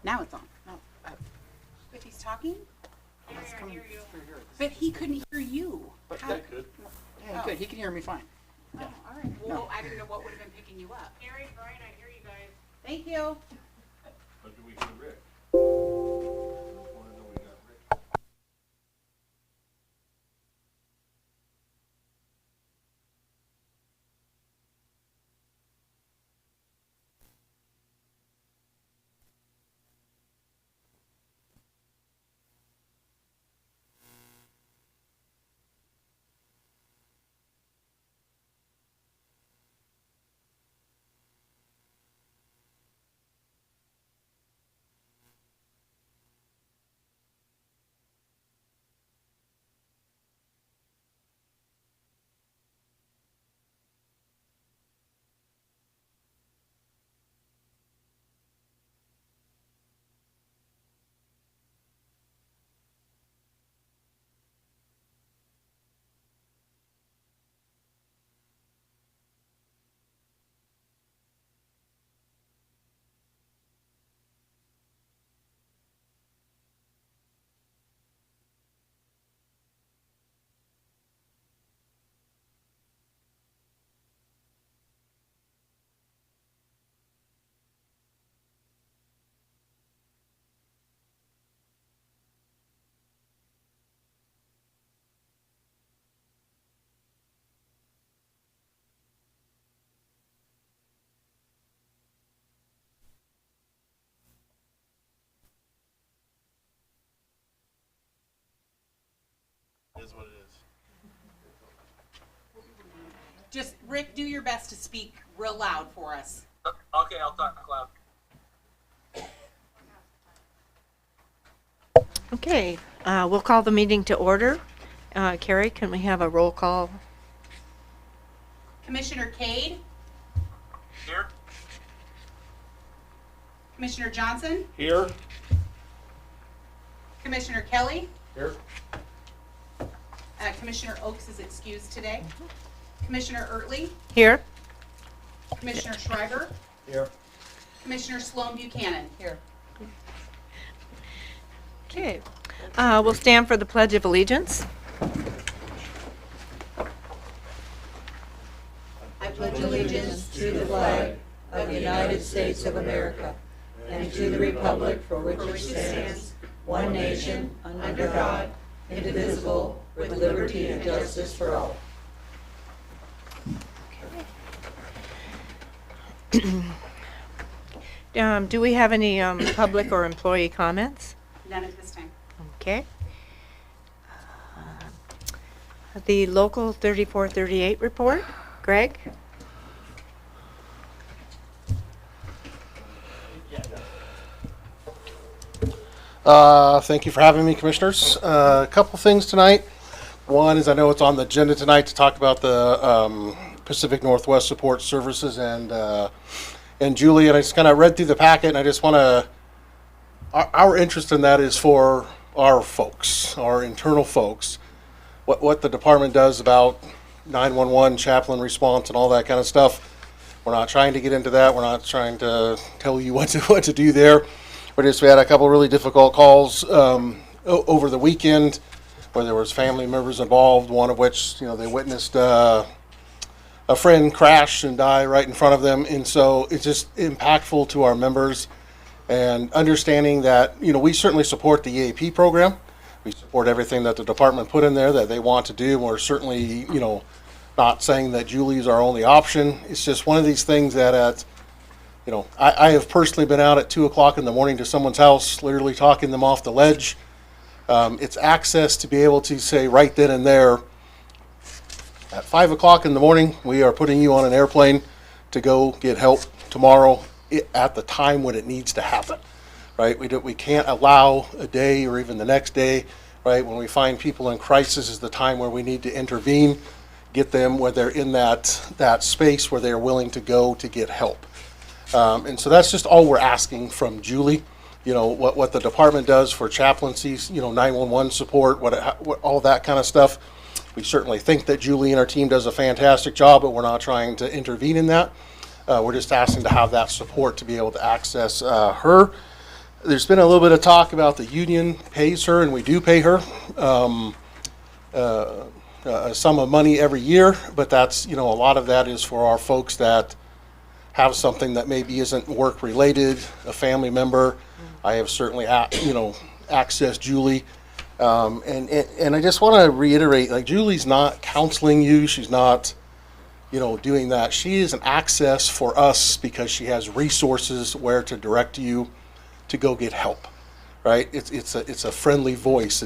Now it's on. No, if he's talking, It's coming through here. but he couldn't hear you. But How- that could. Yeah, good. He can hear me fine. Oh, all right. Well, I didn't know what would have been picking you up. Gary, Brian, I hear you guys. Thank you. But do we hear Rick? Wanna know we got Rick? Is what it is. Just, Rick, do your best to speak real loud for us. Okay, I'll talk loud. Okay, we'll call the meeting to order. Carrie, can we have a roll call? Commissioner Cade, Here? Commissioner Johnson, Here. Commissioner Kelly, Here. Commissioner Oakes is excused today. Commissioner Ertley, Here? Commissioner Schreiber, Here. Commissioner Sloan Buchanan. Here. Okay, we'll stand for the Pledge of Allegiance. I pledge allegiance to the flag of the United States of America and to the republic for which it stands, one nation, under God, indivisible, with liberty and justice for all. Do we have any public or employee comments? None at this time. Okay. The Local 3438 report, Greg? Thank you for having me, Commissioners. A couple things tonight. One is I know it's on the agenda tonight to talk about the Pacific Northwest Support Services and Julie, and I just kind of read through the packet, and I just want to, our interest in that is for our folks, our internal folks, what the department does about 911 chaplain response and all that kind of stuff. We're not trying to get into that. We're not trying to tell you what to do there. We had a couple really difficult calls over the weekend where there was family members involved. One of which, they witnessed a friend crash and die right in front of them, and so it's just impactful to our members. And understanding that we certainly support the EAP program. We support everything that the department put in there that they want to do. And we're certainly not saying that Julie's our only option. It's just one of these things that I have personally been out at 2 o'clock in the morning to someone's house, literally talking them off the ledge. It's access to be able to say right then and there, at 5 o'clock in the morning, we are putting you on an airplane to go get help tomorrow at the time when it needs to happen, right? We can't allow a day or even the next day, right? When we find people in crisis is the time where we need to intervene, get them where they're in that space where they're willing to go to get help. And so that's just all we're asking from Julie. What the department does for chaplaincies, 911 support, what all that kind of stuff. We certainly think that Julie and our team does a fantastic job, but we're not trying to intervene in that. We're just asking to have that support to be able to access her. there's been a little bit of talk about the union pays her, and we do pay her a sum of money every year, but that's, a lot of that is for our folks that have something that maybe isn't work related, a family member. I have certainly, accessed Julie. And I just want to reiterate, like, Julie's not counseling you. She's not, doing that. She is an access for us because she has resources where to direct you to go get help, right? It's a friendly voice.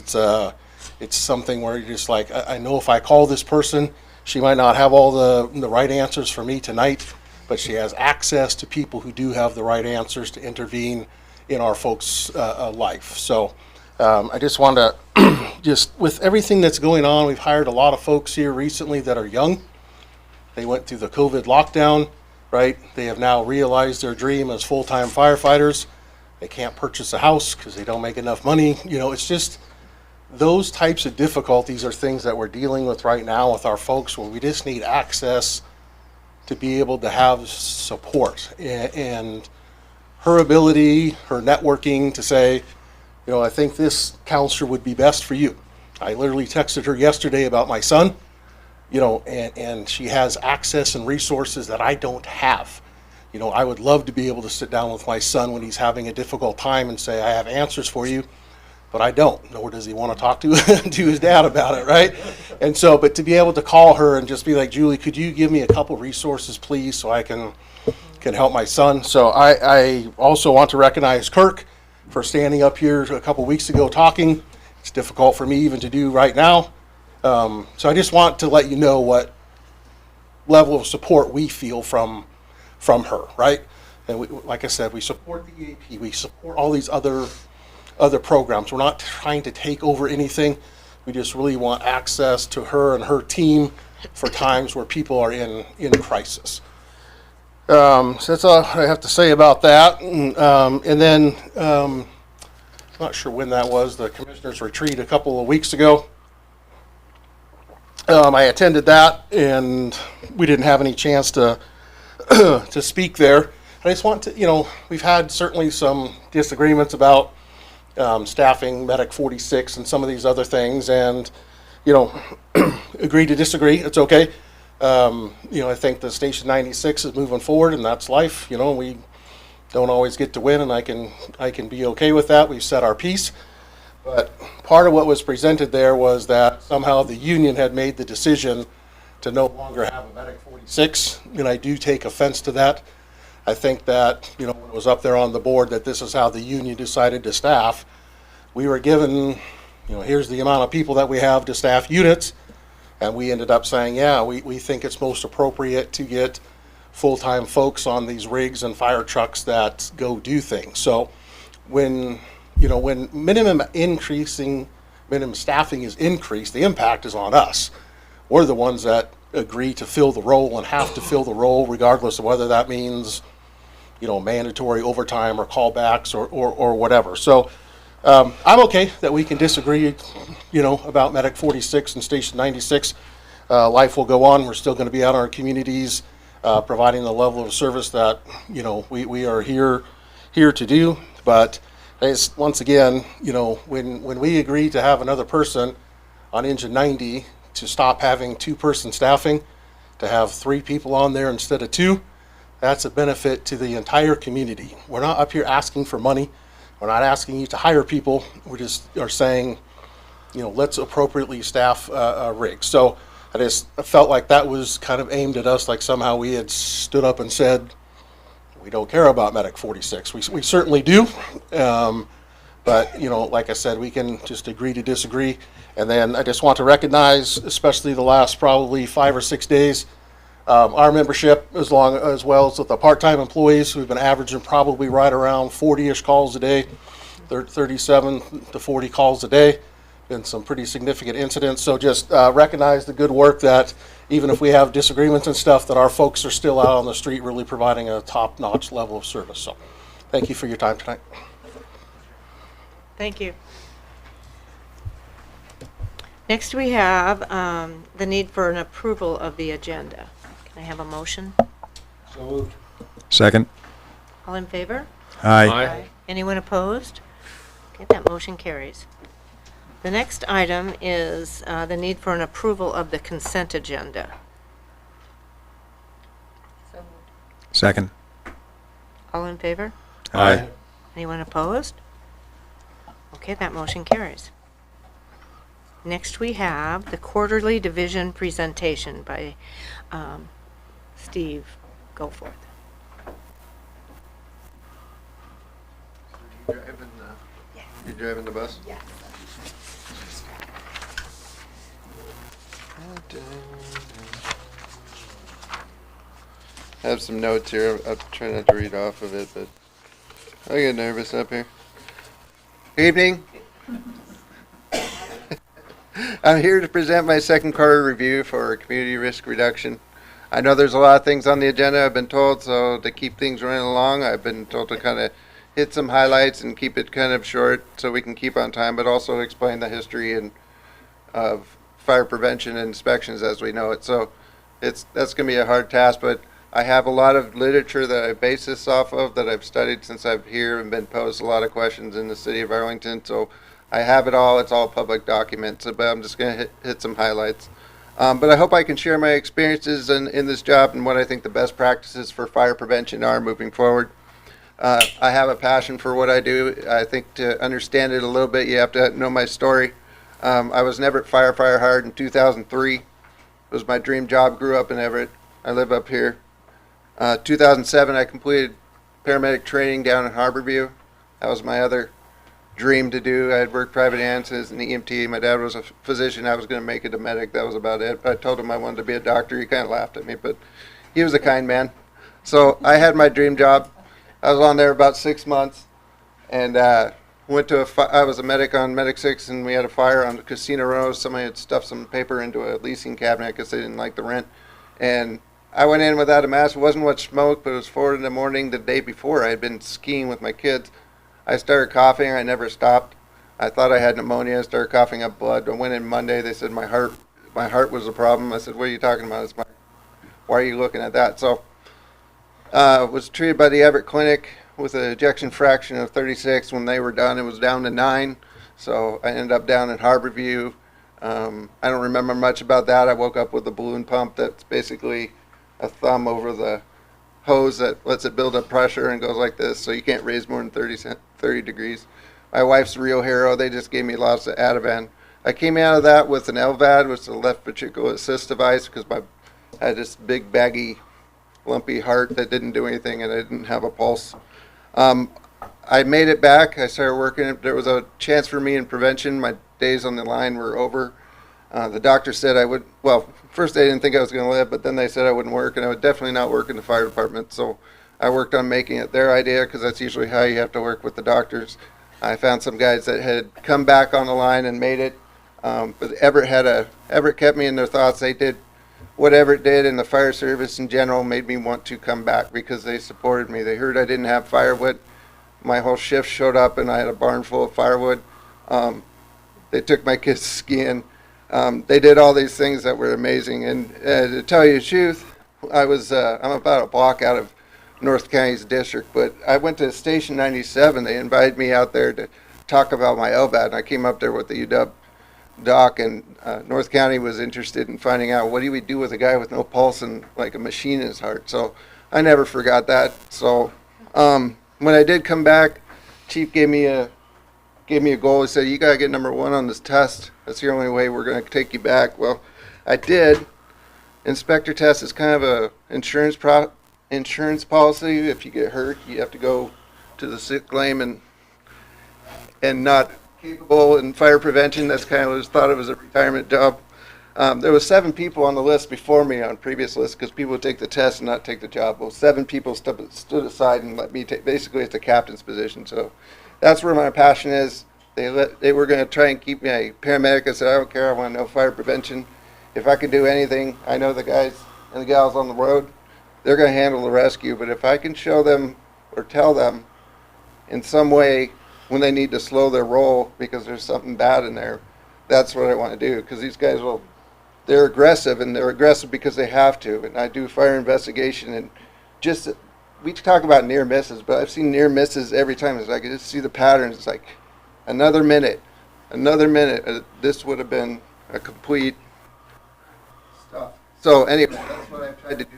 It's something where you're just like, I know if I call this person, she might not have all the right answers for me tonight, but she has access to people who do have the right answers to intervene in our folks' life. So I just want to, just with everything that's going on, we've hired a lot of folks here recently that are young. They went through the COVID lockdown, right? They have now realized their dream as full-time firefighters. They can't purchase a house because they don't make enough money. It's just those types of difficulties are things that we're dealing with right now with our folks, where we just need access to be able to have support. And her ability, her networking to say, I think this counselor would be best for you. I literally texted her yesterday about my son, and she has access and resources that I don't have. I would love to be able to sit down with my son when he's having a difficult time and say, I have answers for you, but I don't, nor does he want to talk to his dad about it, right? And so, but to be able to call her and just be like, Julie, could you give me a couple resources, please, so I can help my son? So I also want to recognize Kirk for standing up here a couple weeks ago talking. It's difficult for me even to do right now. So I just want to let you know what level of support we feel from her, right? And we, like I said, we support the EAP, we support all these other programs. We're not trying to take over anything. We just really want access to her and her team for times where people are in crisis. So that's all I have to say about that. And then, I'm not sure when that was, the commissioners retreat a couple of weeks ago. I attended that, and we didn't have any chance to to speak there. I just want to, we've had certainly some disagreements about staffing Medic 46 and some of these other things, and agree to disagree. It's okay. I think the Station 96 is moving forward, and that's life. We don't always get to win, and I can be okay with that. We've set our piece. But part of what was presented there was that somehow the union had made the decision to no longer have a Medic 46, and I do take offense to that. I think that, when it was up there on the board that this is how the union decided to staff, we were given, here's the amount of people that we have to staff units, and we ended up saying, yeah, we think it's most appropriate to get full-time folks on these rigs and fire trucks that go do things. So when minimum staffing is increased, the impact is on us. We're the ones that agree to fill the role and have to fill the role, regardless of whether that means, mandatory overtime or callbacks or whatever. So I'm okay that we can disagree, about Medic 46 and Station 96. Life will go on. We're still going to be out in our communities, providing the level of service that, we are here to do. But once again, when we agree to have another person on Engine 90 to stop having two-person staffing, to have 3 people on there instead of 2, that's a benefit to the entire community. We're not up here asking for money. We're not asking you to hire people. We just are saying, let's appropriately staff rigs. So I felt like that was kind of aimed at us, like somehow we had stood up and said, we don't care about Medic 46. We certainly do. But, like I said, we can just agree to disagree. And then I just want to recognize, especially the last probably 5 or 6 days, our membership, as well as with the part-time employees, who've been averaging probably right around 40-ish calls a day, 37 to 40 calls a day. Been some pretty significant incidents. So just recognize the good work that, even if we have disagreements and stuff, that our folks are still out on the street really providing a top-notch level of service. So thank you for your time tonight. Thank you. Next, we have the need for an approval of the agenda. Can I have a motion? So moved. Second. All in favor? Aye. Anyone opposed? Okay, that motion carries. The next item is the need for an approval of the consent agenda. Second. All in favor? Aye. Anyone opposed? Okay, that motion carries. Next, we have the quarterly division presentation by Steve Goforth. You driving the bus? Yes. I have some notes here. I'll try not to read off of it, but I get nervous up here. Evening. I'm here to present my second quarter review for community risk reduction. I know there's a lot of things on the agenda, I've been told, so to keep things running along, I've been told to kind of hit some highlights and keep it kind of short so we can keep on time, but also explain the history and of fire prevention and inspections as we know it. So that's going to be a hard task, but I have a lot of literature that I base this off of that I've studied since I'm here and been posed a lot of questions in the city of Arlington. So I have it all. It's all public documents, but I'm just going to hit some highlights. But I hope I can share my experiences in this job and what I think the best practices for fire prevention are moving forward. I have a passion for what I do. I think to understand it a little bit, you have to know my story. I was in Everett Fire Hard in 2003. It was my dream job. Grew up in Everett. I live up here. 2007, I completed paramedic training down in Harborview. That was my other dream to do. I had worked private ambulances and EMT. My dad was a physician. I was going to make it a medic. That was about it. I told him I wanted to be a doctor. He kind of laughed at me, but he was a kind man. So I had my dream job. I was on there about 6 months, and went to I was a medic on Medic 6, and we had a fire on the Casino Row. Somebody had stuffed some paper into a leasing cabinet because they didn't like the rent, and I went in without a mask. It wasn't much smoke, but it was 4 in the morning the day before. I had been skiing with my kids. I started coughing. I never stopped. I thought I had pneumonia. I started coughing up blood. I went in Monday. They said my heart was a problem. I said, "What are you talking about?" Why are you looking at that? So was treated by the Everett Clinic with an ejection fraction of 36. When they were done, it was down to 9. So I ended up down in Harborview. I don't remember much about that. I woke up with a balloon pump that's basically a thumb over the hose that lets it build up pressure and goes like this, so you can't raise more than 30 degrees. My wife's a real hero. They just gave me lots of Ativan. I came out of that with an LVAD, which is a left ventricular assist device, because I had this big baggy lumpy heart that didn't do anything, and I didn't have a pulse. I made it back. I started working. There was a chance for me in prevention. My days on the line were over. The doctor said I would, well, first they didn't think I was going to live, but then they said I wouldn't work, and I would definitely not work in the fire department. So I worked on making it their idea, because that's usually how you have to work with the doctors. I found some guys that had come back on the line and made it. But Everett kept me in their thoughts. They did whatever it did, and the fire service in general made me want to come back because they supported me. They heard I didn't have firewood. My whole shift showed up, and I had a barn full of firewood. They took my kids skiing. They did all these things that were amazing. And to tell you the truth, I'm about a block out of North County's district, but I went to Station 97. They invited me out there to talk about my LVAD, and I came up there with the UW doc, and North County was interested in finding out what do we do with a guy with no pulse and like a machine in his heart. So I never forgot that. So when I did come back, Chief gave me a goal. He said, "You gotta get number 1 on this test. That's the only way we're gonna take you back." Well, I did. Inspector test is kind of a insurance policy. If you get hurt, you have to go to the sick claim and not capable in fire prevention. That's kind of just thought it was a retirement job. There was 7 people on the list before me on previous lists, because people would take the test and not take the job. Well, 7 people stood aside and let me take. Basically, it's a captain's position. So that's where my passion is. They were going to try and keep me a paramedic. I said, I don't care. I want to know fire prevention. If I can do anything, I know the guys and the gals on the road, they're going to handle the rescue. But if I can show them or tell them in some way when they need to slow their roll because there's something bad in there, that's what I want to do. Because these guys they're aggressive, and they're aggressive because they have to. And I do fire investigation, and just we talk about near misses, but I've seen near misses every time. It's like I just see the patterns. It's like another minute. This would have been a complete stuff. So anyway, that's what I've tried to do.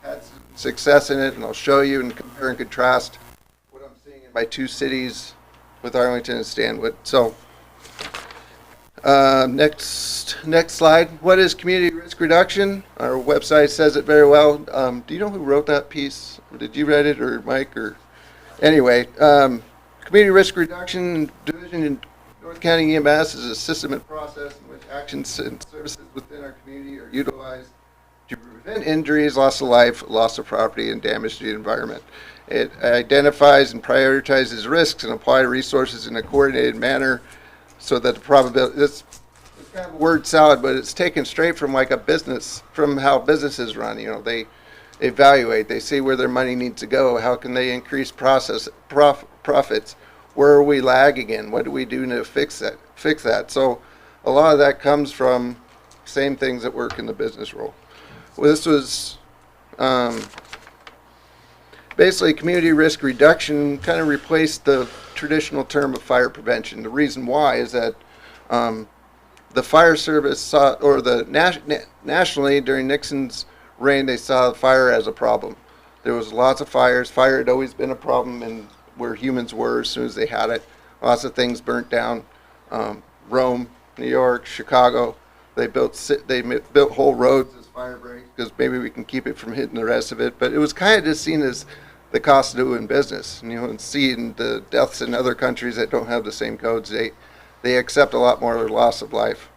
I've had some success in it, and I'll show you and compare and contrast what I'm seeing in my two cities with Arlington and Stanwood. So next slide. What is community risk reduction? Our website says it very well. Do you know who wrote that piece? Or did you write it, or Mike? Or anyway, community risk reduction division in North County EMS is a system and process in which actions and services within our community are utilized to prevent injuries, loss of life, loss of property, and damage to the environment. It identifies and prioritizes risks and apply resources in a coordinated manner so that the probability, it's kind of a word salad, but it's taken straight from like a business, from how businesses run. You know, they evaluate, they see where their money needs to go, how can they increase profits, where are we lagging in, what do we do to fix that. So a lot of that comes from same things that work in the business role. Well, this was basically community risk reduction, kind of replaced the traditional term of fire prevention. The reason why is that the fire service saw, or nationally during Nixon's reign, they saw fire as a problem. There was lots of fires. Fire had always been a problem in where humans were as soon as they had it. Lots of things burnt down. Rome, New York, Chicago. They built whole roads as fire breaks because maybe we can keep it from hitting the rest of it. But it was kind of just seen as the cost of doing business. You know, and seeing the deaths in other countries that don't have the same codes, they accept a lot more loss of life.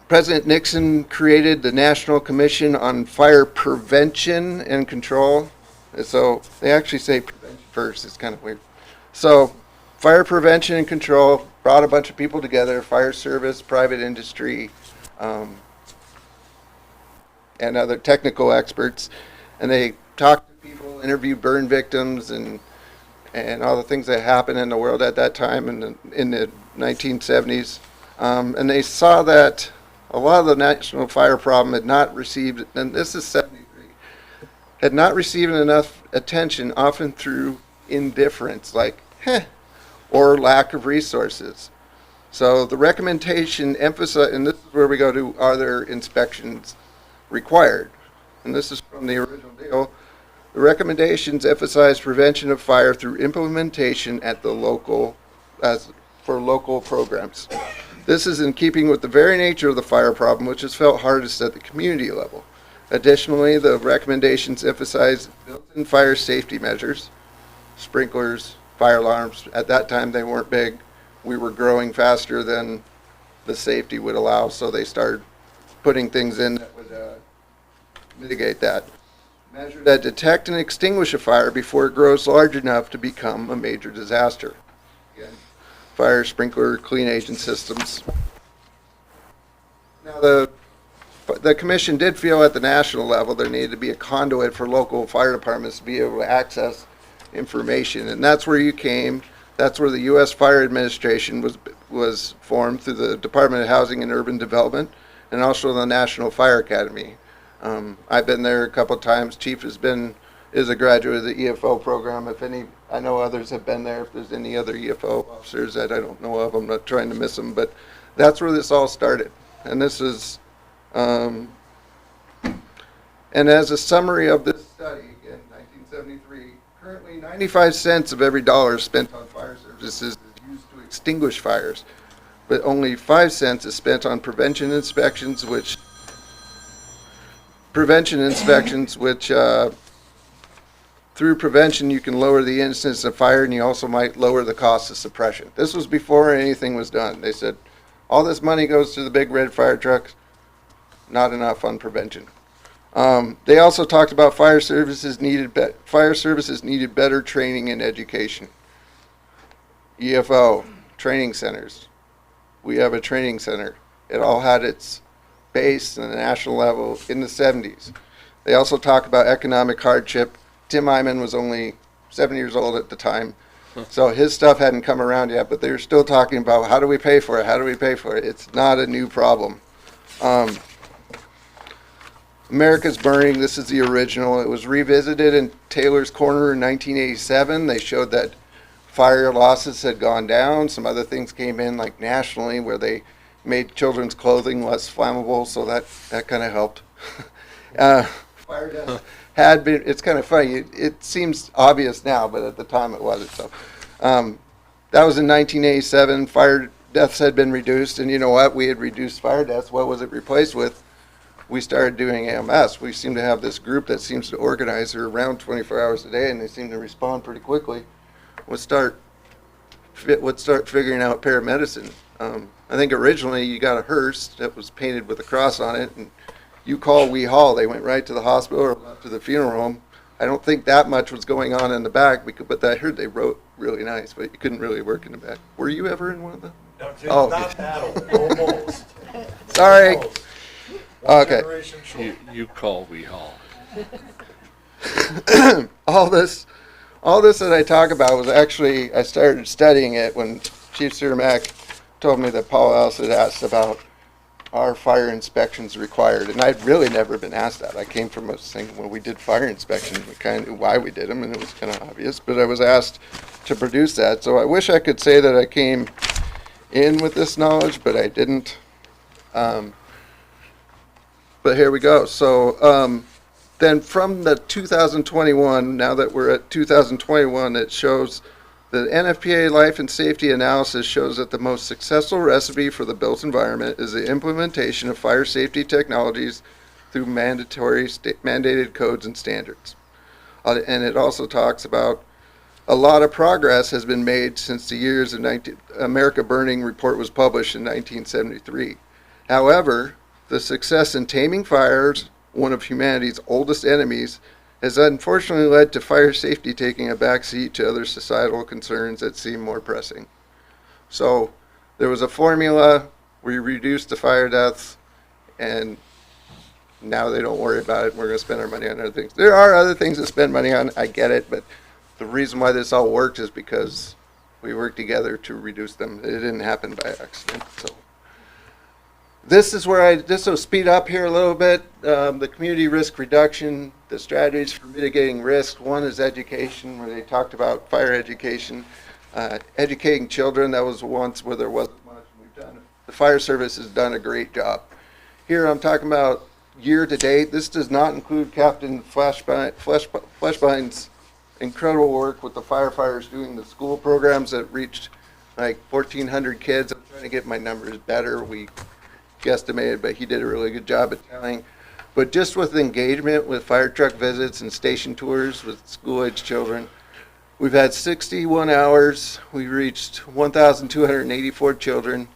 President Nixon created the National Commission on Fire Prevention and Control. So they actually say prevention first. It's kind of weird. So fire prevention and control brought a bunch of people together, fire service, private industry, and other technical experts. And they talked to people, interviewed burn victims, and all the things that happened in the world at that time in the 1970s. And they saw that a lot of the national fire problem had not received, and this is 73, had not received enough attention, often through indifference, like, or lack of resources. So the recommendation emphasized, and this is where we go to, are there inspections required? And this is from the original deal. The recommendations emphasize prevention of fire through implementation at the local, for local programs. This is in keeping with the very nature of the fire problem, which is felt hardest at the community level. Additionally, the recommendations emphasize built-in fire safety measures, sprinklers, fire alarms. At that time, they weren't big. We were growing faster than the safety would allow, so they started putting things in that would mitigate that. Measures that detect and extinguish a fire before it grows large enough to become a major disaster. Again, fire, sprinkler, clean agent systems. Now, the commission did feel at the national level there needed to be a conduit for local fire departments to be able to access information, and that's where you came. That's where the U.S. Fire Administration was formed through the Department of Housing and Urban Development, and also the National Fire Academy. I've been there a couple of times. Chief is a graduate of the EFO program. I know others have been there. If there's any other EFO officers that I don't know of, I'm not trying to miss them, but that's where this all started. And this is, and as a summary of this study in 1973, currently 95 cents of every dollar spent on fire services is used to extinguish fires, but only 5 cents is spent on prevention inspections, which through prevention you can lower the incidence of fire, and you also might lower the cost of suppression. This was before anything was done. They said all this money goes to the big red fire trucks, not enough on prevention. They also talked about fire services needed better training and education. EFO training centers. We have a training center. It all had its base on the national level in the 70s. They also talk about economic hardship. Tim Eyman was only 7 years old at the time, so his stuff hadn't come around yet, but they were still talking about how do we pay for it, how do we pay for it. It's not a new problem. America's Burning, this is the original. It was revisited in Taylor's Corner in 1987. They showed that fire losses had gone down. Some other things came in, like nationally, where they made children's clothing less flammable, so that kind of helped. Fire deaths had been, it's kind of funny, it seems obvious now, but at the time it wasn't. So that was in 1987. Fire deaths had been reduced, and you know what? We had reduced fire deaths. What was it replaced with? We started doing AMS. We seem to have this group that seems to organize. They're around 24 hours a day, and they seem to respond pretty quickly. Let's start figuring out paramedicine. I think originally you got a hearse that was painted with a cross on it, and you call We Haul. They went right to the hospital or to the funeral home. I don't think that much was going on in the back, but I heard they wrote really nice, but you couldn't really work in the back. Were you ever in one of them? No, Oh, not that old, almost. Sorry. Almost. Okay. Generation short. You call, we haul. all this that I talk about was actually, I started studying it when Chief Cermak told me that Paul Ellis had asked about are fire inspections required, and I'd really never been asked that. I came from a thing when we did fire inspections, we kind of knew why we did them, and it was kind of obvious, but I was asked to produce that, so I wish I could say that I came in with this knowledge, but I didn't. But here we go. So then from the 2021, now that we're at 2021, it shows the NFPA Life and Safety Analysis shows that the most successful recipe for the built environment is the implementation of fire safety technologies through mandated codes and standards. And it also talks about a lot of progress has been made since the years of America Burning report was published in 1973. However, the success in taming fires, one of humanity's oldest enemies, has unfortunately led to fire safety taking a backseat to other societal concerns that seem more pressing. So there was a formula, we reduced the fire deaths, and now they don't worry about it. We're going to spend our money on other things. There are other things to spend money on, I get it, but the reason why this all worked is because we worked together to reduce them. It didn't happen by accident. So this is where this will speed up here a little bit. The community risk reduction, the strategies for mitigating risk. One is education, where they talked about fire education, educating children. That was once where there wasn't much. The fire service has done a great job. Here I'm talking about year to date. This does not include Captain Fleshbein's incredible work with the firefighters doing the school programs that reached like 1,400 kids. I'm trying to get my numbers better. We guesstimated, but he did a really good job at telling. But just with engagement with fire truck visits and station tours with school-age children, we've had 61 hours. We reached 1,284 children,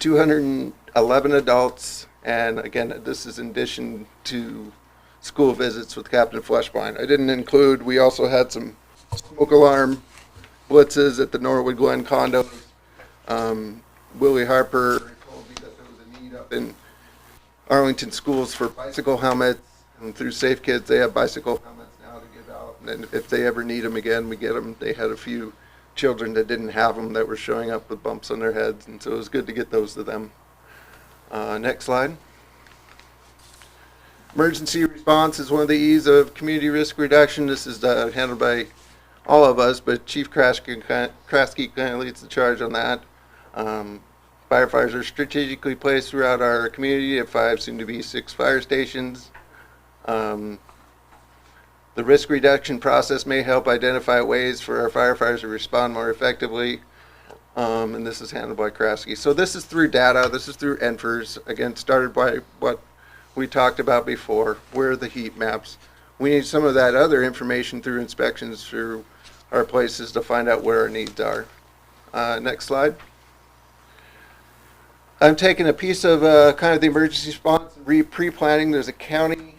211 adults, and again, this is in addition to school visits with Captain Fleshbein. I didn't include, we also had some smoke alarm blitzes at the Norwood Glen condos. Willie Harper told me that there was a need up in Arlington schools for bicycle helmets, and through Safe Kids they have bicycle helmets now to give out, and if they ever need them again, we get them. They had a few children that didn't have them that were showing up with bumps on their heads, and so it was good to get those to them. Next slide. Emergency response is one of the E's of community risk reduction. This is handled by all of us, but Chief Kraske kind of leads the charge on that. Firefighters are strategically placed throughout our community at 5, soon to be 6 fire stations. The risk reduction process may help identify ways for our firefighters to respond more effectively. And this is handled by Kraske. So this is through data. This is through ENFRS. Again, started by what we talked about before. Where are the heat maps? We need some of that other information through inspections through our places to find out where our needs are. Next slide. I'm taking a piece of kind of the emergency response and pre-planning. There's a county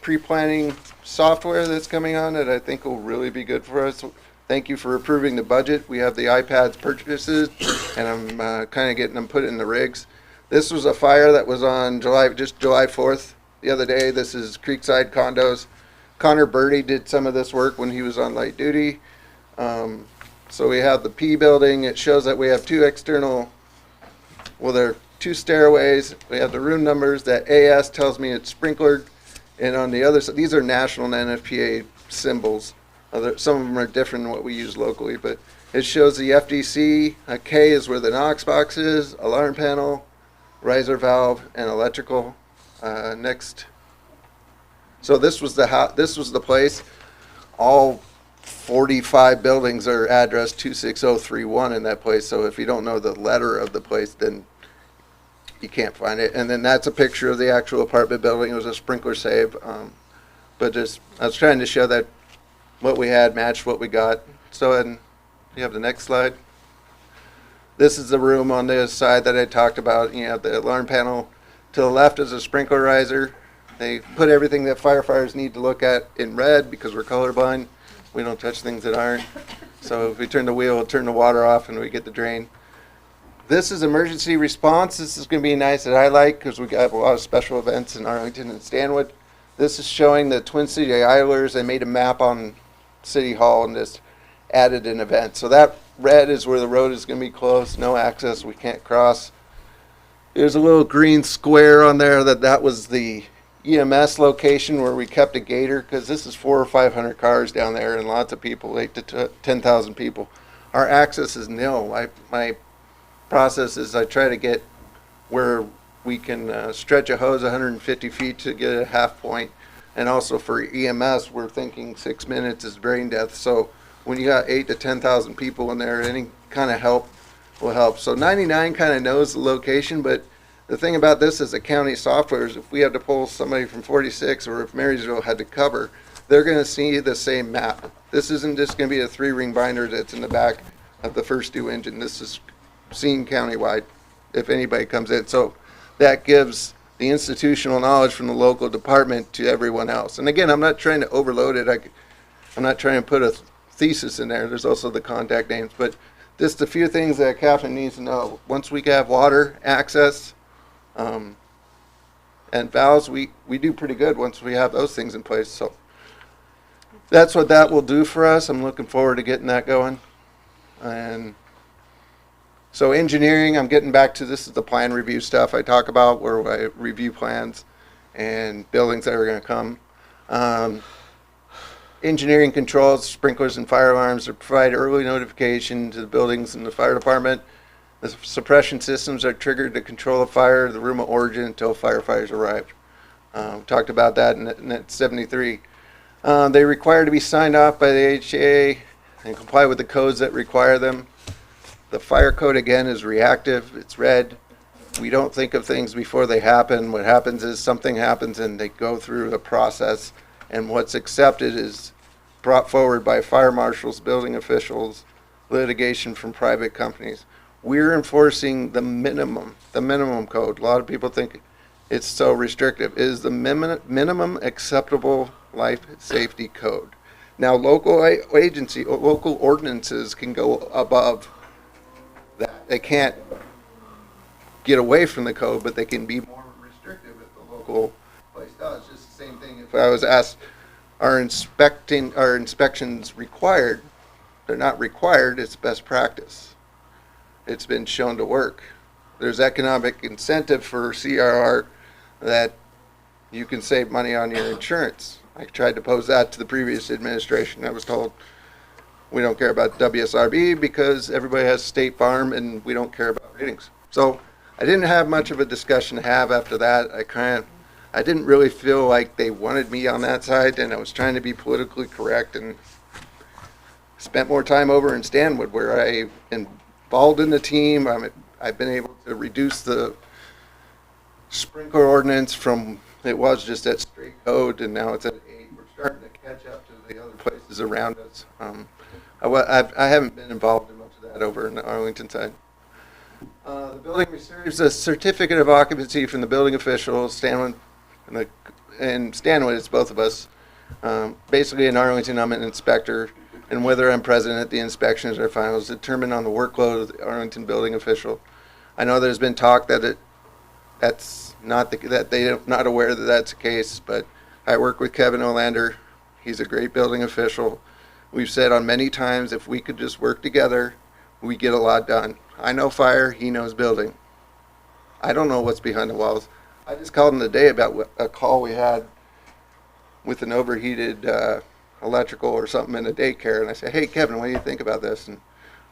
pre-planning software that's coming on that I think will really be good for us. Thank you for approving the budget. We have the iPads purchases, and I'm kind of getting them put in the rigs. This was a fire that was on July 4th the other day. This is Creekside Condos. Connor Birdie did some of this work when he was on light duty. So we have the P building. It shows that we have 2 external, well, they're 2 stairways. We have the room numbers. That AS tells me it's sprinklered. And on the other side, these are national and NFPA symbols. Some of them are different than what we use locally, but it shows the FDC. A K is where the Knox box is, alarm panel, riser valve, and electrical. Next. So this was the place. All 45 buildings are addressed 26031 in that place. So if you don't know the letter of the place, then you can't find it. And then that's a picture of the actual apartment building. It was a sprinkler save. But just, I was trying to show that what we had matched what we got. So, and you have the next slide. This is the room on the side that I talked about. You have the alarm panel. To the left is a sprinkler riser. They put everything that firefighters need to look at in red because we're colorblind. We don't touch things that aren't. So if we turn the wheel, it'll turn the water off and we get the drain. This is emergency response. This is going to be nice that I like because we got a lot of special events in Arlington and Stanwood. This is showing the Twin City Idlers. They made a map on City Hall and just added an event. So that red is where the road is going to be closed, no access, we can't cross. There's a little green square on there that was the EMS location where we kept a gator because this is 400 or 500 cars down there and lots of people, 8,000 to 10,000 people. Our access is nil. My process is I try to get where we can stretch a hose 150 feet to get a half point. And also for EMS, we're thinking 6 minutes is brain death. So when you got 8,000 to 10,000 people in there, any kind of help will help. So 99 kind of knows the location, but the thing about this is the county software is if we had to pull somebody from 46 or if Marysville had to cover, they're going to see the same map. This isn't just going to be a 3-ring binder that's in the back of the first due engine. This is seen countywide if anybody comes in. So that gives the institutional knowledge from the local department to everyone else. And again, I'm not trying to overload it. I'm not trying to put a thesis in there. There's also the contact names, but just a few things that Catherine needs to know. Once we have water access and valves, we do pretty good once we have those things in place. So that's what that will do for us. I'm looking forward to getting that going. And so engineering, I'm getting back to, this is the plan review stuff I talk about where I review plans and buildings that are going to come. Engineering controls, sprinklers and fire alarms to provide early notification to the buildings and the fire department. The suppression systems are triggered to control the fire, the room of origin until firefighters arrive. Talked about that in Net 73. They require to be signed off by the HA and comply with the codes that require them. The fire code again is reactive, it's red. We don't think of things before they happen. What happens is something happens and they go through the process, and what's accepted is brought forward by fire marshals, building officials, litigation from private companies. We're enforcing the minimum code. A lot of people think it's so restrictive. It is the minimum acceptable life safety code. Now local local ordinances can go above that. They can't get away from the code, but they can be more restrictive if the local place does. Just the same thing if I was asked, are inspections required? They're not required, it's best practice. It's been shown to work. There's economic incentive for CRR that you can save money on your insurance. I tried to pose that to the previous administration. I was told we don't care about WSRB because everybody has State Farm and we don't care about ratings. So I didn't have much of a discussion to have after that. I didn't really feel like they wanted me on that side, and I was trying to be politically correct and spent more time over in Stanwood where I involved in the team. I've been able to reduce the sprinkler ordinance from, it was just at straight code and now it's at 8. We're starting to catch up to the other places around us. I haven't been involved in much of that over in the Arlington side. The building receives a certificate of occupancy from the building official, Stanwood, and Stanwood, it's both of us. Basically in Arlington, I'm an inspector, and whether I'm present at the inspections or finals determined on the workload of the Arlington building official. I know there's been talk that that's not that they're not aware that that's the case, but I work with Kevin Olander. He's a great building official. We've said on many times if we could just work together, we get a lot done. I know fire, he knows building. I don't know what's behind the walls. I just called him today about a call we had with an overheated electrical or something in a daycare, and I said, hey, Kevin, what do you think about this? And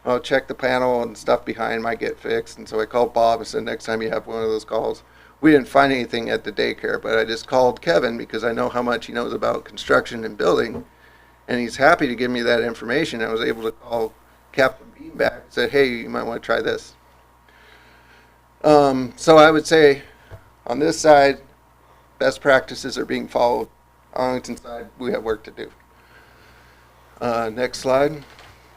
I'll check the panel and stuff behind might get fixed. And so I called Bob and said, next time you have one of those calls. We didn't find anything at the daycare, but I just called Kevin because I know how much he knows about construction and building, and he's happy to give me that information. I was able to call Captain Bean back and said, hey, you might want to try this. So I would say on this side, best practices are being followed. Arlington side, we have work to do. Next slide.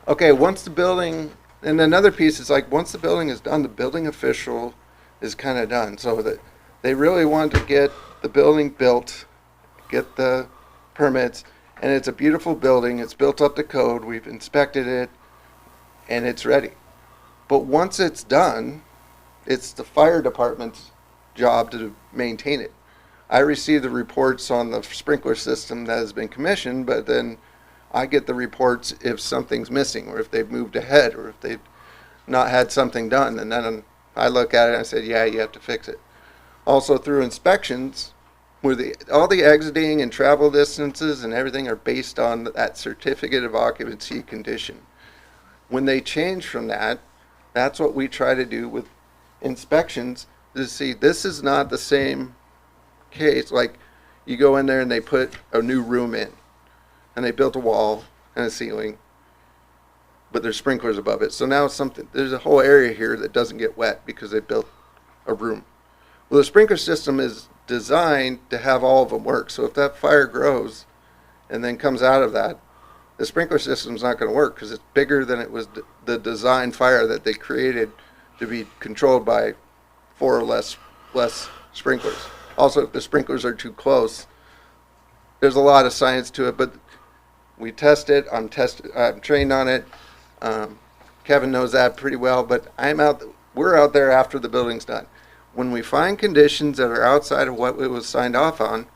Okay, once the building, and another piece is like once the building is done, the building official is kind of done. So that they really want to get the building built, get the permits, and it's a beautiful building. It's built up to code. We've inspected it, and it's ready. But once it's done, it's the fire department's job to maintain it. I receive the reports on the sprinkler system that has been commissioned, but then I get the reports if something's missing or if they've moved ahead or if they've not had something done. And then I look at it and I said, yeah, you have to fix it. Also through inspections, where all the exiting and travel distances and everything are based on that certificate of occupancy condition. When they change from that, that's what we try to do with inspections, to see this is not the same case. Like you go in there and they put a new room in and they built a wall and a ceiling, but there's sprinklers above it. So now there's a whole area here that doesn't get wet because they built a room. Well, the sprinkler system is designed to have all of them work. So if that fire grows and then comes out of that, the sprinkler system's not going to work because it's bigger than it was the design fire that they created to be controlled by 4 or less sprinklers. Also, if the sprinklers are too close, there's a lot of science to it, but we test it. I'm trained on it. Kevin knows that pretty well, but we're out there after the building's done. When we find conditions that are outside of what it was signed off on,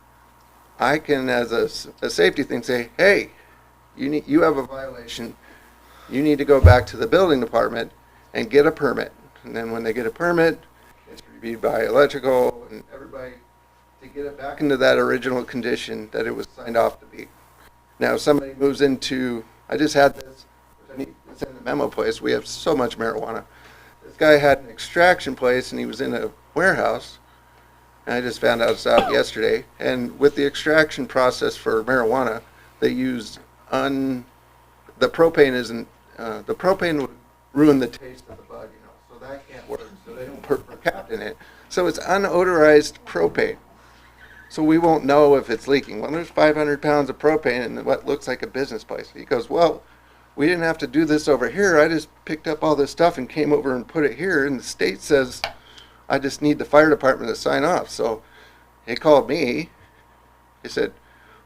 I can, as a safety thing, say, hey, you have a violation. You need to go back to the building department and get a permit. And then when they get a permit, it's reviewed by electrical and everybody to get it back into that original condition that it was signed off to be. Now, if somebody moves into, I just had this, it's in the memo place. We have so much marijuana. This guy had an extraction place and he was in a warehouse. And I just found out yesterday. And with the extraction process for marijuana, they used the propane the propane would ruin the taste of the bud, so that can't work. So they don't put mercaptan in it. So it's unodorized propane. So we won't know if it's leaking. Well, there's 500 pounds of propane in what looks like a business place. He goes, well, we didn't have to do this over here. I just picked up all this stuff and came over and put it here. And the state says I just need the fire department to sign off. So he called me. He said,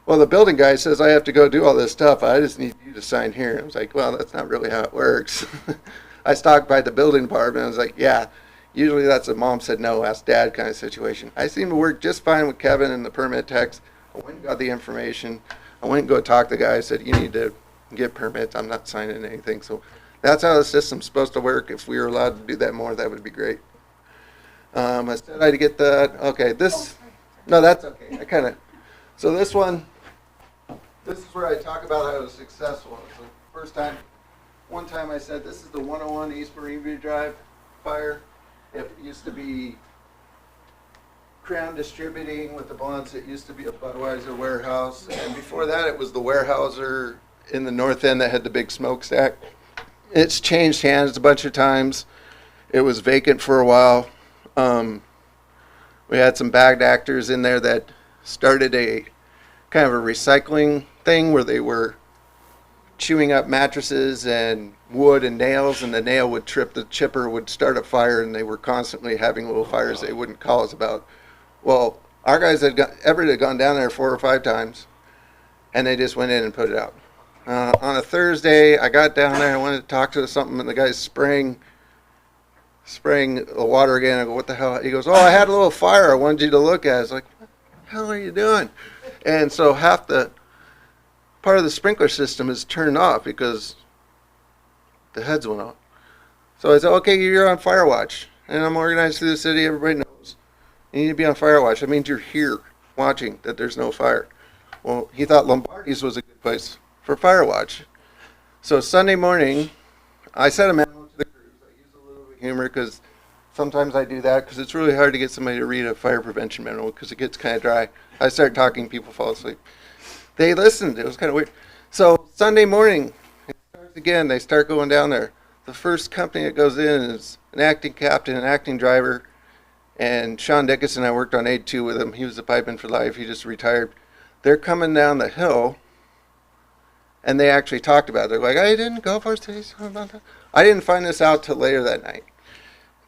well, the building guy says I have to go do all this stuff. I just need you to sign here. I was like, well, that's not really how it works. I stopped by the building department. I was like, yeah, usually that's a mom said no, ask dad kind of situation. I seem to work just fine with Kevin and the permit techs. I went and got the information. I went and go talk to the guy. I said, you need to get permits. I'm not signing anything. So that's how the system's supposed to work. If we were allowed to do that more, that would be great. I said I'd get that. Okay, no, that's okay. So this is where I talk about how I was successful. It's the first time, one time I said, this is the 101 East Marine View Drive fire. It used to be Crown Distributing with the Blunts. It used to be a Budweiser warehouse. And before that, it was the Weyerhaeuser in the north end that had the big smokestack. It's changed hands a bunch of times. It was vacant for a while. We had some bad actors in there that started a kind of a recycling thing where they were chewing up mattresses and wood and nails, and the nail would trip, the chipper would start a fire, and they were constantly having little fires they wouldn't call us about. Well, our guys had gone down there 4 or 5 times, and they just went in and put it out. On a Thursday, I got down there, I wanted to talk to something, and the guy's spraying the water again. I go, what the hell? He goes, oh, I had a little fire I wanted you to look at. I was like, what the hell are you doing? And so half the part of the sprinkler system is turned off because the heads went out. So I said, okay, you're on fire watch. and I'm organized through the city. Everybody knows. You need to be on fire watch. That means you're here watching that there's no fire. Well, he thought Lombardi's was a good place for fire watch. So Sunday morning, I sent a memo to the crews. I use a little bit of humor because sometimes I do that because it's really hard to get somebody to read a fire prevention manual because it gets kind of dry. I start talking, people fall asleep. They listened. It was kind of weird. So Sunday morning, it starts again. They start going down there. The first company that goes in is an acting captain, an acting driver, and Sean Dickinson. I worked on Aid 2 with him. He was a pipeman for life. He just retired. They're coming down the hill, and they actually talked about it. They're like, I didn't go for it. I didn't find this out till later that night.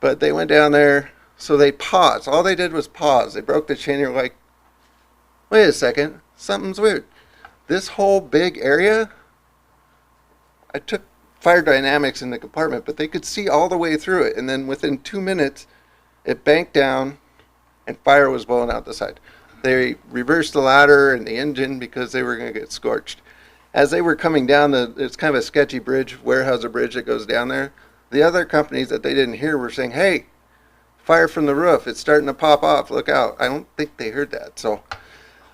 But they went down there, so they paused. All they did was pause. They broke the chain. They're like, wait a second, something's weird. This whole big area, I took fire dynamics in the compartment, but they could see all the way through it. And then within 2 minutes, it banked down and fire was blowing out the side. They reversed the ladder and the engine because they were going to get scorched. As they were coming down, it's kind of a sketchy bridge, Weyerhaeuser Bridge that goes down there. The other companies that they didn't hear were saying, hey, fire from the roof. It's starting to pop off. Look out. I don't think they heard that. So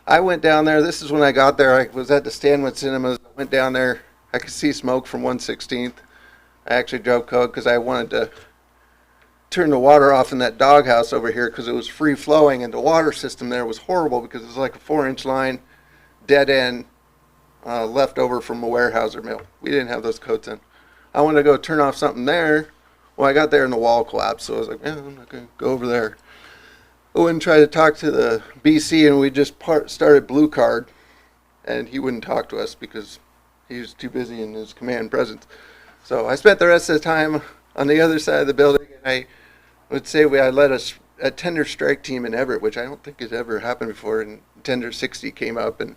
I went down there. This is when I got there. I was at the Stanwood Cinemas. I went down there. I could see smoke from 116th. I actually drove code because I wanted to turn the water off in that doghouse over here because it was free flowing, and the water system there was horrible because it was like a 4-inch line, dead end, left over from a Weyerhaeuser mill. We didn't have those codes in. I wanted to go turn off something there. Well, I got there and the wall collapsed, so I was like, I'm not going to go over there. I went and tried to talk to the BC, and we just started Blue Card, and he wouldn't talk to us because he was too busy in his command presence. So I spent the rest of the time on the other side of the building, and I would say I led a tender strike team in Everett, which I don't think has ever happened before, and Tender 60 came up, and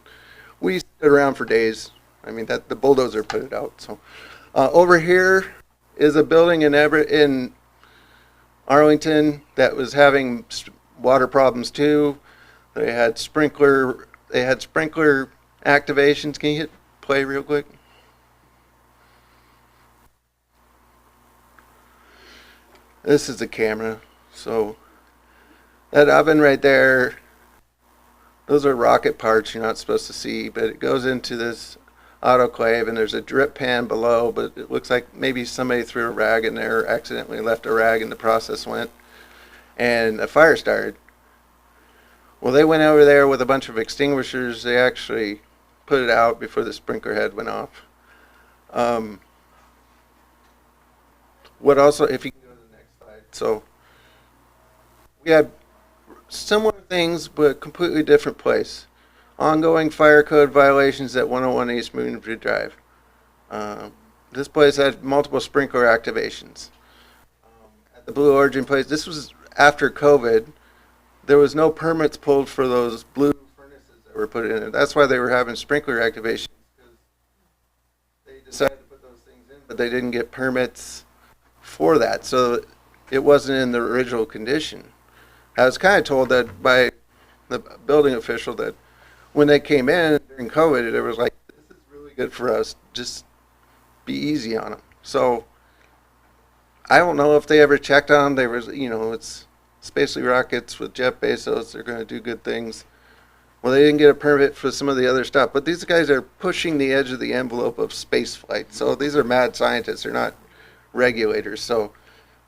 we stood around for days. I mean, the bulldozer put it out. So over here is a building in Everett, in Arlington, that was having water problems too. They had sprinkler activations. Can you hit play real quick? This is the camera. So that oven right there, those are rocket parts you're not supposed to see, but it goes into this autoclave, and there's a drip pan below, but it looks like maybe somebody threw a rag in there or accidentally left a rag and the process went, and a fire started. Well, they went over there with a bunch of extinguishers. They actually put it out before the sprinkler head went off. What also, if you can go to the next slide. So we had similar things, but completely different place. Ongoing fire code violations at 101 East Moonview Drive. This place had multiple sprinkler activations. At the Blue Origin place, this was after COVID. There was no permits pulled for those blue furnaces that were put in it. That's why they were having sprinkler activations, because they decided to put those things in, but they didn't get permits for that. So it wasn't in the original condition. I was kind of told that by the building official that when they came in during COVID, it was like, this is really good for us. Just be easy on them. So I don't know if they ever checked on them. They was, it's Spacely Rockets with Jeff Bezos. They're going to do good things. Well, they didn't get a permit for some of the other stuff, but these guys are pushing the edge of the envelope of space flight. So these are mad scientists. They're not regulators. So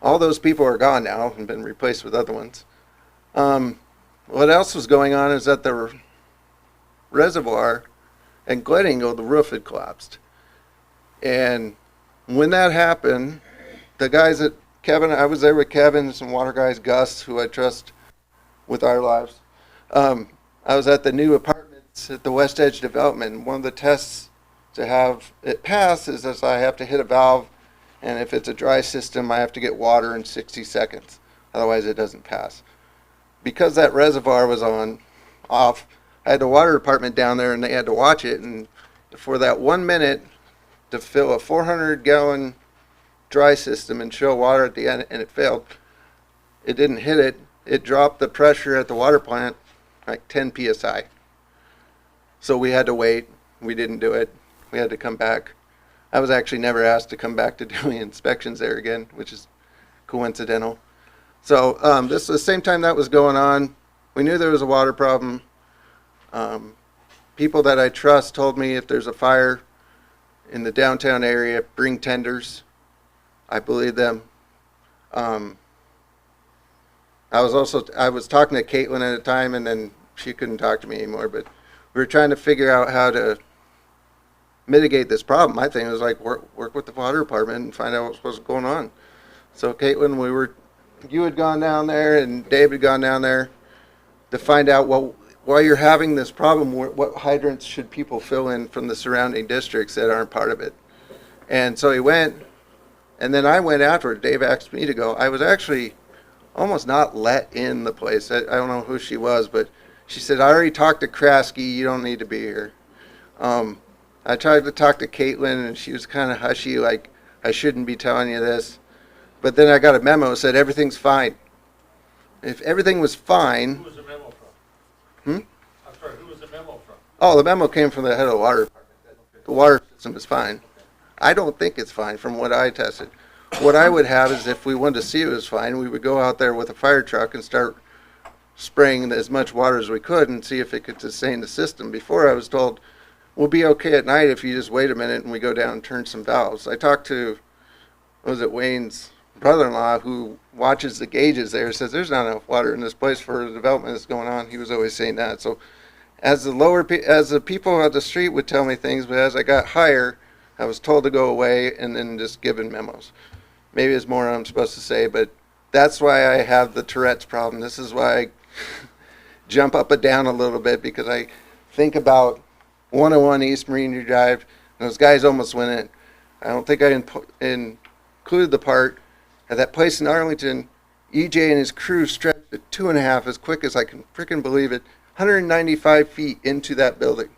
all those people are gone now and been replaced with other ones. What else was going on is that the reservoir and Gleningo, the roof had collapsed. And when that happened, the guys at Kevin, I was there with Kevin and some water guys, Gus, who I trust with our lives. I was at the new apartments at the West Edge development. One of the tests to have it pass is that I have to hit a valve, and if it's a dry system, I have to get water in 60 seconds. Otherwise, it doesn't pass. Because that reservoir was off, I had the water department down there, and they had to watch it. And for that 1 minute to fill a 400-gallon dry system and show water at the end, and it failed. It didn't hit it. It dropped the pressure at the water plant like 10 psi. So we had to wait. We didn't do it. We had to come back. I was actually never asked to come back to doing inspections there again, which is coincidental. So this was the same time that was going on. We knew there was a water problem. People that I trust told me if there's a fire in the downtown area, bring tenders. I believe them. I was talking to Caitlin at a time, and then she couldn't talk to me anymore. But we were trying to figure out how to mitigate this problem. My thing was like work with the water department and find out what was going on. So Caitlin, you had gone down there and Dave had gone down there to find out why you're having this problem. What hydrants should people fill in from the surrounding districts that aren't part of it? And so he went, and then I went afterward. Dave asked me to go. I was actually almost not let in the place. I don't know who she was, but she said, I already talked to Krasky. You don't need to be here. I tried to talk to Caitlin, and she was kind of hushy, like, I shouldn't be telling you this. But then I got a memo that said everything's fine. If everything was fine... Who was the memo from? Hmm? I'm sorry, who was the memo from? Oh, the memo came from the head of the water department. The water system is fine. I don't think it's fine from what I tested. What I would have is if we wanted to see it was fine, we would go out there with a fire truck and start spraying as much water as we could and see if it could sustain the system. Before I was told, we'll be okay at night if you just wait a minute and we go down and turn some valves. I talked to, Wayne's brother-in-law who watches the gauges there, says there's not enough water in this place for the development that's going on. He was always saying that. So as the people at the street would tell me things, but as I got higher, I was told to go away and then just given memos. Maybe it's more I'm supposed to say, but that's why I have the Tourette's problem. This is why I jump up and down a little bit, because I think about 101 East Marine Drive, and those guys almost went in. I don't think I included the part at that place in Arlington. EJ and his crew stretched at 2.5 as quick as I can freaking believe it, 195 feet into that building.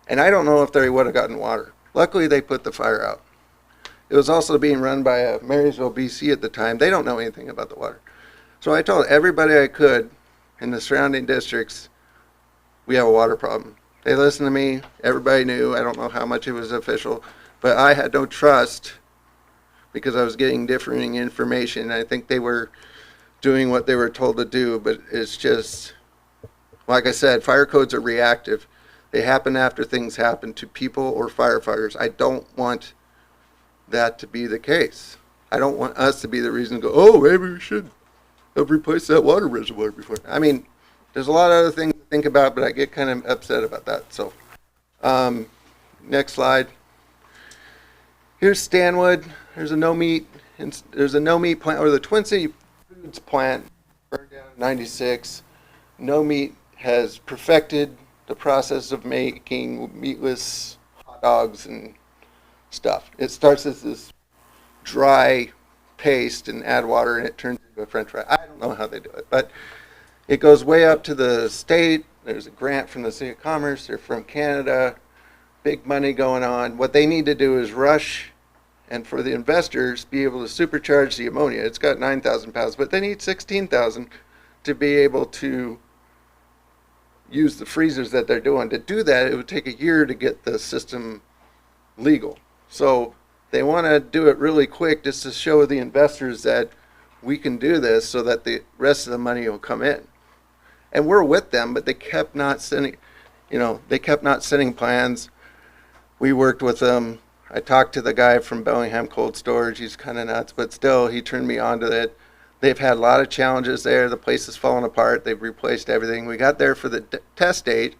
And I don't know if they would have gotten water. Luckily, they put the fire out. It was also being run by Marysville, BC at the time. They don't know anything about the water. So I told everybody I could in the surrounding districts, we have a water problem. They listened to me. Everybody knew. I don't know how much it was official, but I had no trust because I was getting differing information. I think they were doing what they were told to do, but it's just, like I said, fire codes are reactive. They happen after things happen to people or firefighters. I don't want that to be the case. I don't want us to be the reason to go, oh, maybe we should have replaced that water reservoir before. I mean, there's a lot of other things to think about, but I get kind of upset about that. So, next slide. Here's Stanwood. There's a no meat plant, or the Twin City Foods plant, burned down in '96. No Meat has perfected the process of making meatless hot dogs and stuff. It starts as this dry paste and add water and it turns into a french fry. I don't know how they do it, but it goes way up to the state. There's a grant from the City of Commerce. They're from Canada. Big money going on. What they need to do is rush, and for the investors, be able to supercharge the ammonia. It's got 9,000 pounds, but they need 16,000 to be able to use the freezers that they're doing. To do that, it would take a year to get the system legal. So they want to do it really quick just to show the investors that we can do this so that the rest of the money will come in. And we're with them, but they kept not sending, plans. We worked with them. I talked to the guy from Bellingham Cold Storage. He's kind of nuts, but still, he turned me on to it. They've had a lot of challenges there. The place has fallen apart. They've replaced everything. We got there for the test date,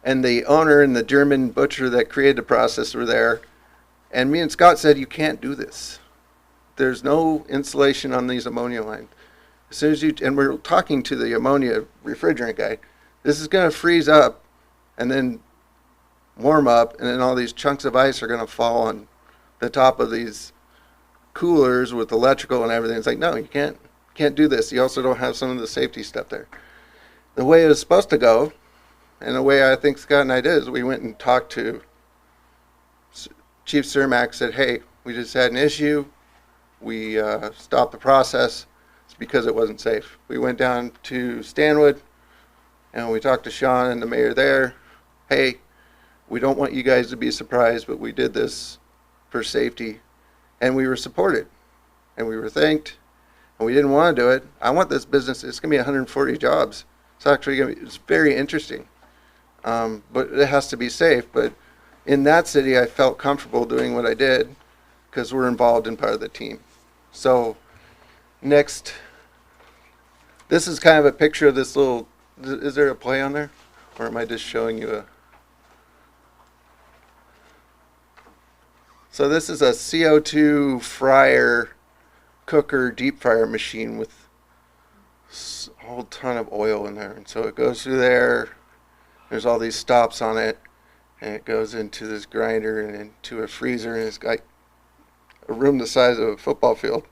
and the owner and the German butcher that created the process were there. And me and Scott said, you can't do this. There's no insulation on these ammonia lines. As soon as and we're talking to the ammonia refrigerant guy, this is going to freeze up and then warm up, and then all these chunks of ice are going to fall on the top of these coolers with electrical and everything. It's like, no, you can't do this. You also don't have some of the safety stuff there. The way it was supposed to go, and the way I think Scott and I did, is we went and talked to Chief Cermak, said, hey, we just had an issue. We stopped the process. It's because it wasn't safe. We went down to Stanwood, and we talked to Sean and the mayor there. Hey, we don't want you guys to be surprised, but we did this for safety. And we were supported, and we were thanked, and we didn't want to do it. I want this business, it's going to be 140 jobs. It's actually going to be, it's very interesting. But it has to be safe. But in that city, I felt comfortable doing what I did because we're involved in part of the team. So next, this is kind of a picture of this little, is there a play on there? Or am I just showing you a? So this is a CO2 fryer, cooker, deep fryer machine with a whole ton of oil in there. And so it goes through there. There's all these stops on it. And it goes into this grinder and into a freezer. And it's got a room the size of a football field.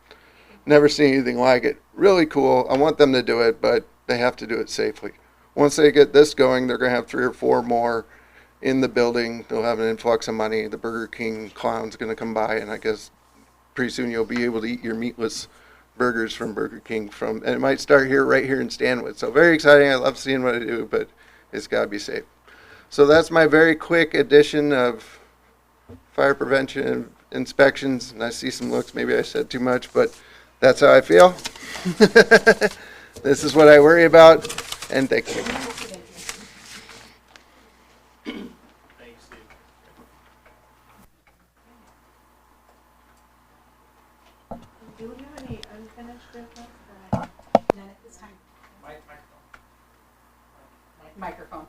Never seen anything like it. Really cool. I want them to do it, but they have to do it safely. Once they get this going, they're going to have 3 or 4 more in the building. They'll have an influx of money. The Burger King clown's going to come by, and I guess pretty soon you'll be able to eat your meatless burgers from Burger King. And it might start here, right here in Stanwood. So very exciting. I love seeing what I do, but it's got to be safe. So that's my very quick edition of fire prevention inspections. And I see some looks. Maybe I said too much, but that's how I feel. This is what I worry about. And thank you. Thanks, Steve. Do we have any unfinished business? None at this time. Microphone.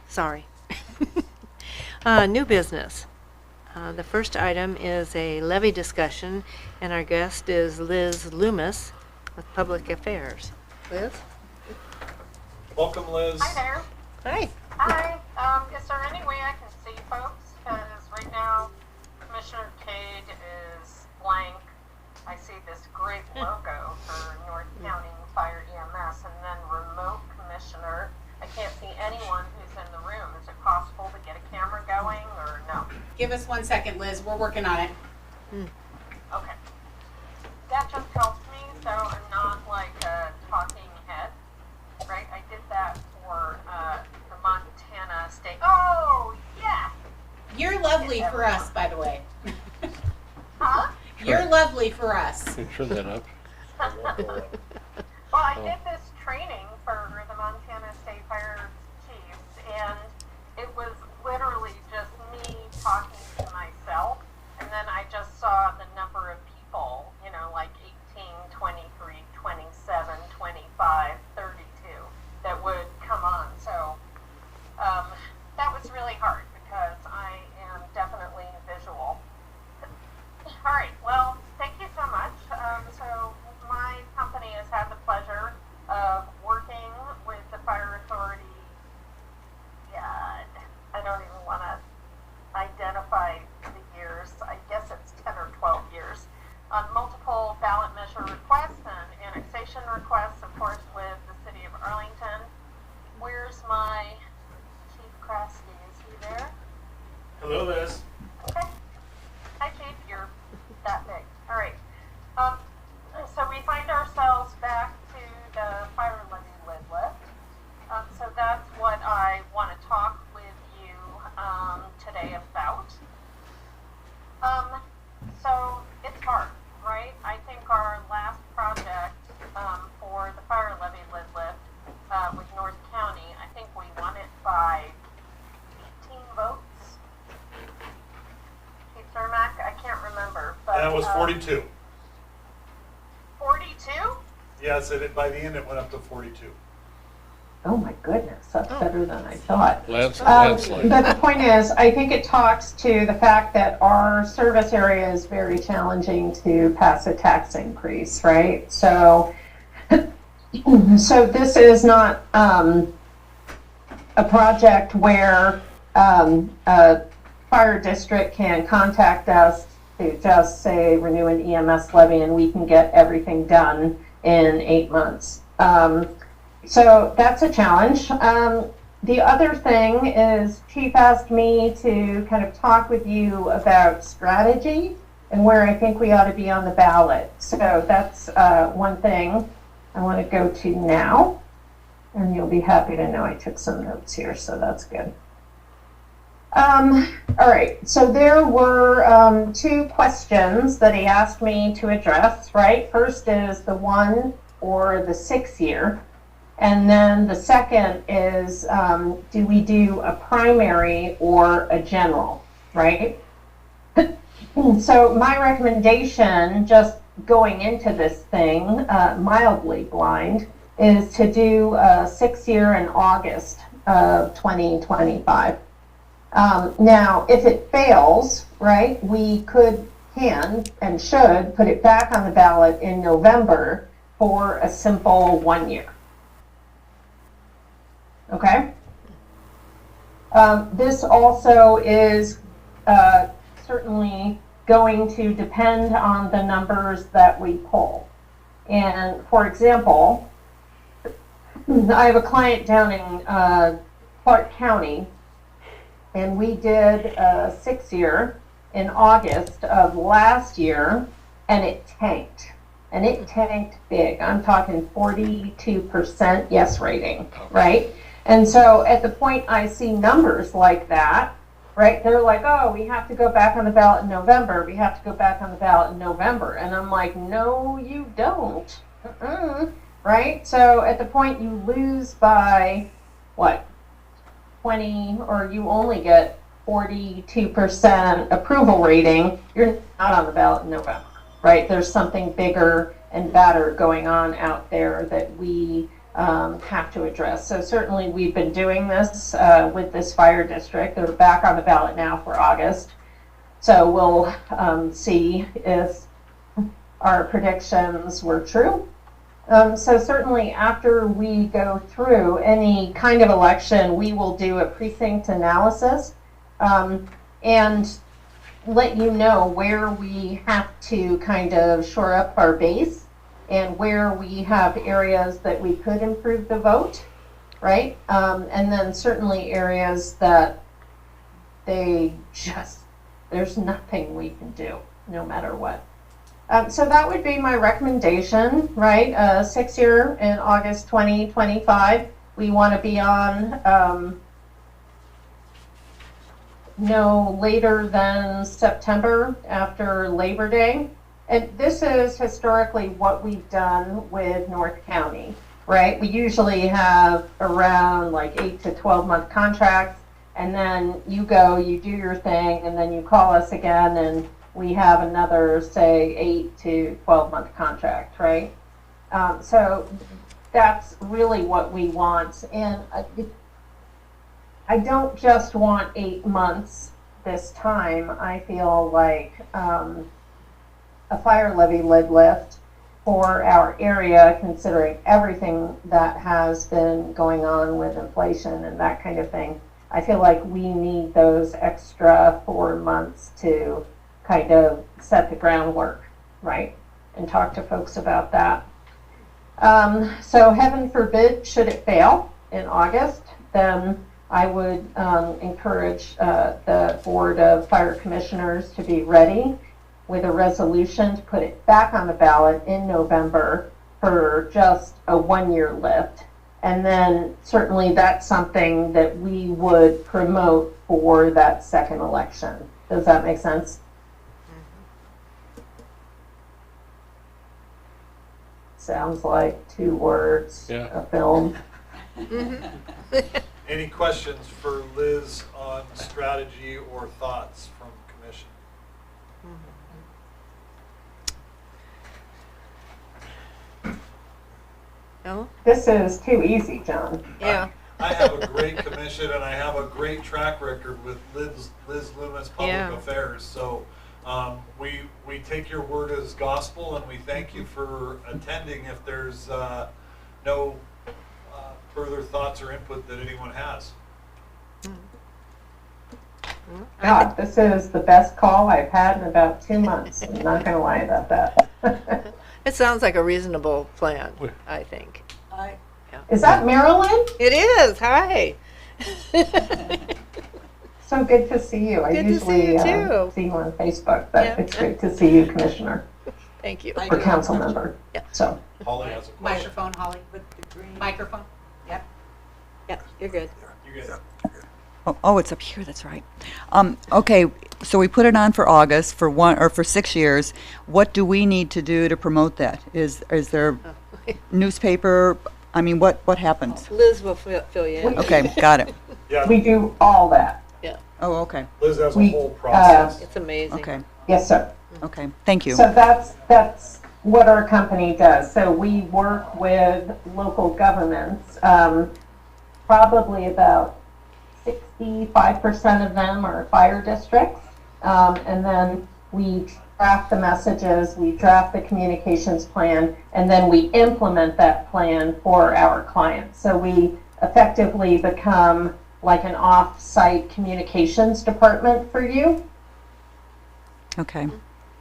Sorry. New business. The first item is a levy discussion, and our guest is Liz Loomis with Public Affairs. Liz? Welcome, Liz. Hi there. Hi. Hi. Is there any way I can see folks? Because right now, Commissioner Cade is blank. I see this great logo for North County Fire EMS, and then remote commissioner. I can't see anyone who's in the room. Is it possible to get a camera going, or no? Give us 1 second, Liz. We're working on it. Okay. That just helps me, so I'm not like a talking head, right? I did that for the Montana State. Oh, yeah. You're lovely for us, by the way. Huh? You're lovely for us. Turn that up. Well, I did this training for the Montana State Fire Chiefs, and it was literally just me talking to myself, and then I just saw the number of people, you know, like 18, 23, 27, 25, 32, that would come on. So that was really hard because I am definitely visual. All right, well, thank you so much. So my company has had the pleasure of working with the Fire Authority. I don't even want to identify the years. I guess it's 10 or 12 years on multiple ballot measure requests and annexation requests, of course, with the city of Arlington. Where's my Chief Krasky? Is he there? Hello, Liz. Okay. Hi, Chief. You're that big. All right. So we find ourselves back to the fire levy lid lift. So that's what I want to talk with you today about. So it's hard, right? I think our last project for the fire levy lid lift with North County, I think we won it by 18 votes. Chief Cermak, I can't remember, but That was 42. 42? Yes, by the end it went up to 42. Oh my goodness, that's better than I thought. Landslide. But the point is, I think it talks to the fact that our service area is very challenging to pass a tax increase, right? So this is not a project where a fire district can contact us to just say renew an EMS levy and we can get everything done in 8 months. So that's a challenge. The other thing is Chief asked me to kind of talk with you about strategy and where I think we ought to be on the ballot. So that's one thing I want to go to now. And you'll be happy to know I took some notes here, so that's good. All right, so there were two questions that he asked me to address, right? First is the 1 or the 6 year. And then the second is, do we do a primary or a general, right? So my recommendation, just going into this thing, mildly blind, is to do a 6 year in August of 2025. Now, if it fails, right, we can and should put it back on the ballot in November for a simple 1 year. Okay? This also is certainly going to depend on the numbers that we pull. And for example, I have a client down in Clark County, and we did a 6 year in August of last year, and it tanked. And it tanked big. I'm talking 42% yes rating, right? And so at the point I see numbers like that, right, they're like, oh, we have to go back on the ballot in November. We have to go back on the ballot in November. And I'm like, no, you don't. Right? So at the point you lose by, what, 20, or you only get 42% approval rating, you're not on the ballot in November, right? There's something bigger and better going on out there that we have to address. So certainly we've been doing this with this fire district. They're back on the ballot now for August. So we'll see if our predictions were true. So certainly after we go through any kind of election, we will do a precinct analysis and let you know where we have to kind of shore up our base and where we have areas that we could improve the vote, right? And then certainly areas that there's nothing we can do, no matter what. So that would be my recommendation, right? 6 year in August 2025. We want to be on no later than September after Labor Day. And this is historically what we've done with North County, right? We usually have around like 8 to 12 month contracts, and then you do your thing, and then you call us again, and we have another, say, 8 to 12 month contract, right? So that's really what we want. And I don't just want 8 months this time. I feel like a fire levy lid lift for our area, considering everything that has been going on with inflation and that kind of thing. I feel like we need those extra 4 months to kind of set the groundwork, right? And talk to folks about that. So heaven forbid, should it fail in August, then I would encourage the Board of Fire Commissioners to be ready with a resolution to put it back on the ballot in November for just a 1 year lift. And then certainly that's something that we would promote for that second election. Does that make sense? Sounds like 2 words, a film. Any questions for Liz on strategy or thoughts from commission? No? This is too easy, John. Yeah. I have a great commission, and I have a great track record with Liz Loomis Public Affairs. So we take your word as gospel, and we thank you for attending. If there's no further thoughts or input that anyone has. God, this is the best call I've had in about 2 months. I'm not going to lie about that. It sounds like a reasonable plan, I think. Is that Marilyn? It is. Hi. So good to see you. I Good to see usually you too. see you on Facebook, but Yeah. it's great to see you, Commissioner, Thank you. or council member. Yeah. So, Holly has a question. Microphone, Holly, with the green. Microphone. Yep. Yeah, you're good. You get Oh, it's up here, that's right. Okay, so we put it on for August for for 6 years. What do we need to do to promote that? Is there newspaper, I mean, what happens? Liz will fill you in. Okay, got it. Yeah, We do all that. Yeah, Oh, okay, Liz has a we, whole process. it's amazing. okay, Yes, sir. okay. Thank you. So that's what our company does. So we work with local governments. Probably about 65% of them are fire districts. And then we draft the messages, we draft the communications plan, and then we implement that plan for our clients. So we effectively become like an off-site communications department for you. Okay,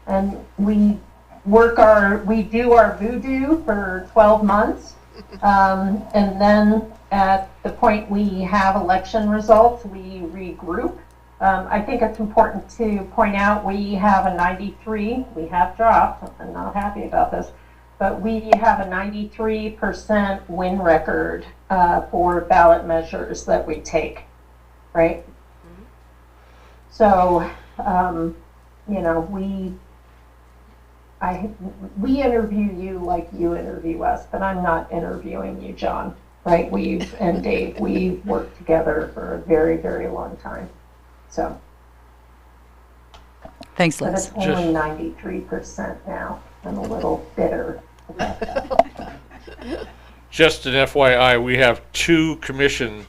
And we do our voodoo for 12 months. And then at the point we have election results, we regroup. I think it's important to point out we have a 93, we have dropped, I'm not happy about this, but we have a 93% win record for ballot measures that we take, right? So, you know, we interview you like you interview us, but I'm not interviewing you, John, right? And Dave, we've worked together for a very, very long time. So, thanks, but Liz. it's only 93% now. I'm a little bitter about that. Just an FYI, we have 2 commission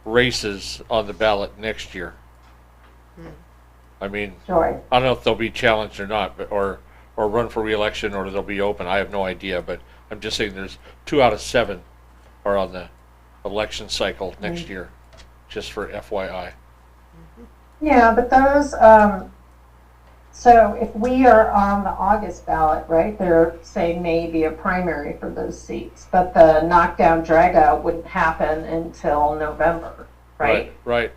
races on the ballot next year. I mean, Joy. I don't know if they'll be challenged or not, but, or run for reelection, or they'll be open. I have no idea, but I'm just saying there's 2 out of 7 are on the election cycle next year, just for FYI. Yeah, but those, so if we are on the August ballot, right, there, say, may be a primary for those seats, but the knockdown dragout wouldn't happen until November, right? Right.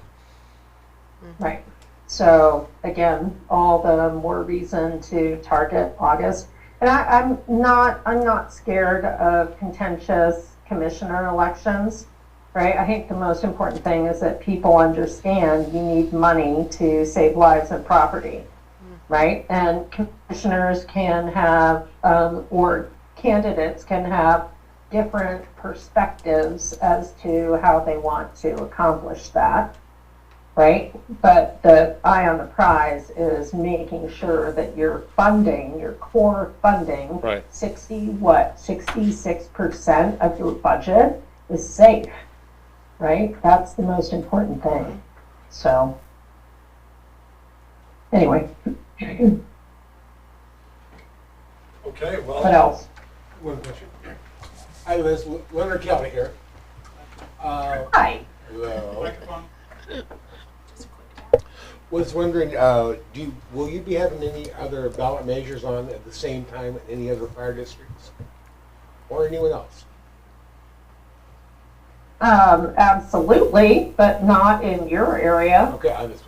Right. So again, all the more reason to target August. And I'm not scared of contentious commissioner elections, right? I think the most important thing is that people understand you need money to save lives and property, right? And commissioners can have, or candidates can have different perspectives as to how they want to accomplish that. Right? But the eye on the prize is making sure that your funding, your core funding, Right. 66% of your budget is safe. Right? That's the most important thing. So, anyway, Okay, what well, else? One question. Hi, Liz. Leonard Kelly here. Hi. Hello. Was wondering, will you be having any other ballot measures on at the same time in any other fire districts? Or anyone else? Absolutely, but not in your area. Okay, I just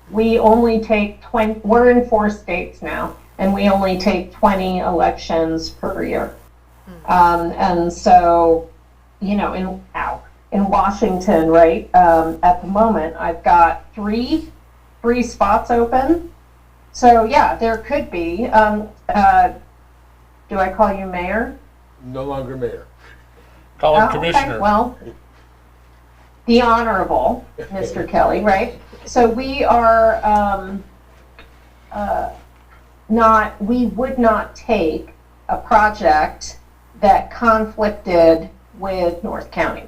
We only take 20, we're in 4 states now, and we only take 20 elections per year. And so, you know, in Washington, right, at the moment, I've got three spots open. So yeah, there could be, do I call you mayor? no longer mayor. Call him Oh, commissioner. Okay, well, the Honorable Mr. Kelly, right? So we are we would not take a project that conflicted with North County.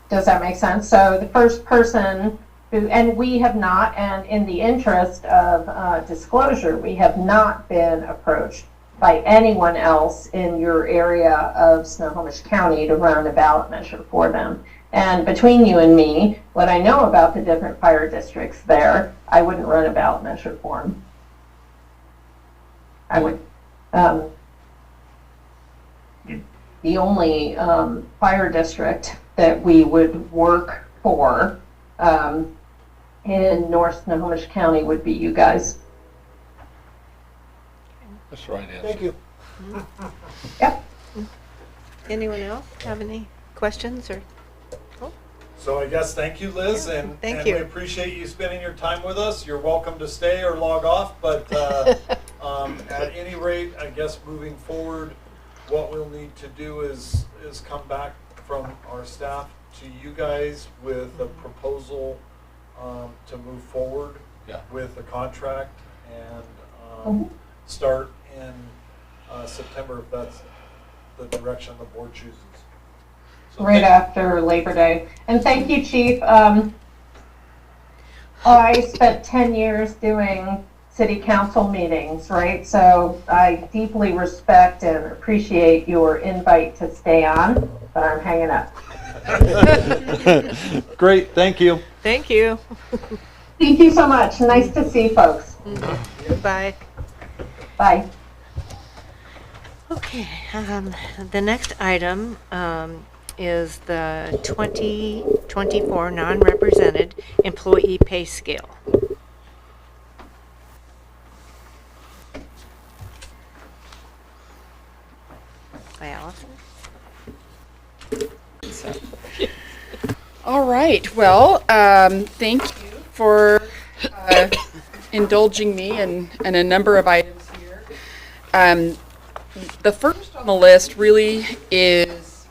Does that make sense? So the first person who, and we have not, and in the interest of disclosure, we have not been approached by anyone else in your area of Snohomish County to run a ballot measure for them. And between you and me, what I know about the different fire districts there, I wouldn't run a ballot measure for them. I would, the only fire district that we would work for in North Snohomish County would be you guys. That's the right answer. Thank you. Yep. Anyone else have any questions or? So I guess thank you, Liz, and thank and you. we appreciate you spending your time with us. You're welcome to stay or log off, but at any rate, I guess moving forward, what we'll need to do is come back from our staff to you guys with a proposal to move forward Yeah. with the contract and start in September if that's the direction the board chooses. So Right after Labor Day. And thank you, Chief. I spent 10 years doing city council meetings, right? So I deeply respect and appreciate your invite to stay on, but I'm hanging up. Great, thank you. Thank you. Thank you so much. Nice to see folks. Bye. Bye. Okay, the next item is the 2024 non-represented employee pay scale. Hi, Allison. All right. Well, thank you for indulging me in a number of items here. The first on the list really is,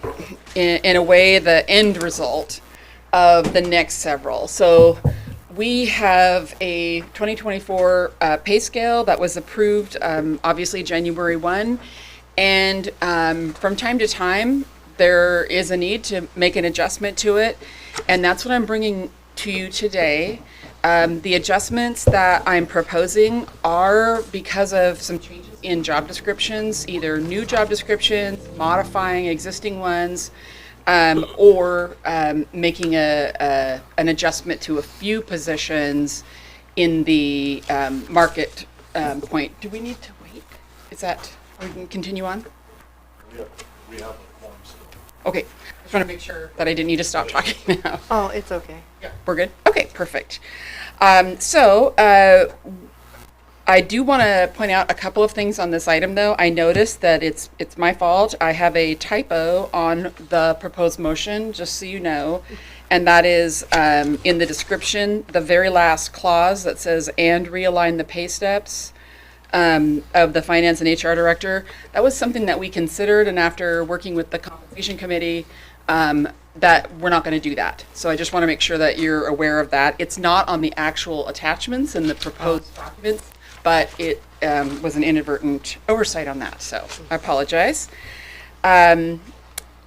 in a way, the end result of the next several. So we have a 2024 pay scale that was approved, obviously, January 1. And from time to time, there is a need to make an adjustment to it. And that's what I'm bringing to you today. The adjustments that I'm proposing are because of some changes in job descriptions, either new job descriptions, modifying existing ones, or making an adjustment to a few positions in the market point. Do we need to wait? Is that, we can continue on? We have a form still. Okay, I just want to make sure that I didn't need to stop talking now. Oh, it's okay. Yeah, we're good? Okay, perfect. I do want to point out a couple of things on this item, though. I noticed that it's my fault. I have a typo on the proposed motion, just so you know. And that is in the description, the very last clause that says, "and realign the pay steps." Of the finance and HR director. That was something that we considered, and after working with the compensation committee, that we're not going to do that. So I just want to make sure that you're aware of that. It's not on the actual attachments in the proposed documents, but it was an inadvertent oversight on that. So I apologize.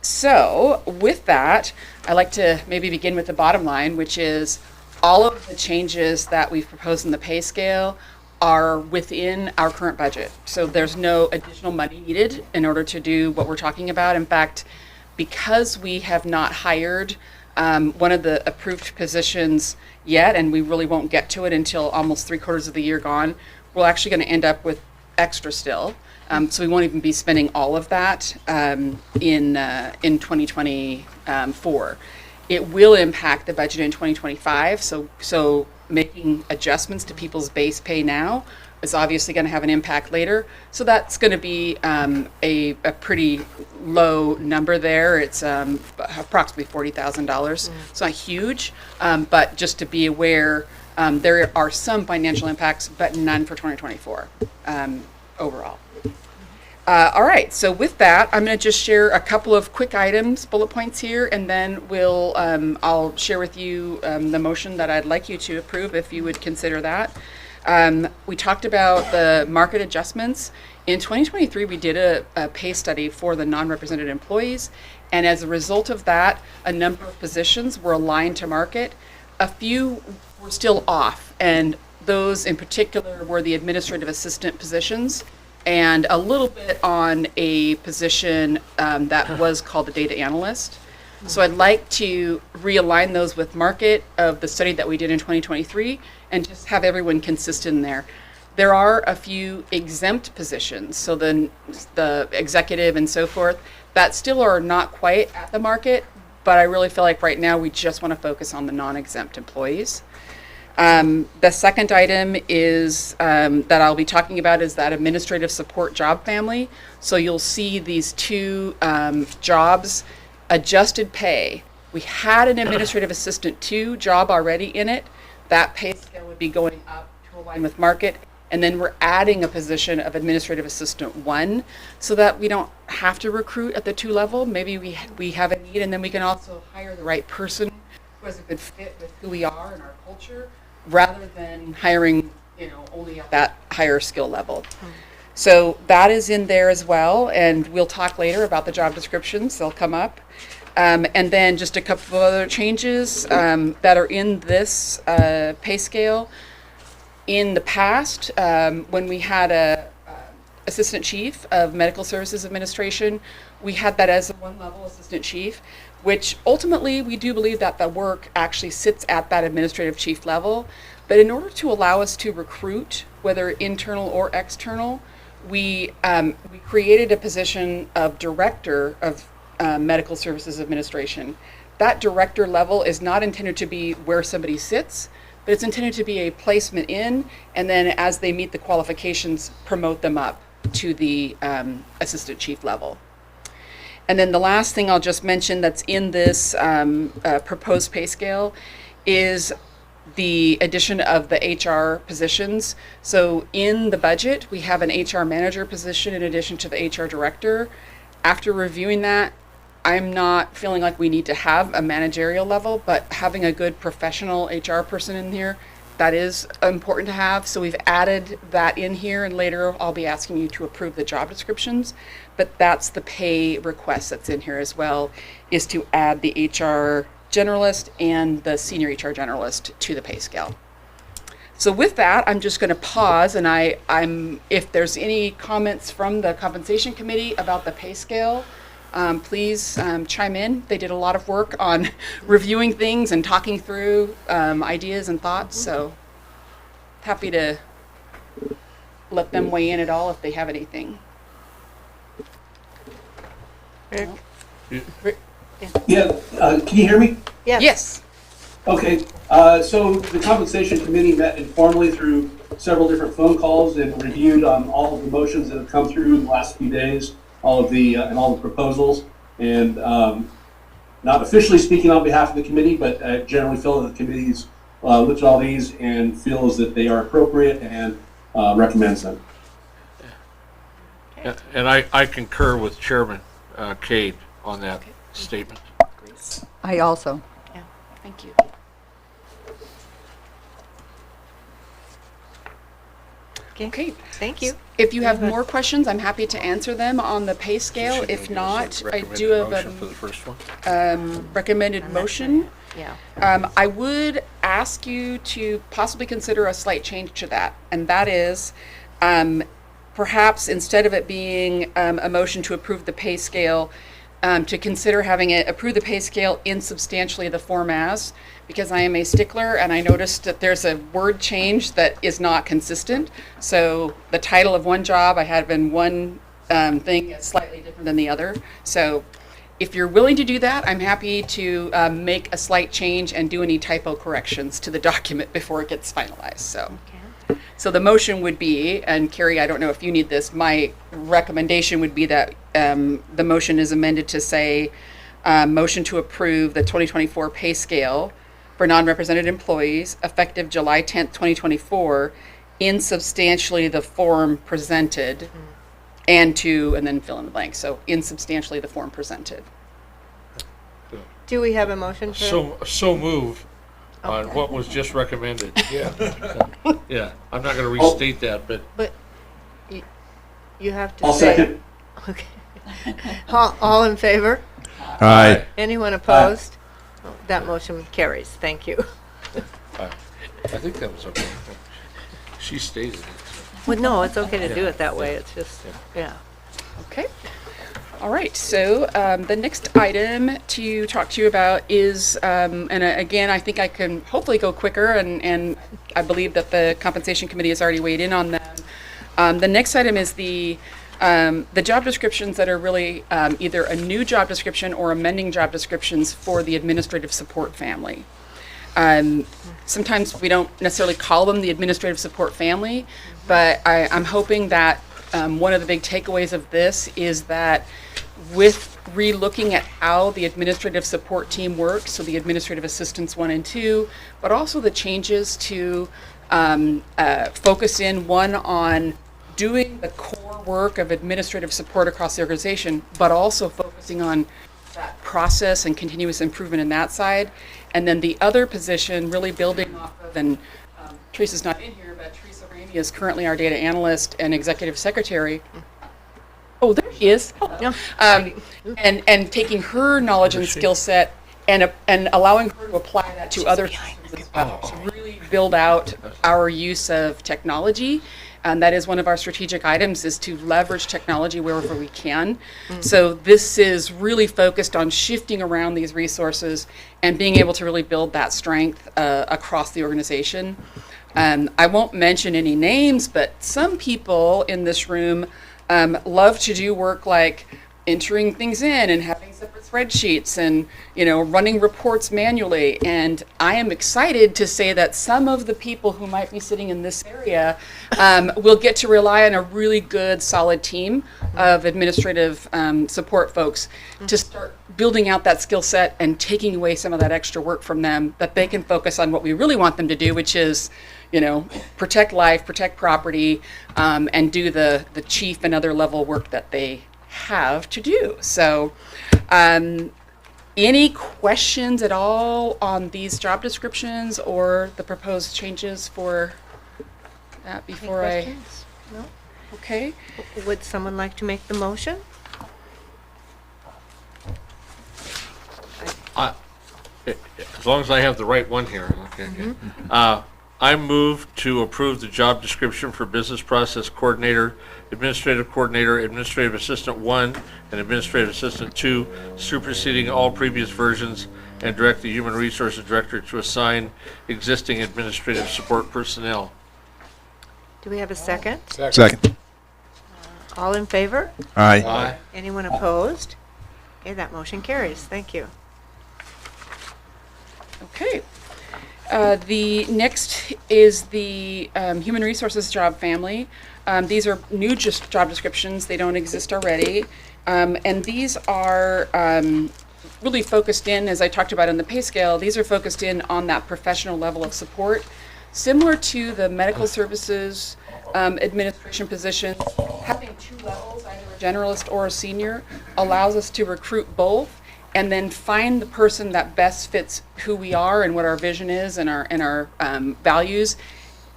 So with that, I'd like to maybe begin with the bottom line, which is all of the changes that we've proposed in the pay scale are within our current budget. So there's no additional money needed in order to do what we're talking about. In fact, because we have not hired one of the approved positions yet, and we really won't get to it until almost 3/4 of the year gone, we're actually going to end up with extra still. So we won't even be spending all of that in 2024. It will impact the budget in 2025. So making adjustments to people's base pay now is obviously going to have an impact later. So that's going to be a pretty low number there. It's approximately $40,000. It's not huge, but just to be aware, there are some financial impacts, but none for 2024 overall. All right, so with that, I'm going to just share a couple of quick items, bullet points here, and then I'll share with you the motion that I'd like you to approve if you would consider that. We talked about the market adjustments. In 2023, we did a pay study for the non-represented employees, and as a result of that, a number of positions were aligned to market. A few were still off, and those in particular were the administrative assistant positions, and a little bit on a position that was called the data analyst. So I'd like to realign those with market of the study that we did in 2023 and just have everyone consistent in there. There are a few exempt positions, so the executive and so forth, that still are not quite at the market, but I really feel like right now we just want to focus on the non-exempt employees. The second item is that I'll be talking about is that administrative support job family. So you'll see these two jobs, adjusted pay we had an administrative assistant 2 job already in it, that pay scale would be going up to align with market. And then we're adding a position of administrative assistant 1 so that we don't have to recruit at the 2 level. Maybe we have a need, and then we can also hire the right person who has a good fit with who we are and our culture, rather than hiring, only at that higher skill level. So that is in there as well, and we'll talk later about the job descriptions. They'll come up. And then just a couple of other changes that are in this pay scale. In the past, when we had a assistant chief of medical services administration, we had that as a 1-level assistant chief, which ultimately we do believe that the work actually sits at that administrative chief level. But in order to allow us to recruit, whether internal or external, we created a position of director of medical services administration. That director level is not intended to be where somebody sits, but it's intended to be a placement in, and then as they meet the qualifications, promote them up to the assistant chief level. And then the last thing I'll just mention that's in this proposed pay scale is the addition of the HR positions. So in the budget, we have an HR manager position in addition to the HR director. After reviewing that, I'm not feeling like we need to have a managerial level, but having a good professional HR person in here, that is important to have. So we've added that in here, and later I'll be asking you to approve the job descriptions. But that's the pay request that's in here as well, is to add the HR generalist and the senior HR generalist to the pay scale. So with that, I'm just going to pause, and if there's any comments from the compensation committee about the pay scale, please chime in. They did a lot of work on reviewing things and talking through ideas and thoughts, so happy to let them weigh in at all if they have anything. Rick? Yeah, can you hear me? Yes. Yes. Okay, so the compensation committee met informally through several different phone calls and reviewed all of the motions that have come through in the last few days, all of the proposals, and not officially speaking on behalf of the committee, but I generally feel that the committee's looked at all these and feels that they are appropriate and recommends them. And I concur with Chairman Cade on that statement. I also. Yeah, thank you. Okay. Thank you. If you have more questions, I'm happy to answer them on the pay scale. If not, I do have Motion for the first one. recommended motion. Yeah. I would ask you to possibly consider a slight change to that, and that is perhaps instead of it being a motion to approve the pay scale, to consider having it approve the pay scale in substantially the form as, because I am a stickler and I noticed that there's a word change that is not consistent. So the title of one job I had in one thing is slightly different than the other. So if you're willing to do that, I'm happy to make a slight change and do any typo corrections to the document before it gets finalized. So the motion would be, and Carrie, I don't know if you need this, my recommendation would be that the motion is amended to say, motion to approve the 2024 pay scale for non-represented employees effective July 10th, 2024 in substantially the form presented, and then fill in the blank. So in substantially the form presented. Do we have a motion for? So move on Okay. what was just recommended. Yeah. Yeah, I'm not gonna restate that, but But you have to I'll say. second. Okay. All in favor? Aye. Anyone opposed? That motion carries. Thank you. I think that was okay. She stated it. Well, no, it's okay to do it that way. It's just, yeah. Okay. All right. So the next item to talk to you about is, and again, I think I can hopefully go quicker, and I believe that the compensation committee has already weighed in on them. The next item is the job descriptions that are really either a new job description or amending job descriptions for the administrative support family. Sometimes we don't necessarily call them the administrative support family, but I'm hoping that one of the big takeaways of this is that with re-looking at how the administrative support team works, so the administrative assistants 1 and 2, but also the changes to focus in one on doing the core work of administrative support across the organization, but also focusing on that process and continuous improvement in that side. And then the other position really building off of, and Teresa's not in here, but Teresa Ramey is currently our data analyst and executive secretary. Oh, there she is. Hello. And taking her knowledge and skill set and allowing her to apply that to other systems as well, to really build out our use of technology. And that is one of our strategic items, is to leverage technology wherever we can. So this is really focused on shifting around these resources and being able to really build that strength across the organization. I won't mention any names, but some people in this room love to do work like entering things in and having separate spreadsheets and, running reports manually. And I am excited to say that some of the people who might be sitting in this area will get to rely on a really good, solid team of administrative support folks to start building out that skill set and taking away some of that extra work from them, that they can focus on what we really want them to do, which is protect life, protect property, and do the chief and other level work that they have to do. So any questions at all on these job descriptions or the proposed changes for that before Any questions? No? Okay. Would someone like to make the motion? As long as I have the right one here. Okay. I move to approve the job description for Business Process Coordinator, Administrative Assistant 1, and Administrative Assistant 2, superseding all previous versions, and direct the Human Resources Director to assign existing administrative support personnel. Do we have a second? Second. All in favor? Aye. Anyone opposed? Okay, that motion carries. Thank you. Okay. The next is the Human Resources job family. These are new job descriptions. They don't exist already. And these are really focused in, as I talked about in the pay scale, these are focused in on that professional level of support. Similar to the medical services administration position, having 2 levels, either a generalist or a senior, allows us to recruit both and then find the person that best fits who we are and what our vision is and our values,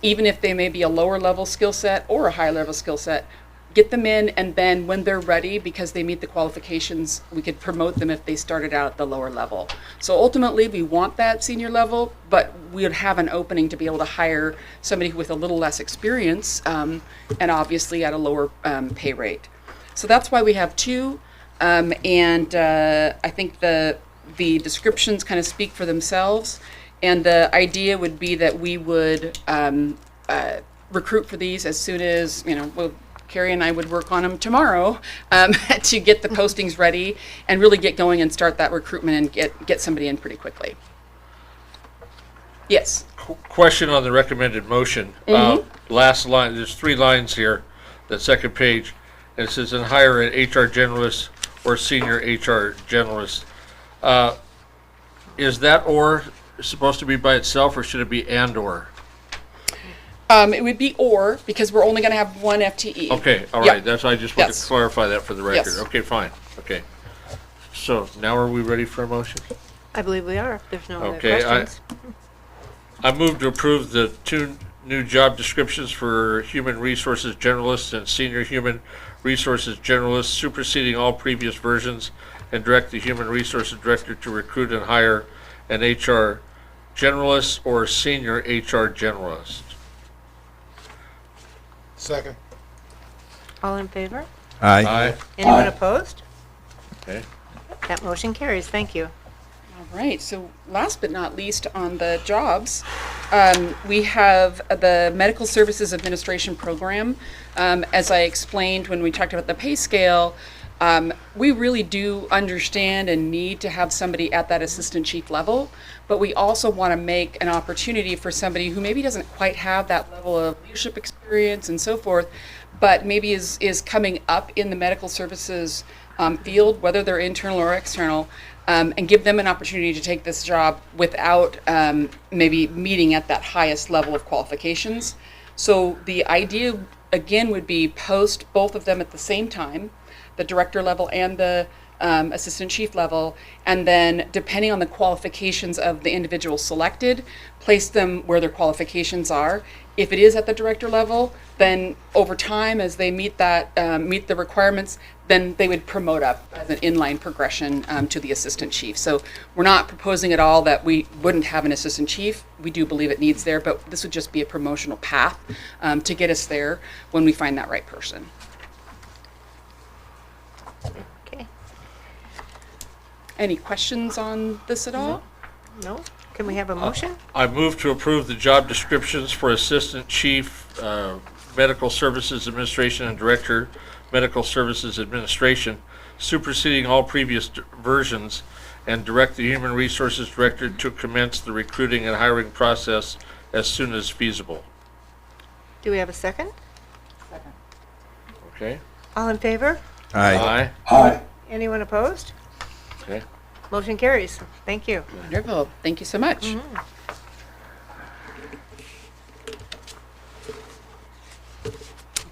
even if they may be a lower level skill set or a higher level skill set. Get them in, and then when they're ready, because they meet the qualifications, we could promote them if they started out at the lower level. So ultimately, we want that senior level, but we would have an opening to be able to hire somebody with a little less experience, and obviously at a lower pay rate. So that's why we have 2. And I think the descriptions kind of speak for themselves. And the idea would be that we would recruit for these as soon as, Carrie and I would work on them tomorrow to get the postings ready and really get going and start that recruitment and get somebody in pretty quickly. Yes. Question on the recommended motion. Last line, there's 3 lines here, the second page. And it says, and hire an HR generalist or senior HR generalist. Is that or supposed to be by itself, or should it be and or? It would be or, because we're only going to have 1 FTE. Okay, all right. That's I just wanted to clarify that for the record. Yes. Okay, fine. Okay. So now are we ready for a motion? I believe we are, if there's no other Okay, questions. I move to approve the 2 new job descriptions for Human Resources Generalist and Senior Human Resources Generalist, superseding all previous versions, and direct the Human Resources Director to recruit and hire an HR Generalist or Senior HR Generalist. Second. All in favor? Aye. Anyone opposed? Okay. That motion carries. Thank you. All right, so last but not least on the jobs, we have the Medical Services Administration Program. As I explained when we talked about the pay scale, We really do understand and need to have somebody at that assistant chief level, but we also want to make an opportunity for somebody who maybe doesn't quite have that level of leadership experience and so forth, but maybe is coming up in the medical services field, whether they're internal or external, and give them an opportunity to take this job without maybe meeting at that highest level of qualifications. So the idea, again, would be post both of them at the same time, the director level and the assistant chief level, and then depending on the qualifications of the individual selected, place them where their qualifications are. If it is at the director level, then over time, as they meet the requirements, then they would promote up as an inline progression to the assistant chief. So we're not proposing at all that we wouldn't have an assistant chief. We do believe it needs there, but this would just be a promotional path to get us there when we find that right person. Okay. Any questions on this at all? No? Can we have a motion? I move to approve the job descriptions for Assistant Chief, Medical Services Administration and Director, Medical Services Administration, superseding all previous versions, and direct the Human Resources Director to commence the recruiting and hiring process as soon as feasible. Do we have a second? Okay? All in favor? Aye. Aye. Anyone opposed? Okay. Motion carries. Thank you. Wonderful. Thank you so much.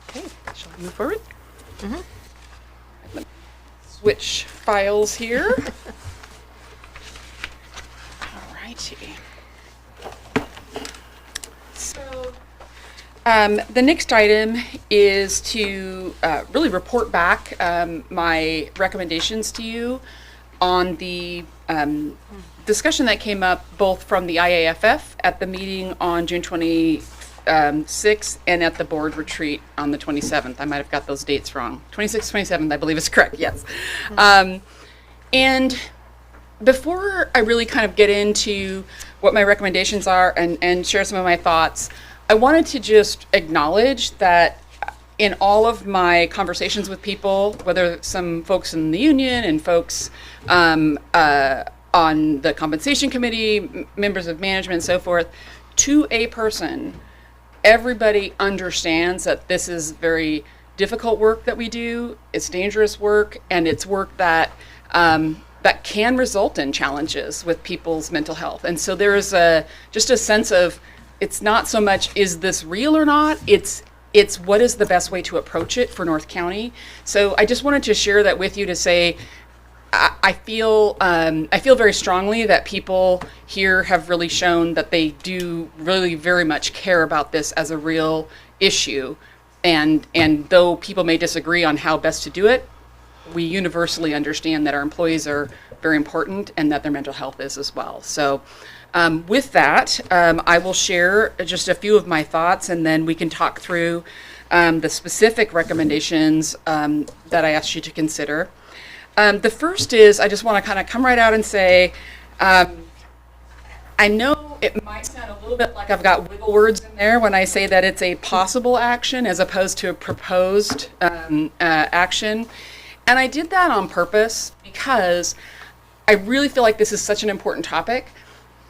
Okay, shall I move forward? Switch files here. All righty. So, the next item is to really report back my recommendations to you on the discussion that came up both from the IAFF at the meeting on June 26th and at the board retreat on the 27th. I might have got those dates wrong. 26th, 27th, I believe is correct, yes. And before I really kind of get into what my recommendations are and share some of my thoughts, I wanted to just acknowledge that in all of my conversations with people, whether some folks in the union and folks on the compensation committee, members of management and so forth, to a person, everybody understands that this is very difficult work that we do. It's dangerous work, and it's work that that can result in challenges with people's mental health. And so there is just a sense of, it's not so much is this real or not, it's what is the best way to approach it for North County. So I just wanted to share that with you to say, I feel very strongly that people here have really shown that they do really very much care about this as a real issue. And though people may disagree on how best to do it, we universally understand that our employees are very important and that their mental health is as well. So with that, I will share just a few of my thoughts, and then we can talk through the specific recommendations that I asked you to consider. The first is, I just want to kind of come right out and say, I know it might sound a little bit like I've got wiggle words in there when I say that it's a possible action as opposed to a proposed action. And I did that on purpose because I really feel like this is such an important topic.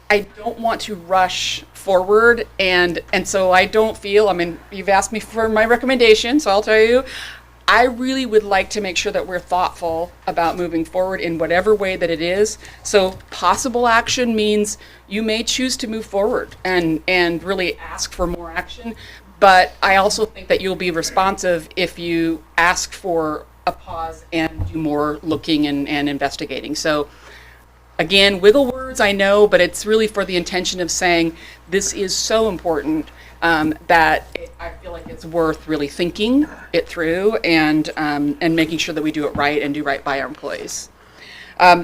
I don't want to rush forward, and so I don't feel, I mean, you've asked me for my recommendation, so I'll tell you, I really would like to make sure that we're thoughtful about moving forward in whatever way that it is. So possible action means you may choose to move forward and really ask for more action, but I also think that you'll be responsive if you ask for a pause and do more looking and investigating. So again, wiggle words, I know, but it's really for the intention of saying this is so important that I feel like it's worth really thinking it through and making sure that we do it right and do right by our employees.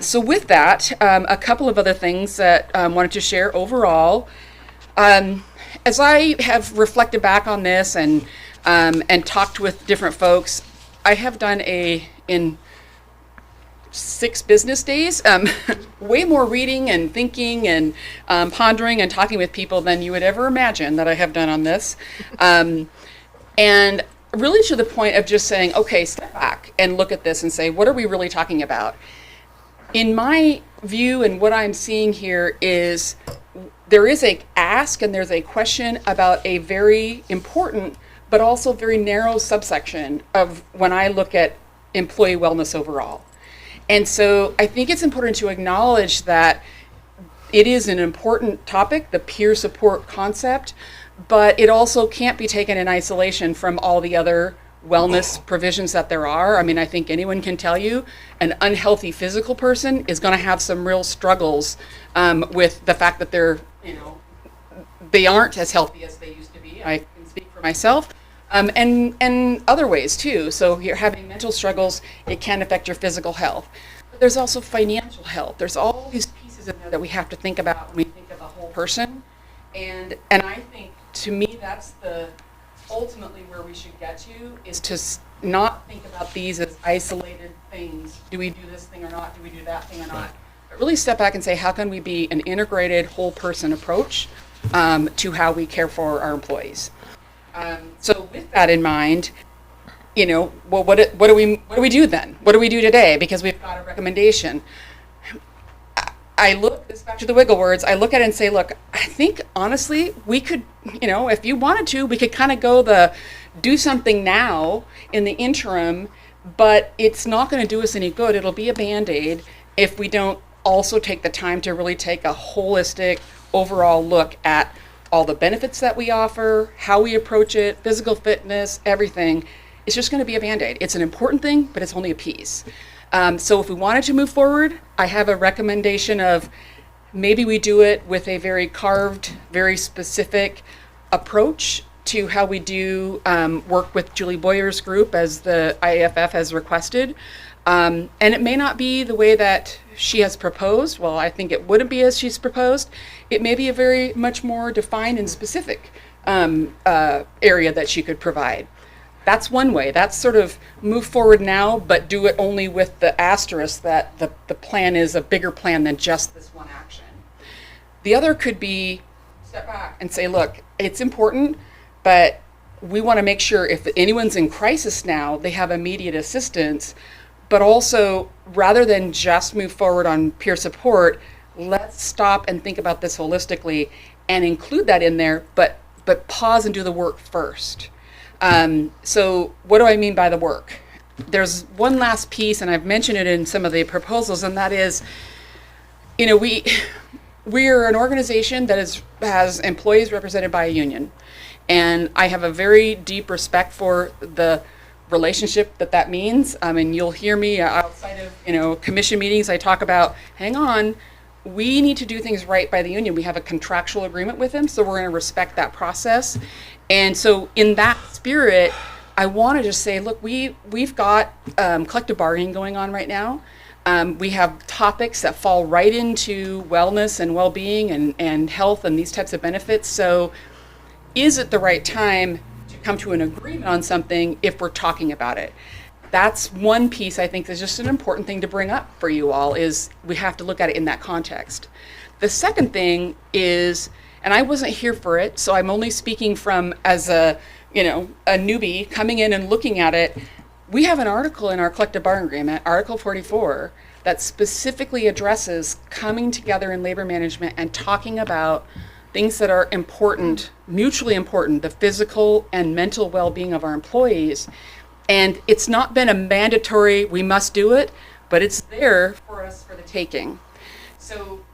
So with that, a couple of other things that I wanted to share overall. As I have reflected back on this and talked with different folks, I have done in 6 business days, way more reading and thinking and pondering and talking with people than you would ever imagine that I have done on this. And really to the point of just saying, okay, step back and look at this and say, what are we really talking about? In my view, and what I'm seeing here is there is a ask and there's a question about a very important but also very narrow subsection of when I look at employee wellness overall. And so I think it's important to acknowledge that it is an important topic, the peer support concept, but it also can't be taken in isolation from all the other wellness provisions that there are. I mean, I think anyone can tell you an unhealthy physical person is going to have some real struggles with the fact that they aren't as healthy as they used to be. I can speak for myself. And other ways too. So you're having mental struggles, it can affect your physical health. But there's also financial health. There's all these pieces in there that we have to think about when we think of a whole person. And I think, to me, that's ultimately where we should get to, is to not think about these as isolated things. Do we do this thing or not? Do we do that thing or not? But really step back and say, how can we be an integrated whole person approach to how we care for our employees? So with that in mind, well, what do we do then? What do we do today? Because we've got a recommendation. I look, this back to the wiggle words, I look at it and say, look, I think honestly, we could, if you wanted to, we could kind of go do something now in the interim, but it's not going to do us any good. It'll be a Band-Aid if we don't also take the time to really take a holistic overall look at all the benefits that we offer, how we approach it, physical fitness, everything. It's just going to be a Band-Aid. It's an important thing, but it's only a piece. So if we wanted to move forward, I have a recommendation of maybe we do it with a very carved, very specific approach to how we do work with Julie Boyer's group as the IAFF has requested. And it may not be the way that she has proposed. Well, I think it wouldn't be as she's proposed. It may be a very much more defined and specific area that she could provide. That's one way. That's sort of move forward now, but do it only with the asterisk that the plan is a bigger plan than just this one action. The other could be step back and say, look, it's important, but we want to make sure if anyone's in crisis now, they have immediate assistance. But also, rather than just move forward on peer support, let's stop and think about this holistically and include that in there, but pause and do the work first. So what do I mean by the work? There's one last piece, and I've mentioned it in some of the proposals, and that is, we're an organization that has employees represented by a union. And I have a very deep respect for the relationship that means. And you'll hear me outside of commission meetings, I talk about, hang on, we need to do things right by the union. We have a contractual agreement with them, so we're going to respect that process. And so in that spirit, I want to just say, look, we've got collective bargaining going on right now. We have topics that fall right into wellness and well-being and health and these types of benefits. So is it the right time to come to an agreement on something if we're talking about it? That's one piece I think is just an important thing to bring up for you all, is we have to look at it in that context. The second thing is, and I wasn't here for it, so I'm only speaking from as a newbie coming in and looking at it. We have an article in our collective bargaining agreement, Article 44, that specifically addresses coming together in labor management and talking about things that are important, mutually important, the physical and mental well-being of our employees. And it's not been a mandatory, we must do it, but it's there for us for the taking. So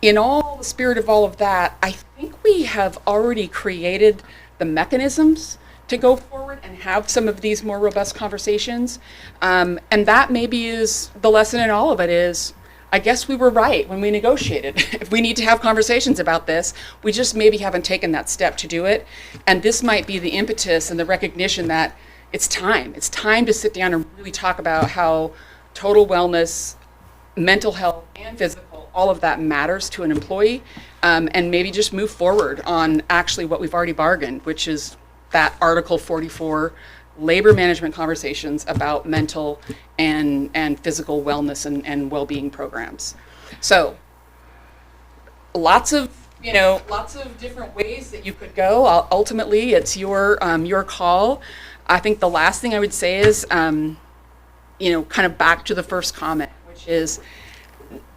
in all the spirit of all of that, I think we have already created the mechanisms to go forward and have some of these more robust conversations. And that maybe is the lesson in all of it is, I guess we were right when we negotiated. If we need to have conversations about this, we just maybe haven't taken that step to do it. And this might be the impetus and the recognition that it's time. It's time to sit down and really talk about how total wellness, mental health, and physical, all of that matters to an employee, and maybe just move forward on actually what we've already bargained, which is that Article 44 labor management conversations about mental and physical wellness and well-being programs. So lots of different ways that you could go. Ultimately, it's your call. I think the last thing I would say is, kind of back to the first comment, which is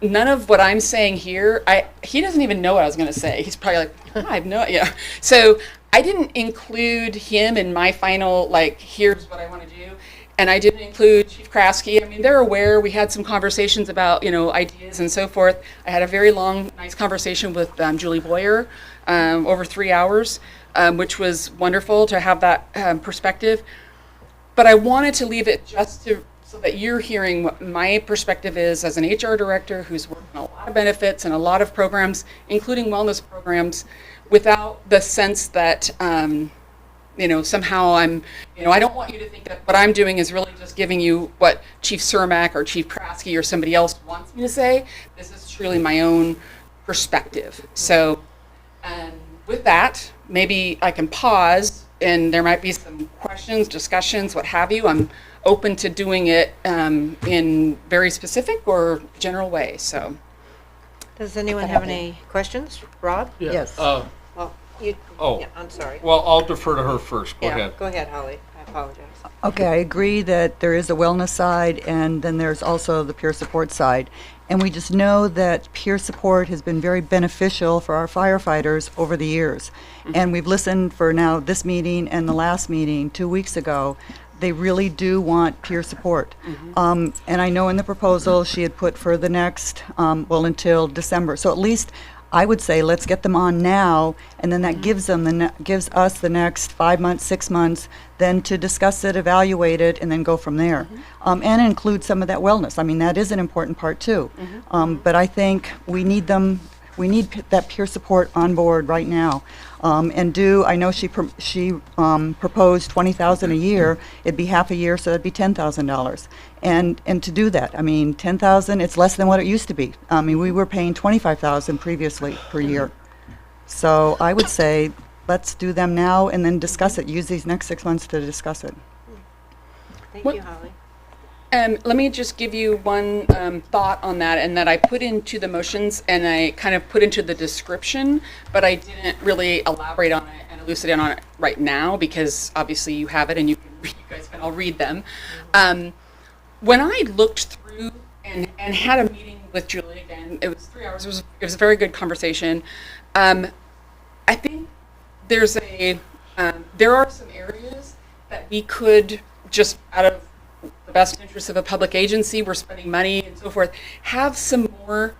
none of what I'm saying here, he doesn't even know what I was going to say. He's probably like, I have no idea. So I didn't include him in my final, here's what I want to do. And I didn't include Chief Kraske. I mean, they're aware. We had some conversations about, ideas and so forth. I had a very long, nice conversation with Julie Boyer over 3 hours, which was wonderful to have that perspective. But I wanted to leave it so that you're hearing what my perspective is as an HR director who's worked on a lot of benefits and a lot of programs, including wellness programs, without the sense that, somehow I don't want you to think that what I'm doing is really just giving you what Chief Cermak or Chief Kraske or somebody else wants me to say. This is truly my own perspective. So with that, maybe I can pause and there might be some questions, discussions, what have you. I'm open to doing it in very specific or general way. So, Does anyone have any questions? Rob? Yeah. Yes. Well, you. Oh. Yeah, I'm sorry. Well, I'll defer to her first. Go ahead. Go ahead, Holly. I apologize. Okay, I agree that there is a wellness side, and then there's also the peer support side. And we just know that peer support has been very beneficial for our firefighters over the years. And we've listened for now this meeting and the last meeting 2 weeks ago. They really do want peer support. And I know in the proposal she had put for the next, until December. So at least I would say let's get them on now, and then that gives them gives us the next 5 months, 6 months, then to discuss it, evaluate it, and then go from there. And include some of that wellness. I mean, that is an important part too. But I think we need them. We need that peer support on board right now. I know she proposed $20,000 a year. It'd be half a year, so it'd be $10,000. And to do that, I mean, $10,000, it's less than what it used to be. I mean, we were paying $25,000 previously per year. So I would say, let's do them now and then discuss it. Use these next 6 months to discuss it. Thank you, Holly. Let me just give you one thought on that, and that I put into the motions and I kind of put into the description, but I didn't really elaborate on it and elucidate on it right now because obviously you have it and you guys can all read them. When I looked through and had a meeting with Julie again, it was 3 hours. It was a very good conversation. I think there are some areas that we could just out of the best interest of a public agency, we're spending money and so forth, have some more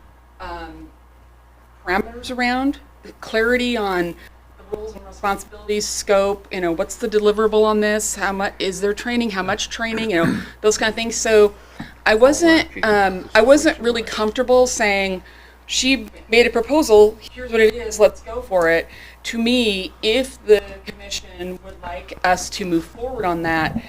parameters around, clarity on the roles and responsibilities, scope, what's the deliverable on this, how much is there training, how much training, those kind of things. So I wasn't really comfortable saying, she made a proposal, here's what it is, let's go for it. To me, if the commission would like us to move forward on that,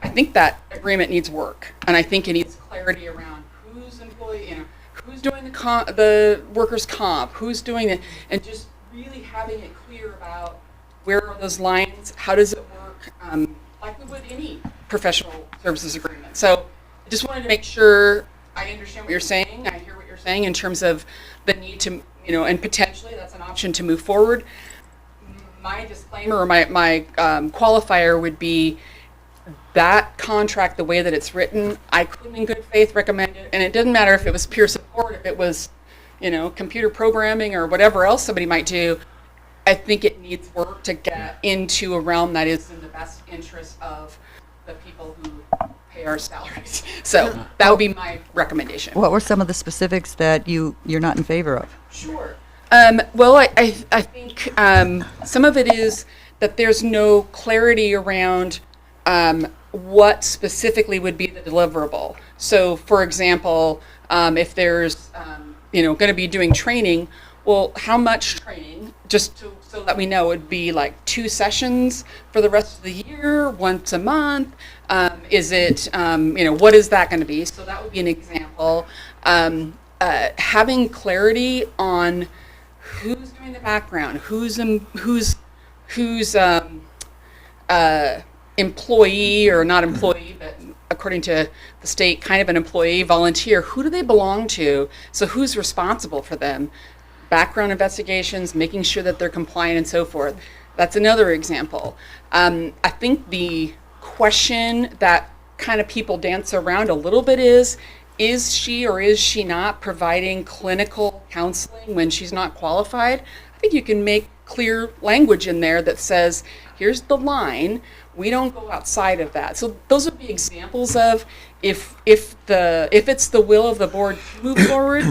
I think that agreement needs work, and I think it needs clarity around who's employee, who's doing the workers' comp, who's doing it, and just really having it clear about where are those lines, how does it work, like we would any professional services agreement. So I just wanted to make sure I understand what you're saying, I hear what you're saying in terms of the need to, and potentially that's an option to move forward. My disclaimer or my qualifier would be that contract, the way that it's written, I couldn't in good faith recommend it. And it didn't matter if it was peer support, if it was, computer programming or whatever else somebody might do. I think it needs work to get into a realm that is in the best interest of the people who pay our salaries. So that would be my recommendation. What were some of the specifics that you're not in favor of? Sure. Well, I think some of it is that there's no clarity around what specifically would be the deliverable. So, for example, if there's, going to be doing training, well, how much training? Just so that we know, it would be like 2 sessions for the rest of the year, once a month. Is it, what is that going to be? So that would be an example. Having clarity on who's doing the background, who's employee or not employee, but according to the state, kind of an employee, volunteer, who do they belong to? So who's responsible for them? Background investigations, making sure that they're compliant and so forth. That's another example. I think the question that kind of people dance around a little bit is she or is she not providing clinical counseling when she's not qualified? I think you can make clear language in there that says, here's the line, we don't go outside of that. So those would be examples of if it's the will of the board to move forward,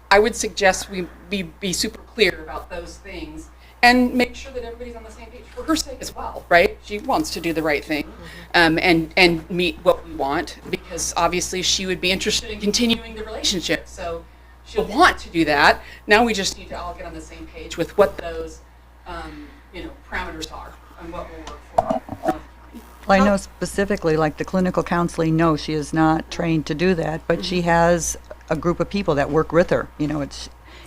I would suggest we be super clear about those things and make sure that everybody's on the same page for her sake as well, right? She wants to do the right thing, and meet what we want, because obviously she would be interested in continuing the relationship. So she'll want to do that. Now we just need to all get on the same page with what those, parameters are and what will work for her. Well, I know specifically, like the clinical counseling, no, she is not trained to do that, but she has a group of people that work with her.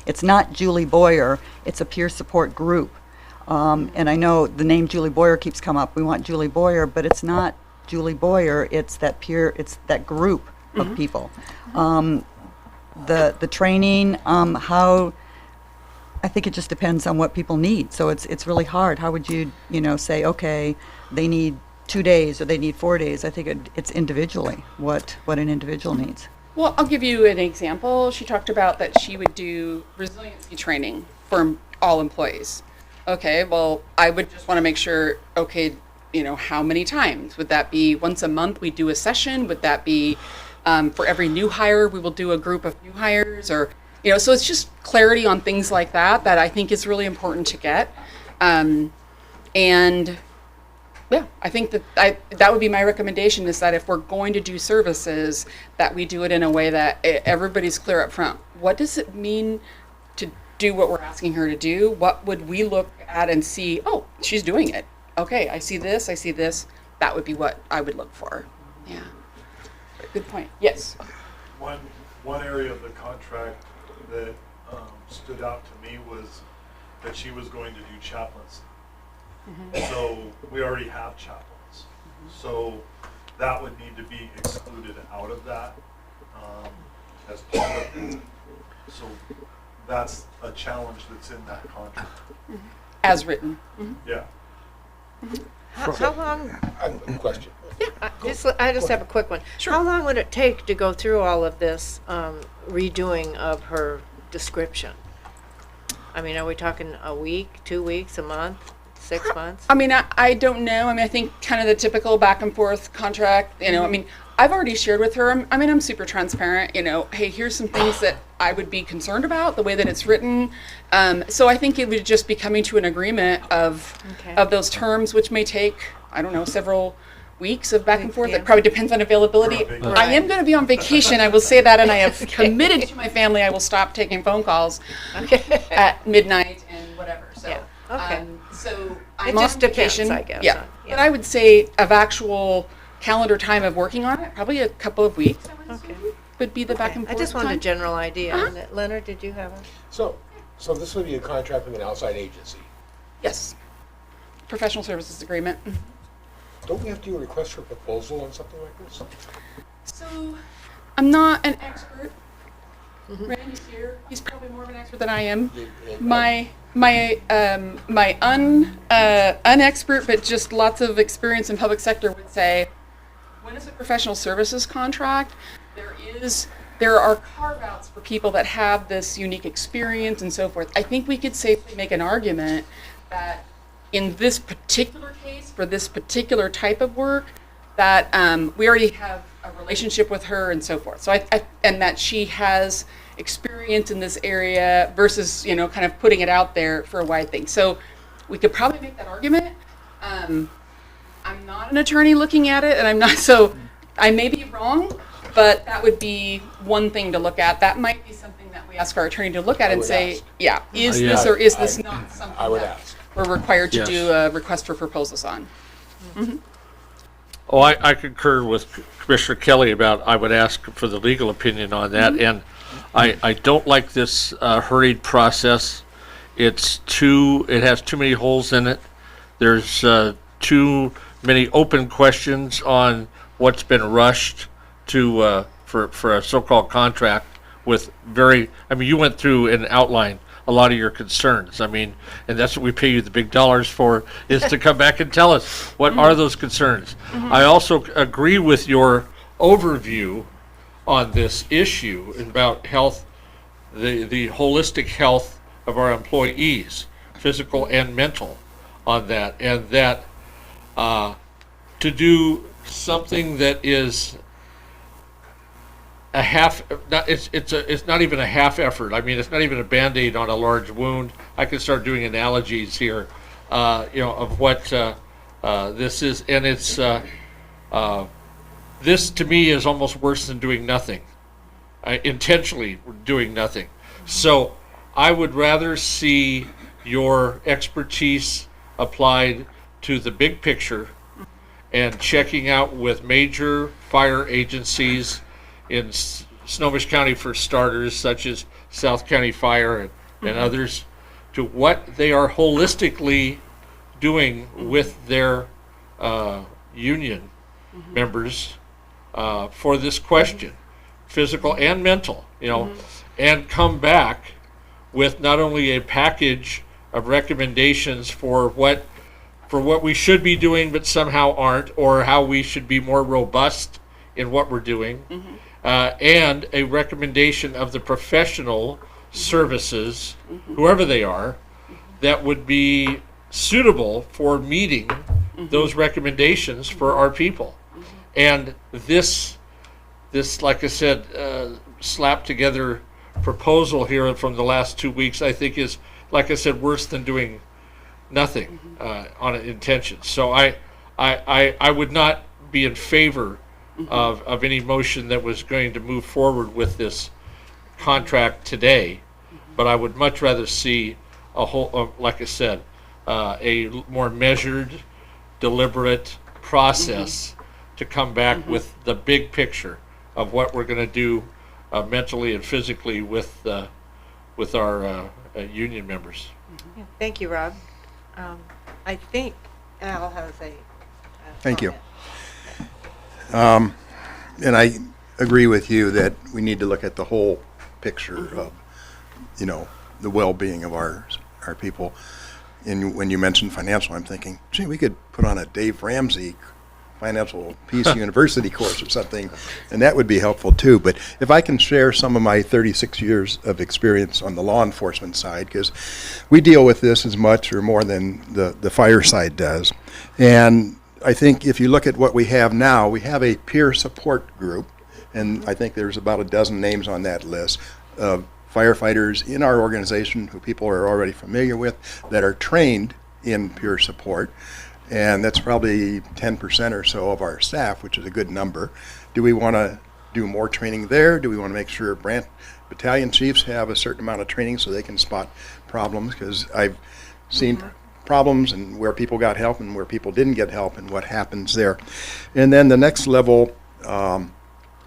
It's not Julie Boyer, it's a peer support group. And I know the name Julie Boyer keeps coming up. We want Julie Boyer, but it's not Julie Boyer, it's that group of people. The training, I think it just depends on what people need. So it's really hard. How would you, say, okay, they need 2 days or they need 4 days? I think it's individually what an individual needs. Well, I'll give you an example. She talked about that she would do resiliency training for all employees. Okay, well, I would just want to make sure, okay, how many times? Would that be once a month we do a session? Would that be for every new hire we will do a group of new hires? Or, so it's just clarity on things like that I think is really important to get. And yeah, I think that would be my recommendation, is that if we're going to do services, that we do it in a way that everybody's clear up front. What does it mean to do what we're asking her to do? What would we look at and see, oh, she's doing it. Okay, I see this. That would be what I would look for. Yeah. Good point. Yes. One area of the contract that stood out to me was that she was going to do chaplaincy. So we already have chaplains. So that would need to be excluded out of that as part of it. So that's a challenge that's in that contract. As written. Yeah. How long? Question. I just have a quick one. Sure. How long would it take to go through all of this redoing of her description? I mean, are we talking a week, 2 weeks, a month, 6 months? I mean, I don't know. I mean, I think kind of the typical back and forth contract, I mean, I've already shared with her, I'm super transparent, hey, here's some things that I would be concerned about, the way that it's written. So I think it would just be coming to an agreement of those terms, which may take, I don't know, several weeks of back and forth. It probably depends on availability. I am going to be on vacation, I will say that, and I have committed to my family I will stop taking phone calls at midnight and whatever. So, so I'm on vacation. I guess. Yeah. But I would say of actual calendar time of working on it, probably a couple of weeks, I would assume, would be the back and forth I just wanted time. a general idea. Leonard, did you have a? So this would be a contract with an outside agency. Yes. Professional services agreement. Don't we have to do a request for proposal on something like this? So, I'm not an expert. Randy's here. He's probably more of an expert than I am. My unexpert, but just lots of experience in public sector would say, when it's a professional services contract, there are carve-outs for people that have this unique experience and so forth. I think we could safely make an argument that in this particular case, for this particular type of work, that we already have a relationship with her and so forth. So and that she has experience in this area versus, kind of putting it out there for a wide thing. So we could probably make that argument. I'm not an attorney looking at it, and I'm not, so I may be wrong, but that would be one thing to look at. That might be something that we ask our attorney to look at and say, is this or is this not something that we're required to do a request for proposals on? Oh, I concur with Commissioner Kelly about, I would ask for the legal opinion on that, and I don't like this hurried process. It has too many holes in it. There's too many open questions on what's been rushed to for a so-called contract with you went through and outlined a lot of your concerns. I mean, and that's what we pay you the big dollars for, is to come back and tell us what are those concerns. I also agree with your overview on this issue about health, the holistic health of our employees, physical and mental, on that, and that to do something that is a half, it's not even a half effort. I mean, it's not even a Band-Aid on a large wound. I could start doing analogies here, of what this is, and it's this to me is almost worse than doing nothing, intentionally doing nothing. So I would rather see your expertise applied to the big picture and checking out with major fire agencies in Snohomish County, for starters, such as South County Fire and others, to what they are holistically doing with their union members for this question, physical and mental, and come back with not only a package of recommendations for what we should be doing but somehow aren't, or how we should be more robust in what we're doing, and a recommendation of the professional services, whoever they are, that would be suitable for meeting those recommendations for our people. And this, like I said, slapped together proposal here from the last 2 weeks, I think is, like I said, worse than doing nothing on intention. So I would not be in favor of any motion that was going to move forward with this contract today, but I would much rather see a whole, like I said, a more measured, deliberate process to come back with the big picture of what we're going to do mentally and physically with our union members. Thank you, Rob. I think Al has a Thank you. comment. And I agree with you that we need to look at the whole picture of, the well-being of our people. And when you mentioned financial, I'm thinking, gee, we could put on a Dave Ramsey Financial Peace University course or something, and that would be helpful too. But if I can share some of my 36 years of experience on the law enforcement side, because we deal with this as much or more than the fire side does. And I think if you look at what we have now, we have a peer support group, and I think there's about a dozen names on that list of firefighters in our organization who people are already familiar with that are trained in peer support. And that's probably 10% or so of our staff, which is a good number. Do we want to do more training there? Do we want to make sure branch battalion chiefs have a certain amount of training so they can spot problems? Because I've seen problems and where people got help and where people didn't get help and what happens there. And then the next level,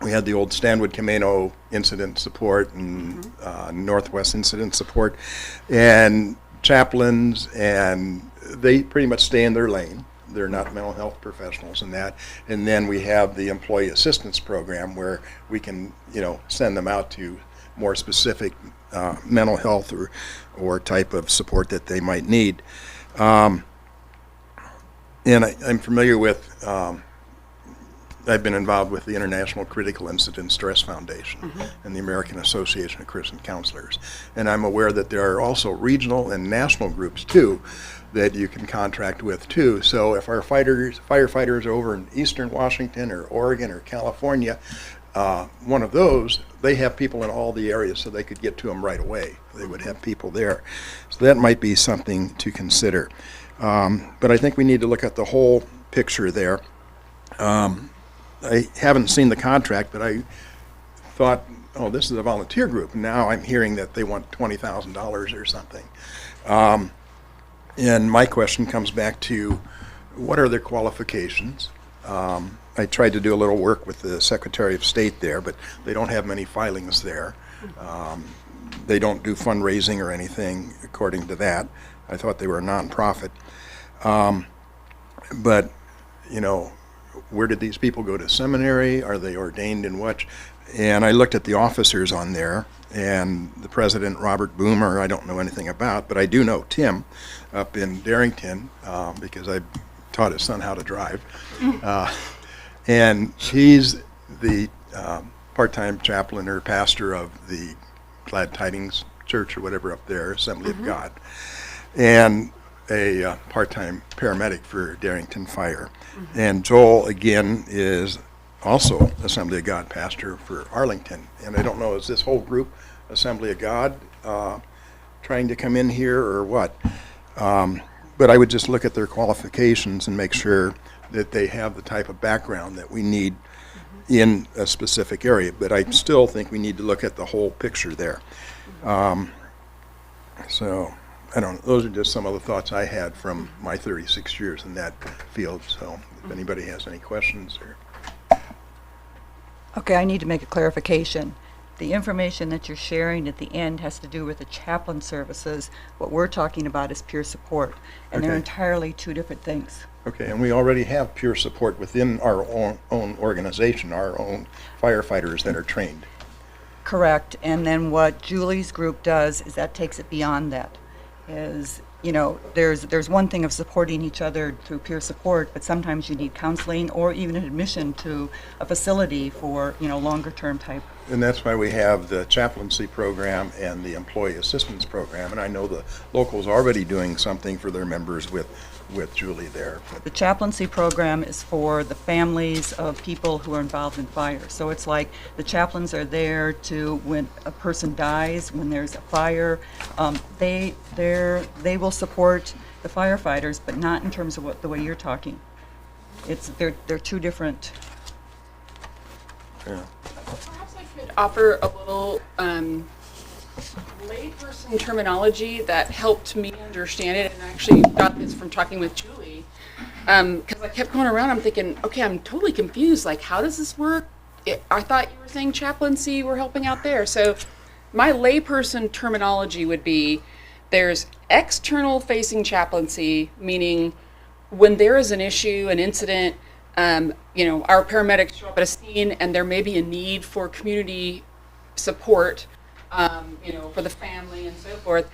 we had the old Stanwood Camano incident support and Northwest incident support and chaplains, and they pretty much stay in their lane. They're not mental health professionals in that. And then we have the employee assistance program where we can, send them out to more specific mental health or type of support that they might need. And I'm familiar with, I've been involved with the International Critical Incident Stress Foundation and the American Association of Christian Counselors. And I'm aware that there are also regional and national groups too that you can contract with too. So if our firefighters over in Eastern Washington or Oregon or California, one of those, they have people in all the areas so they could get to them right away. They would have people there. So that might be something to consider. But I think we need to look at the whole picture there. I haven't seen the contract, but I thought, oh, this is a volunteer group. Now I'm hearing that they want $20,000 or something. And my question comes back to, what are their qualifications? I tried to do a little work with the Secretary of State there, but they don't have many filings there. They don't do fundraising or anything according to that. I thought they were a nonprofit. But, where did these people go to seminary? Are they ordained in what? And I looked at the officers on there, and the president, Robert Boomer, I don't know anything about, but I do know Tim up in Darrington because I taught his son how to drive. And he's the part-time chaplain or pastor of the Glad Tidings Church or whatever up there, Assembly of God, and a part-time paramedic for Darrington Fire. And Joel, again, is also Assembly of God pastor for Arlington. And I don't know, is this whole group Assembly of God trying to come in here or what? But I would just look at their qualifications and make sure that they have the type of background that we need in a specific area. But I still think we need to look at the whole picture there. So, I don't know, those are just some of the thoughts I had from my 36 years in that field. So, if anybody has any questions or... Okay, I need to make a clarification. The information that you're sharing at the end has to do with the chaplain services. What we're talking about is peer support, and they're Okay. entirely two different things. Okay, and we already have peer support within our own organization, our own firefighters that are trained. Correct, and then what Julie's group does is that takes it beyond that. Is, you know, there's one thing of supporting each other through peer support, but sometimes you need counseling or even an admission to a facility for, you know, longer term type. And that's why we have the chaplaincy program and the employee assistance program. And I know the locals are already doing something for their members with Julie there. The chaplaincy program is for the families of people who are involved in fire. So it's like the chaplains are there to, when a person dies, when there's a fire, they will support the firefighters, but not in terms of the way you're talking. They're two different. Yeah. Perhaps I could offer a little layperson terminology that helped me understand it, and I actually got this from talking with Julie, because I kept going around, I'm thinking, okay, I'm totally confused, like, how does this work? I thought you were saying chaplaincy, we're helping out there. So my layperson terminology would be, there's external facing chaplaincy, meaning when there is an issue, an incident, you know, our paramedics show up at a scene and there may be a need for community support, you know, for the family and so forth,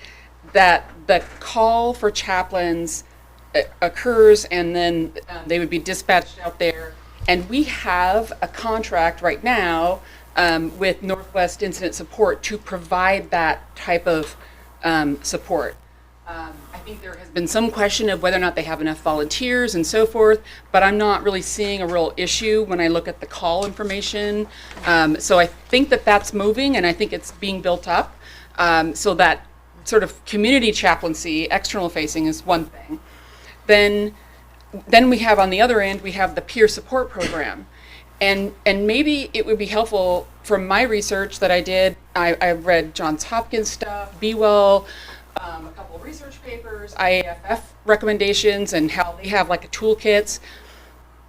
that the call for chaplains occurs, and then they would be dispatched out there. And we have a contract right now with Northwest Incident Support to provide that type of support. I think there has been some question of whether or not they have enough volunteers and so forth, but I'm not really seeing a real issue when I look at the call information. So I think that that's moving, and I think it's being built up. So that sort of community chaplaincy, external facing, is one thing. Then we have on the other end, we have the peer support program. And maybe it would be helpful from my research that I did. I read Johns Hopkins stuff, Be Well, a couple of research papers, IAFF recommendations, and how they have like a toolkits.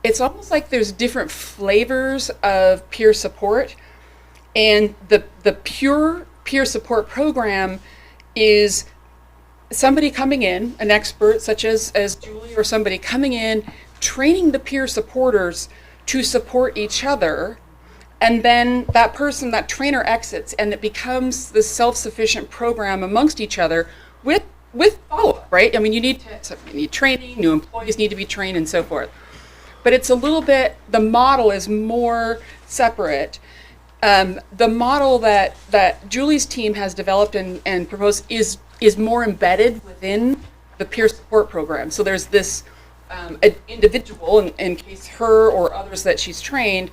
It's almost like there's different flavors of peer support, and the pure peer support program is somebody coming in, an expert such as Julie or somebody coming in, training the peer supporters to support each other, and then that person, that trainer, exits, and it becomes this self-sufficient program amongst each other with follow-up, right? I mean, you need training, new employees need to be trained, and so forth. But it's a little bit, the model is more separate. The model that Julie's team has developed and proposed is more embedded within the peer support program. So there's this an individual, in case her or others that she's trained,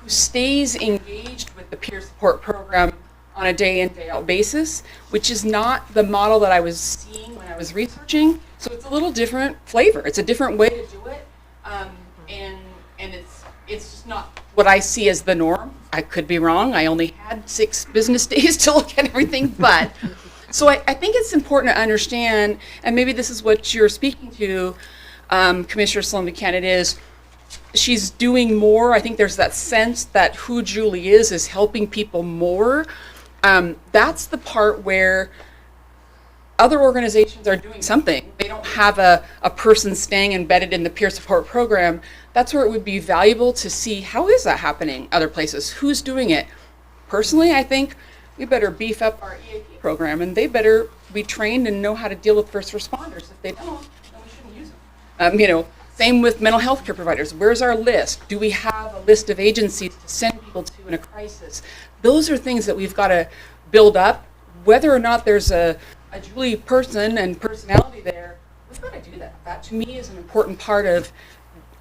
who stays engaged with the peer support program on a day in, day out basis, which is not the model that I was seeing when I was researching. So it's a little different flavor. It's a different way to do it, and it's just not what I see as the norm. I could be wrong. I only had 6 business days to look at everything, but so I think it's important to understand, and maybe this is what you're speaking to, Commissioner Sloan Buchanan, is she's doing more. I think there's that sense that who Julie is helping people more. That's the part where other organizations are doing something. They don't have a person staying embedded in the peer support program. that's where it would be valuable to see how is that happening other places, who's doing it. Personally, I think we better beef up our EAP program, and they better be trained and know how to deal with first responders. If they don't, then we shouldn't use them. Same with mental health care providers. Where's our list? Do we have a list of agencies to send people to in a crisis? Those are things that we've got to build up. Whether or not there's a Julie person and personality there, we've got to do that. That to me is an important part of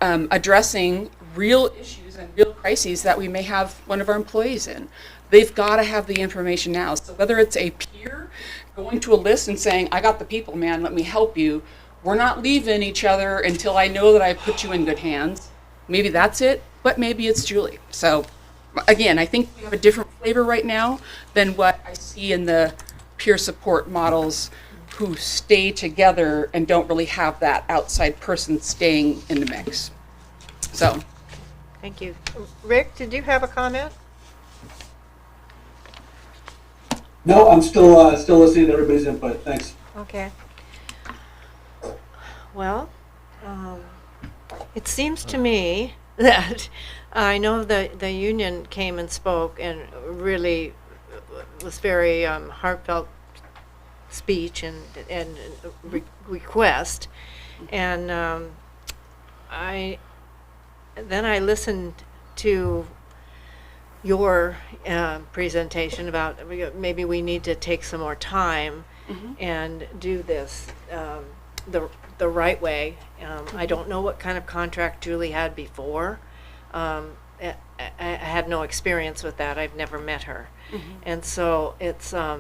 addressing real issues and real crises that we may have one of our employees in. They've got to have the information now. So whether it's a peer going to a list and saying, I got the people, man, let me help you. We're not leaving each other until I know that I put you in good hands. Maybe that's it, but maybe it's Julie. So again, I think we have a different flavor right now than what I see in the peer support models who stay together and don't really have that outside person staying in the mix. So. Thank you. Rick, did you have a comment? No, I'm still listening to everybody's input. Thanks. Okay. Well, it seems to me that I know the union came and spoke and really was very heartfelt speech and request, and then I listened to your presentation about maybe we need to take some more time and do this the right way. I don't know what kind of contract Julie had before. I have no experience with that. I've never met her. And so it's, I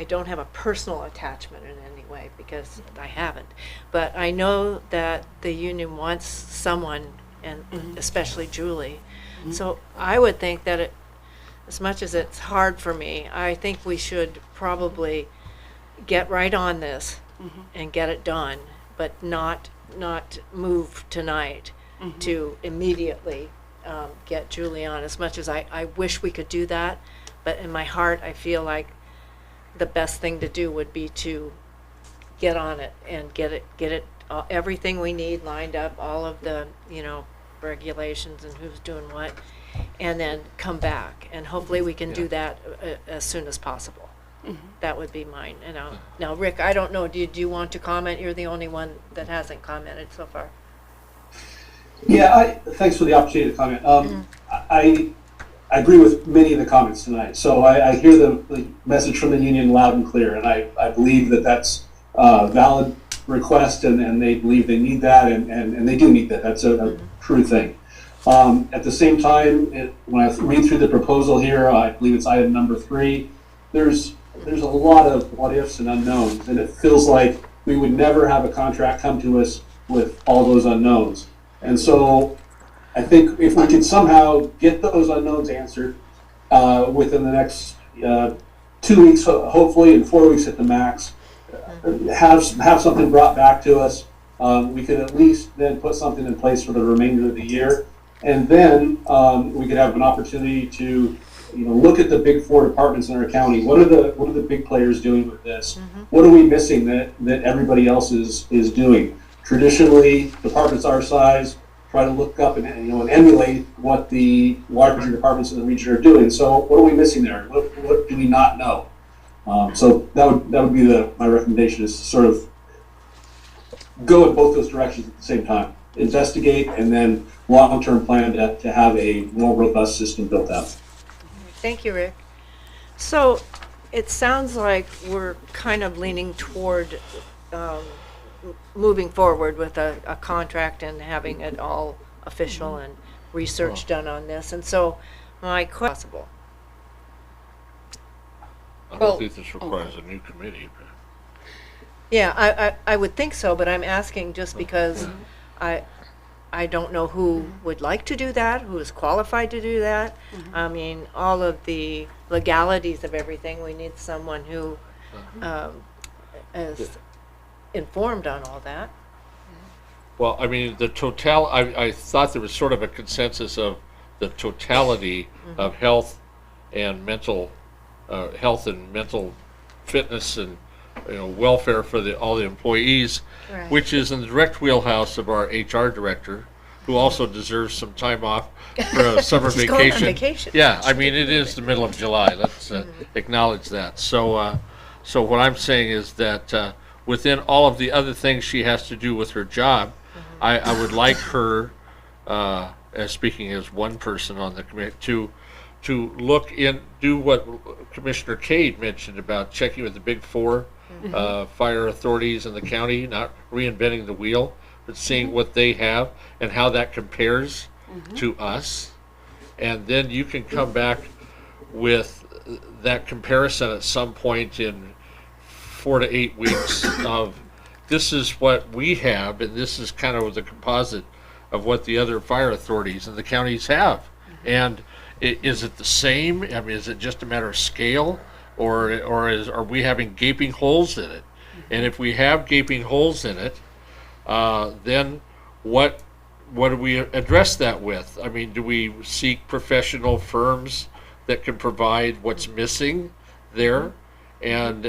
don't have a personal attachment in any way because I haven't. But I know that the union wants someone, and especially Julie. So I would think that as much as it's hard for me, I think we should probably get right on this and get it done, but not move tonight to immediately get Julie on. As much as I wish we could do that, but in my heart I feel like the best thing to do would be to get on it and get it everything we need lined up, all of the regulations and who's doing what, and then come back, and hopefully we can do that as soon as possible. That would be mine. And now Rick, I don't know, do you want to comment? You're the only one that hasn't commented so far. Yeah, thanks for the opportunity to comment. I agree with many of the comments tonight. So I hear the message from the union loud and clear, and I believe that that's a valid request, and they believe they need that, and they do need that. That's a true thing. At the same time, when I read through the proposal here, I believe it's item number 3, there's a lot of what ifs and unknowns, and it feels like we would never have a contract come to us with all those unknowns. And so I think if we can somehow get those unknowns answered within the next 2 weeks, hopefully, and 4 weeks at the max, have something brought back to us, we could at least then put something in place for the remainder of the year. And then we could have an opportunity to look at the big 4 departments in our county. What are the big players doing with this? What are we missing that everybody else is doing? Traditionally, departments our size try to look up and emulate what the larger departments in the region are doing. So what are we missing there? What do we not know? So that would be my recommendation, is to sort of go in both those directions at the same time. Investigate, and then long-term plan to have a more robust system built out. Thank you, Rick. So it sounds like we're kind of leaning toward moving forward with a contract and having it all official and research done on this. And so my question, possible. I don't think this requires a new committee. But. Yeah, I would think so, but I'm asking just because I don't know who would like to do that, who is qualified to do that. I mean, all of the legalities of everything, we need someone who is informed on all that. Well, I mean, I thought there was sort of a consensus of the totality of health and mental fitness and welfare for all the employees, Right. which is in the direct wheelhouse of our HR director, who also deserves some time off for a summer She's going on vacation. vacation. Yeah, I mean, it is the middle of July. Let's acknowledge that. So, so what I'm saying is that within all of the other things she has to do with her job, I would like her, as speaking as one person on the committee, to look in, do what Commissioner Cade mentioned about checking with the big four fire authorities in the county, not reinventing the wheel, but seeing what they have and how that compares to us. And then you can come back with that comparison at some point in 4 to 8 weeks of this is what we have, and this is kind of the composite of what the other fire authorities and the counties have. And is it the same? I mean, is it just a matter of scale, or are we having gaping holes in it? And if we have gaping holes in it, then what do we address that with? I mean, do we seek professional firms that can provide what's missing there? And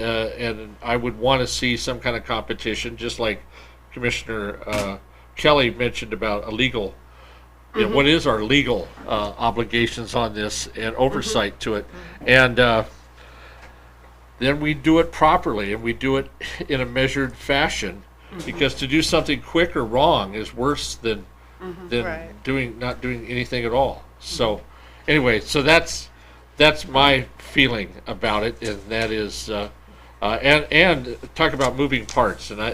I would want to see some kind of competition, just like Commissioner Kelly mentioned about a legal. You know, what is our legal obligations on this and oversight to it? And then we do it properly, and we do it in a measured fashion, because to do something quick or wrong is worse than Right. not doing anything at all. So anyway, so that's my feeling about it, and that is and talk about moving parts, and I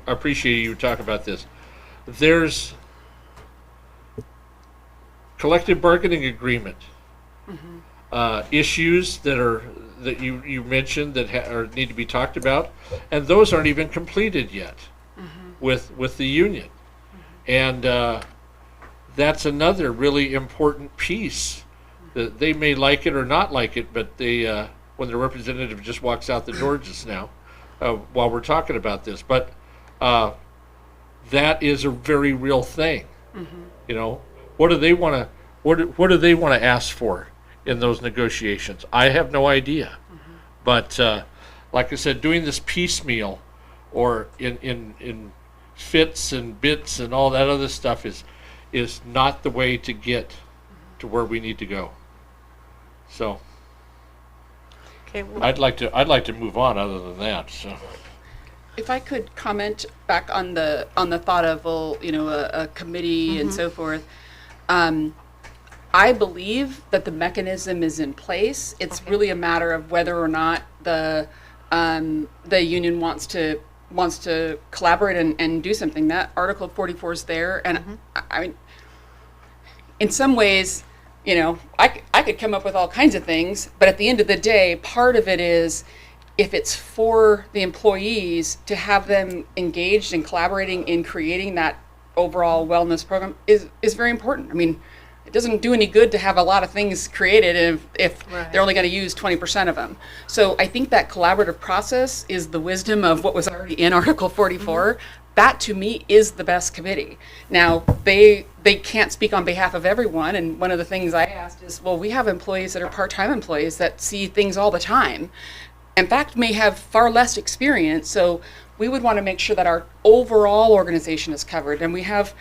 appreciate you talk about this. There's collective bargaining agreement issues that you mentioned that need to be talked about, and those aren't even completed yet with the union, and that's another really important piece. That they may like it or not like it, but they when the representative just walks out the door just now while we're talking about this, but that is a very real thing. You know, what do they want to what do they want to ask for in those negotiations? I have no idea. But like I said, doing this piecemeal or in fits and bits and all that other stuff is not the way to get to where we need to go. So Okay, well, I'd like to move on other than that. So If I could comment back on the thought of, well, a committee and so forth. I believe that the mechanism is in place. It's really a matter of whether or not the union wants to collaborate and do something. That Article 44 is there, and I mean, in some ways, I could come up with all kinds of things, but at the end of the day, part of it is, if it's for the employees, to have them engaged and collaborating in creating that overall wellness program is very important. I mean, it doesn't do any good to have a lot of things created if Right. they're only going to use 20% of them. So I think that collaborative process is the wisdom of what was already in Article 44. That, to me, is the best committee. Now, they can't speak on behalf of everyone, and one of the things I asked is, well, we have employees that are part-time employees that see things all the time. In fact, may have far less experience, so we would want to make sure that our overall organization is covered. And we have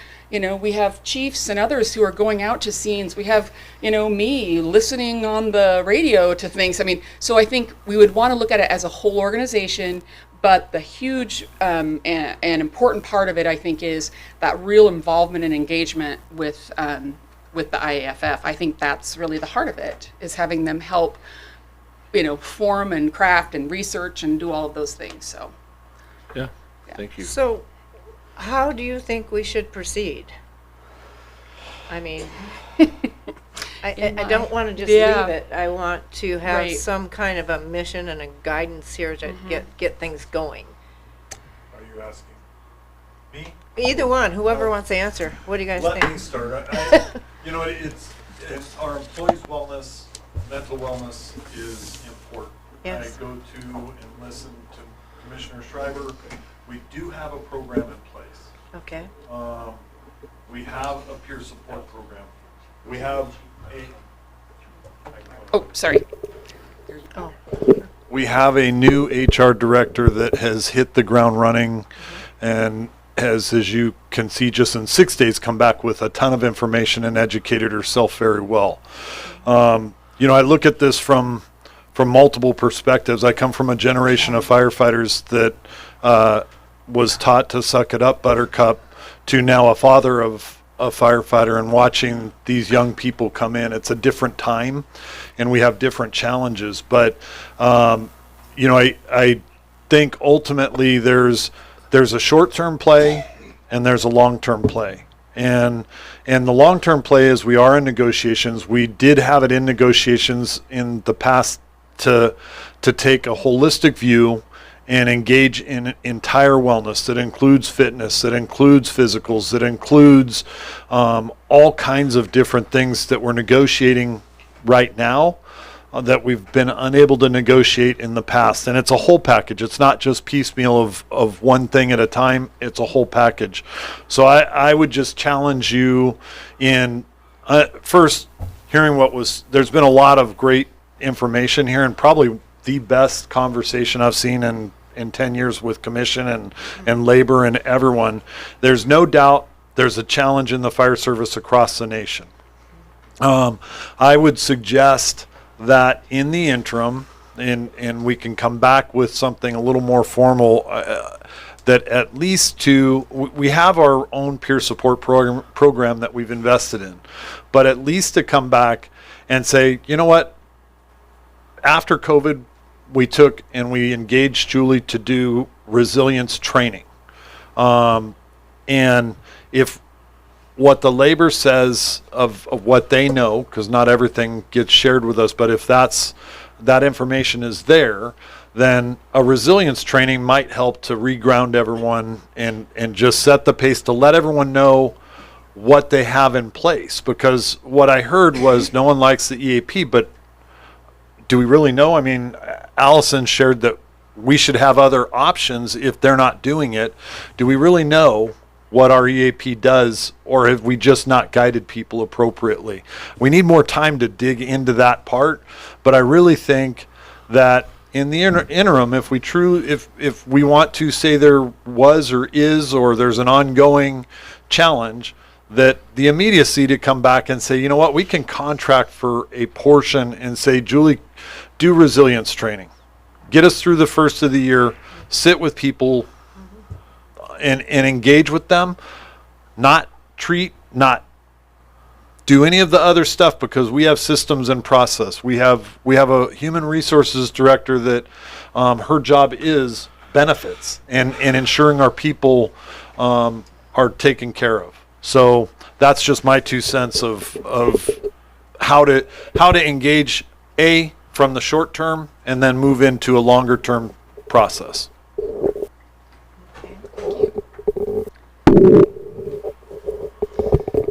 chiefs and others who are going out to scenes. We have, me listening on the radio to things. I mean, so I think we would want to look at it as a whole organization, but the huge and important part of it, I think, is that real involvement and engagement with the IAFF. I think that's really the heart of it, is having them help form and craft and research and do all of those things. So, yeah, thank you. so how do you think we should proceed? I mean, I don't want to just Yeah. leave it. I want to have Right. some kind of a mission and a guidance here to get things going. Are you asking me? Either one, whoever wants to answer. What do you guys Let think? me start. It's our employees' wellness, mental wellness is important. Yes. I go to and listen to Commissioner Schreiber. We do have a program in place. Okay. We have a peer support program. We have oh, sorry. we have a new HR director that has hit the ground running and has, as you can see, just in 6 days come back with a ton of information and educated herself very well. You know, I look at this from multiple perspectives. I come from a generation of firefighters that was taught to suck it up, buttercup, to now a father of a firefighter, and watching these young people come in. It's a different time and we have different challenges, but you know, I think ultimately there's a short-term play and there's a long-term play. And the long-term play is we are in negotiations. We did have it in negotiations in the past to take a holistic view and engage in entire wellness that includes fitness, that includes physicals, that includes all kinds of different things that we're negotiating right now that we've been unable to negotiate in the past. And it's a whole package. It's not just piecemeal of one thing at a time. It's a whole package. So I would just challenge you in first hearing there's been a lot of great information here, and probably the best conversation I've seen in 10 years with commission and labor and everyone. There's no doubt there's a challenge in the fire service across the nation. I would suggest that in the interim, and we can come back with something a little more formal, that at least we have our own peer support program that we've invested in, but at least to come back and say, you know what, after COVID, we took and we engaged Julie to do resilience training. And if what the labor says of what they know, because not everything gets shared with us, but if that information is there, then a resilience training might help to reground everyone and just set the pace to let everyone know what they have in place. Because what I heard was no one likes the EAP, but do we really know? I mean, Allison shared that we should have other options if they're not doing it. Do we really know what our EAP does, or have we just not guided people appropriately? We need more time to dig into that part, but I really think that in the interim, if we want to say there was or is or there's an ongoing challenge, that the immediacy to come back and say, you know what, we can contract for a portion and say, Julie, do resilience training. Get us through the first of the year, sit with people and engage with them, not do any of the other stuff, because we have systems and process. We have a human resources director that her job is benefits and ensuring our people are taken care of. So that's just my 2 cents of how to engage from the short term and then move into a longer term process.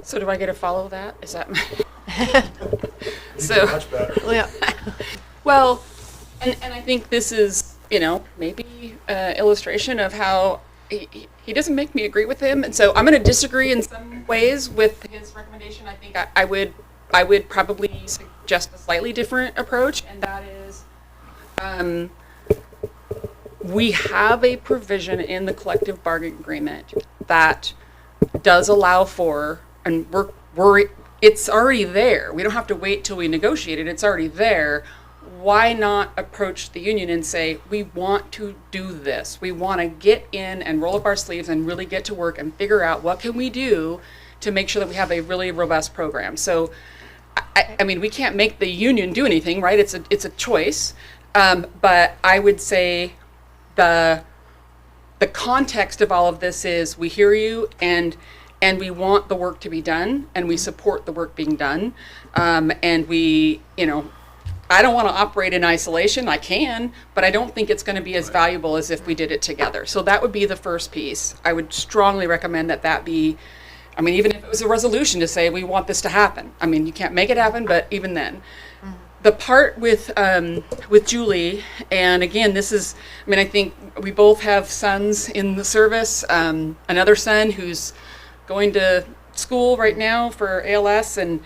So do I get to follow that? Is that so Much better. Yeah. Well, and I think this is, maybe illustration of how he doesn't make me agree with him, and so I'm going to disagree in some ways with his recommendation. I think I would probably suggest a slightly different approach, and that is, we have a provision in the collective bargaining agreement that does allow for, and it's already there. We don't have to wait till we negotiate it. It's already there. Why not approach the union and say, we want to do this. We want to get in and roll up our sleeves and really get to work and figure out what can we do to make sure that we have a really robust program. So, I mean, we can't make the union do anything, right? It's a choice. But I would say the context of all of this is we hear you and we want the work to be done and we support the work being done. And we, I don't want to operate in isolation. I can, but I don't think it's going to be as valuable as if we did it together. So that would be the first piece. I would strongly recommend that be, even if it was a resolution to say we want this to happen. You can't make it happen, but even then. The part with Julie, and again, this is, I think we both have sons in the service. Another son who's going to school right now for ALS, and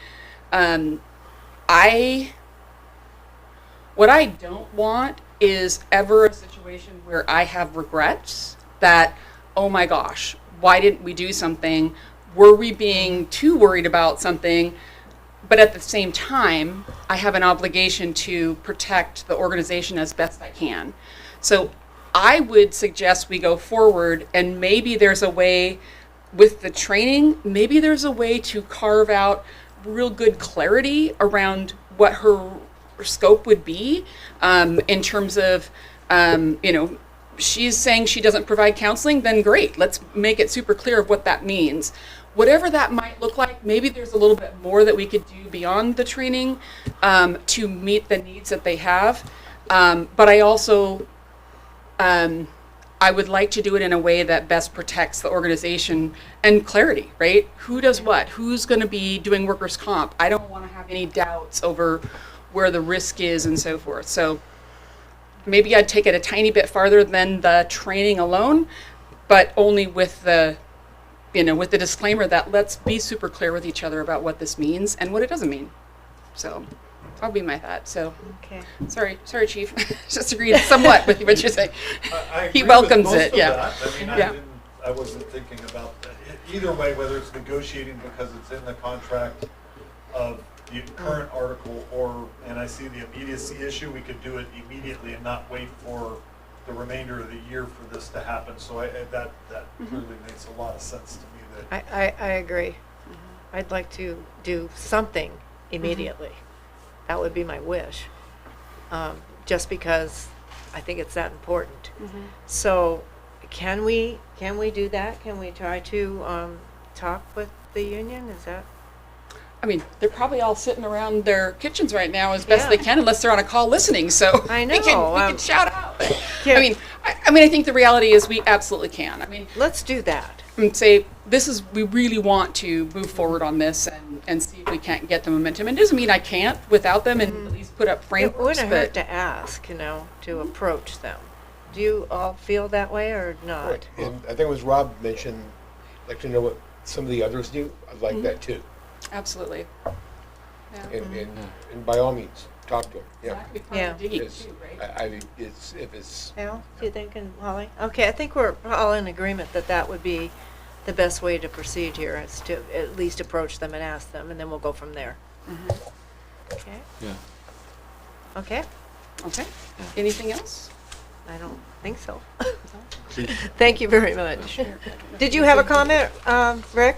what I don't want is ever a situation where I have regrets that, oh my gosh, why didn't we do something? Were we being too worried about something? But at the same time, I have an obligation to protect the organization as best I can. So I would suggest we go forward, and maybe there's a way with the training, maybe there's a way to carve out real good clarity around what her scope would be, in terms of, she's saying she doesn't provide counseling, then great, let's make it super clear of what that means. Whatever that might look like, maybe there's a little bit more that we could do beyond the training, to meet the needs that they have. But I also, I would like to do it in a way that best protects the organization and clarity, right? Who does what? Who's going to be doing workers' comp? I don't want to have any doubts over where the risk is and so forth. So maybe I'd take it a tiny bit farther than the training alone, but only with the, with the disclaimer that let's be super clear with each other about what this means and what it doesn't mean. So that'll be my thought. So, Okay. Sorry, Chief. Just agreed somewhat with what you're saying. I He agree with welcomes most it, of yeah. that. I mean, Yeah. I wasn't thinking about that. Either way, whether it's negotiating because it's in the contract of the current article, and I see the immediacy issue, we could do it immediately and not wait for the remainder of the year for this to happen. So that clearly makes a lot of sense to me. That I agree. I'd like to do something immediately. That would be my wish, just because I think it's that important. So can we do that? Can we try to talk with the union? Is that? I mean, they're probably all sitting around their kitchens right now as best Yeah. they can, unless they're on a call listening. So I know, we can shout out. Yeah. I mean, I think the reality is we absolutely can. I mean, Let's do that. and say we really want to move forward on this and see if we can't get the momentum. And it doesn't mean I can't without them, and at least put up It frameworks. wouldn't hurt But to ask, to approach them. Do you all feel that way or not? Right. And I think it was Rob mentioned, like to know what some of the others do. I'd like that too. absolutely. Yeah. And by all means, talk to them. Yeah. That could be part Yeah. of digging Because too, right? if it's Al, do you think, and Holly? Okay, I think we're all in agreement that that would be the best way to proceed here, is to at least approach them and ask them, and then we'll go from there. Okay? Yeah. Okay? Okay. Anything else? I don't think so. Thank you very much. Did you have a comment, Rick?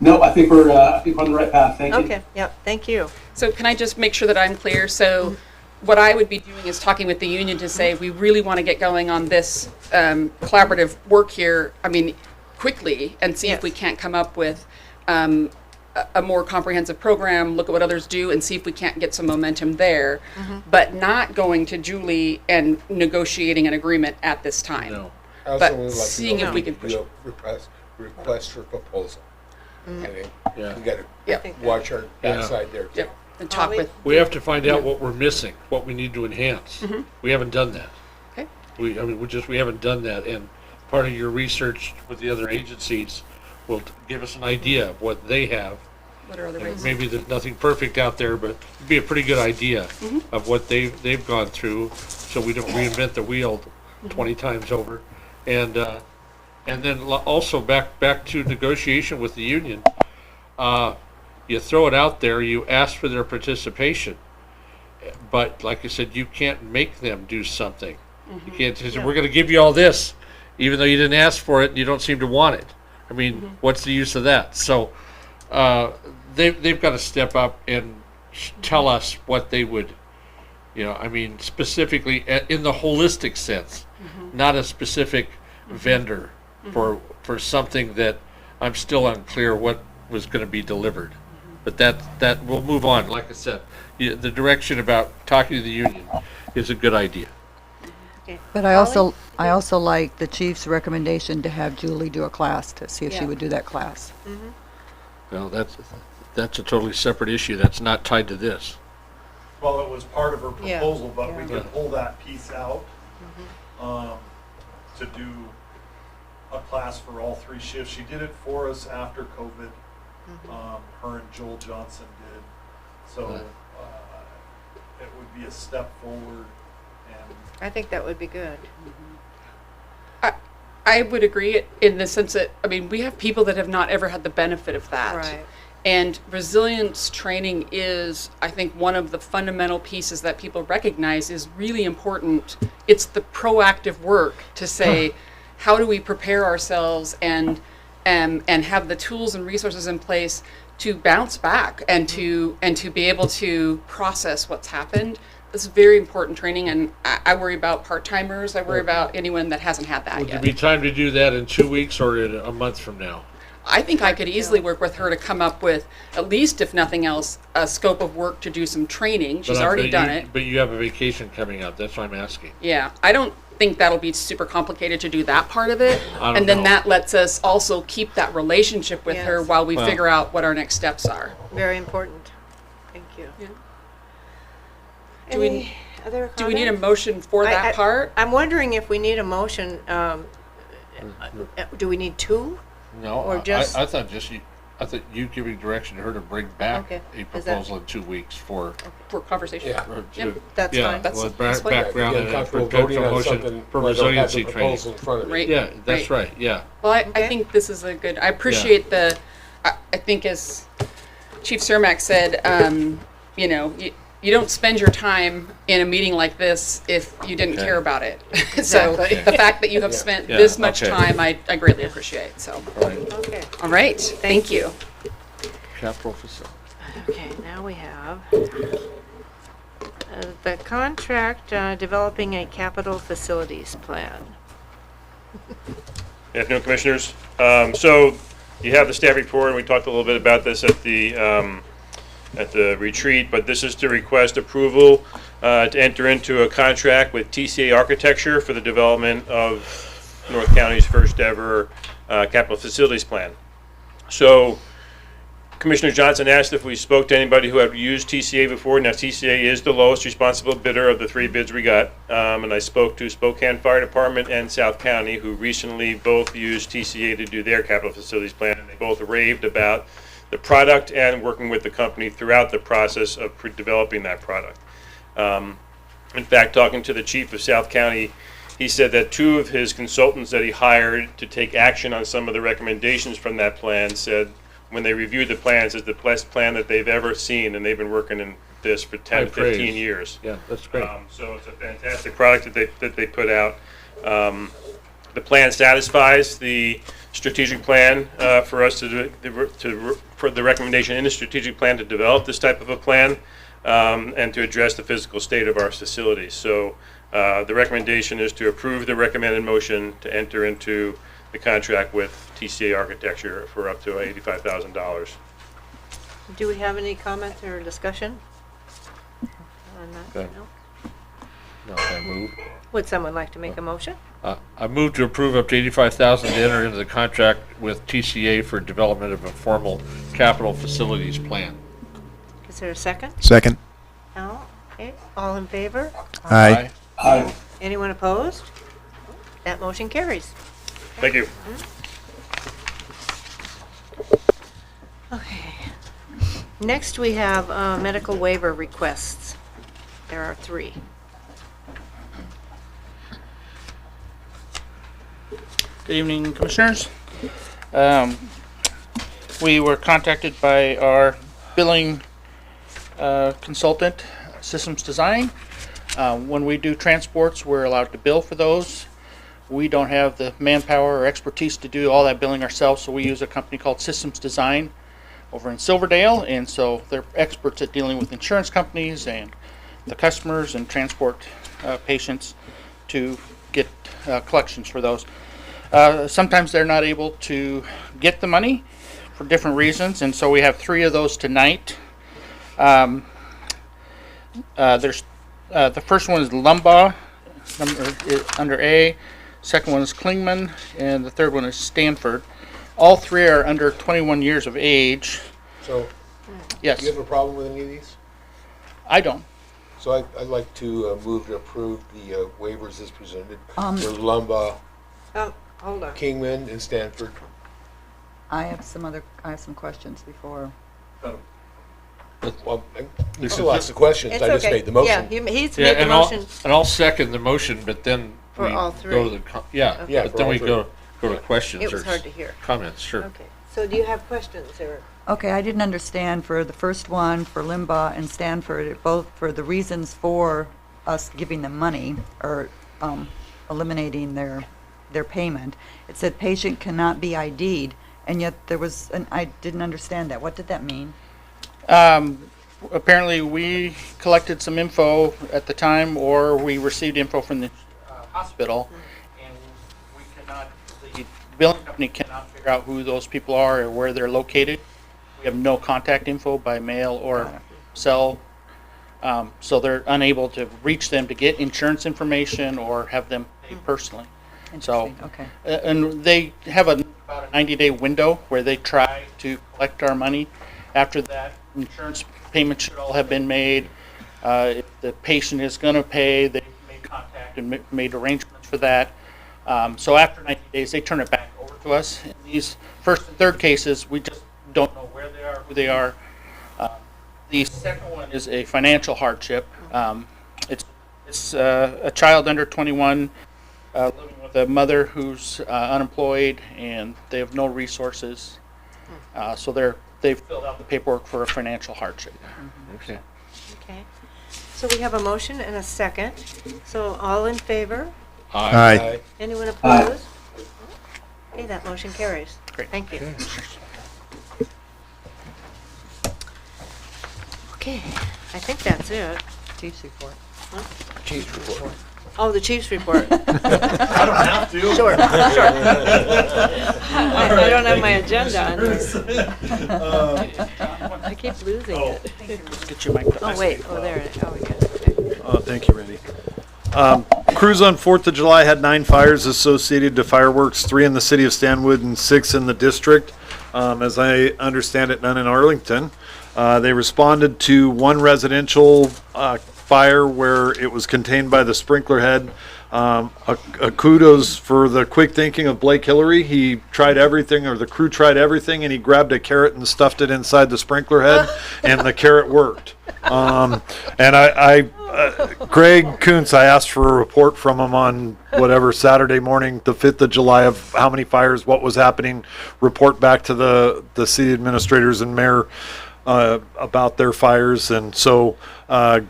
No, I think we're on the right path. Thank you. Okay, yep, thank you. So can I just make sure that I'm clear? So what I would be doing is talking with the union to say, we really want to get going on this collaborative work here, quickly, and see if we can't come up with a more comprehensive program, look at what others do, and see if we can't get some momentum there, but not going to Julie and negotiating an agreement at this time. No. I also But would like to seeing know if we can push do a request for proposal. I think Yeah. we got to Yep. watch our backside there too. Yep. And talk Holly? with, We have to find out what we're missing, what we need to enhance. We haven't done that. okay? We haven't done that, and part of your research with the other agencies will give us an idea of what they have. What are other And ways? maybe there's nothing perfect out there, but it'd be a pretty good idea of what they've gone through, so we don't reinvent the wheel 20 times over. And then also back to negotiation with the union. You throw it out there, you ask for their participation, but like I said, you can't make them do something. You can't say, we're going to give you all this, even though you didn't ask for it and you don't seem to want it. I mean, what's the use of that? So they've got to step up and tell us what they would, specifically in the holistic sense, not a specific vendor for something that I'm still unclear what was going to be delivered. But that we'll move on. Like I said, the direction about talking to the union is a good idea. Okay. But I also like the chief's recommendation to have Julie do a class, to see if she Yeah. would do that class. Well, that's a totally separate issue. That's not tied to this. Well, it was part of her Yeah. proposal, but we Yeah. could pull that piece out to do a class for all 3 shifts. She did it for us after COVID. Her and Joel Johnson did. So it would be a step forward. And I think that would be good. I would agree in the sense that, I mean, we have people that have not ever had the benefit of that. Right. And resilience training is, I think, one of the fundamental pieces that people recognize is really important. It's the proactive work to say, how do we prepare ourselves and have the tools and resources in place to bounce back and to be able to process what's happened. This is very important training, and I worry about part-timers. I worry about anyone that hasn't had that Would there yet. be time to do that in 2 weeks or in a month from now? I think I could easily work with her to come up with, at least if nothing else, a scope of work to do some training. She's already done it. But you have a vacation coming up. That's why I'm asking. Yeah, I don't think that'll be super complicated to do that part of it. I don't And then know. that lets us also keep that relationship with her Yes. while we Well- figure out what our next steps are. Very important. Thank you. Yeah. Any other Do we need a comments? motion for that part? I'm wondering if we need a motion, do we need two? No, Or just- I thought I thought you giving direction to her to bring back Okay. a Is that- proposal in 2 weeks for. For conversation? Yeah. or Yep. to- That's yeah, fine. That's- well, that's fine. background Get and a comfortable potential voting on motion something for where I don't have the resiliency training. proposal in front of me. Right. Yeah, that's right, yeah. Well, I Okay. think this is a good, I appreciate I think as Chief Cermak said, you know, you don't spend your time in a meeting like this if you didn't Okay. care about it. So Exactly. the fact that you have spent Yeah, this much okay. time, I greatly appreciate, so. All right, Okay. All right, thank you. capital facility. Okay, now we have the contract developing a capital facilities plan. Good afternoon, Commissioners. So you have the staff report, and we talked a little bit about this at the retreat, but this is to request approval to enter into a contract with TCA Architecture for the development of North County's first ever capital facilities plan. So Commissioner Johnson asked if we spoke to anybody who had used TCA before. Now, TCA is the lowest responsible bidder of the 3 bids we got. And I spoke to Spokane Fire Department and South County, who recently both used TCA to do their capital facilities plan. And they both raved about the product and working with the company throughout the process of developing that product. In fact, talking to the chief of South County, he said that 2 of his consultants that he hired to take action on some of the recommendations from that plan said, when they reviewed the plans, it's the best plan that they've ever seen, and they've been working in this for 10 to High praise. 15 years. Yeah, that's great. So it's a fantastic product that they put out. The plan satisfies the strategic plan for us for the recommendation in the strategic plan to develop this type of a plan and to address the physical state of our facilities. So the recommendation is to approve the recommended motion to enter into the contract with TCA Architecture for up to $85,000. Do we have any comments or discussion on that? Okay. No? No, I move. Would someone like to make a motion? I move to approve up to $85,000 to enter into the contract with TCA for development of a formal capital facilities plan. Is there a second? Second. No? Okay, all in favor? Aye. Aye. Anyone opposed? That motion carries. Thank you. Okay. Next, we have medical waiver requests. There are 3. Good evening, Commissioners. We were contacted by our billing consultant, Systems Design. When we do transports, we're allowed to bill for those. We don't have the manpower or expertise to do all that billing ourselves, so we use a company called Systems Design over in Silverdale, and so they're experts at dealing with insurance companies and the customers and transport patients to get collections for those. Sometimes they're not able to get the money for different reasons, and so we have 3 of those tonight. There's the first one is Lumbaugh, under A. Second one is Klingman, and the third one is Stanford. All 3 are under 21 years of age. So, Yes, do you have a problem with any of these? I don't. So I'd like to move to approve the waivers as presented for Um, Lumba, Hold on. Kingman, and Stanford. I have some questions before. Well, you still ask the questions. It's I just okay. made the motion. Yeah, he's Yeah, made the and motion. I'll second the motion, but then For we all go three. to the, yeah, Okay. Yeah, but for then all we three. go to questions It was or hard to hear. comments, sure. Okay, so do you have questions, or? Okay, I didn't understand for the first one, for Limbaugh and Stanford, both for the reasons for us giving them money or eliminating their payment. It said patient cannot be ID'd, and yet there was, I didn't understand that. What did that mean? Apparently, we collected some info at the time, or we received info from the hospital, and we cannot, the billing company cannot figure out who those people are or where they're located. We have no contact info by mail or cell, so they're unable to reach them to get insurance information or have them pay personally. So, Interesting, okay. and they have about a 90-day window where they try to collect our money. After that, insurance payments should all have been made. If the patient is going to pay, they made contact and made arrangements for that. So after 90 days, they turn it back over to us. In these first and third cases, we just don't know where they are, who they are. The second one is a financial hardship. It's a child under 21 living with a mother who's unemployed, and they have no resources. So they've filled out the paperwork for a financial hardship. Okay. Okay. So we have a motion and a second. So all in favor? Aye. Anyone opposed? Okay, that motion carries. Great. Thank you. Okay, I think that's it. Chief's report. Chief's report. Oh, the chief's report. I don't have to. Sure, sure. I don't have my agenda on there. I keep losing it. Get your mic. Oh, wait, oh, there it is. Oh, we got it. Okay. Thank you, Randy. Crews on 4th of July had 9 fires associated to fireworks, 3 in the city of Stanwood and 6 in the district. As I understand it, none in Arlington. They responded to one residential fire where it was contained by the sprinkler head. A kudos for the quick thinking of Blake Hillary. He tried everything, or the crew tried everything, and he grabbed a carrot and stuffed it inside the sprinkler head, and the carrot worked. And Greg Kuntz, I asked for a report from him on whatever Saturday morning, the 5th of July, of how many fires, what was happening, report back to the city administrators and mayor about their fires. And so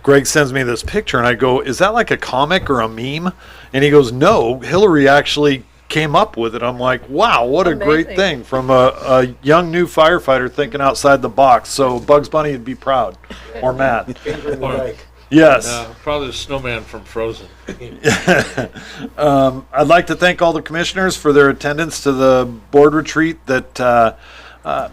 Greg sends me this picture, and I go, is that like a comic or a meme? And he goes, no, Hillary actually came up with it. I'm like, wow, what a great thing from a young new firefighter thinking outside the box. So Bugs Bunny would be proud, or Matt. Yes. Probably the snowman from Frozen. I'd like to thank all the commissioners for their attendance to the board retreat that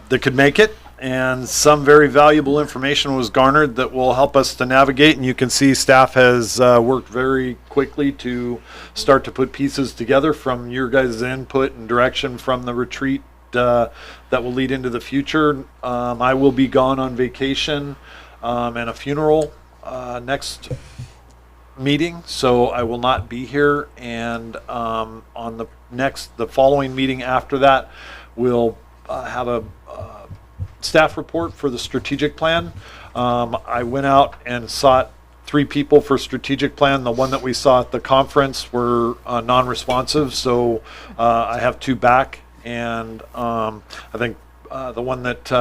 could make it. And some very valuable information was garnered that will help us to navigate. And you can see staff has worked very quickly to start to put pieces together from your guys' input and direction from the retreat that will lead into the future. I will be gone on vacation and a funeral next meeting, so I will not be here. And on the following meeting after that, we'll have a staff report for the strategic plan. I went out and sought 3 people for strategic plan. The one that we saw at the conference were non-responsive, so I have 2 back, and I think the one that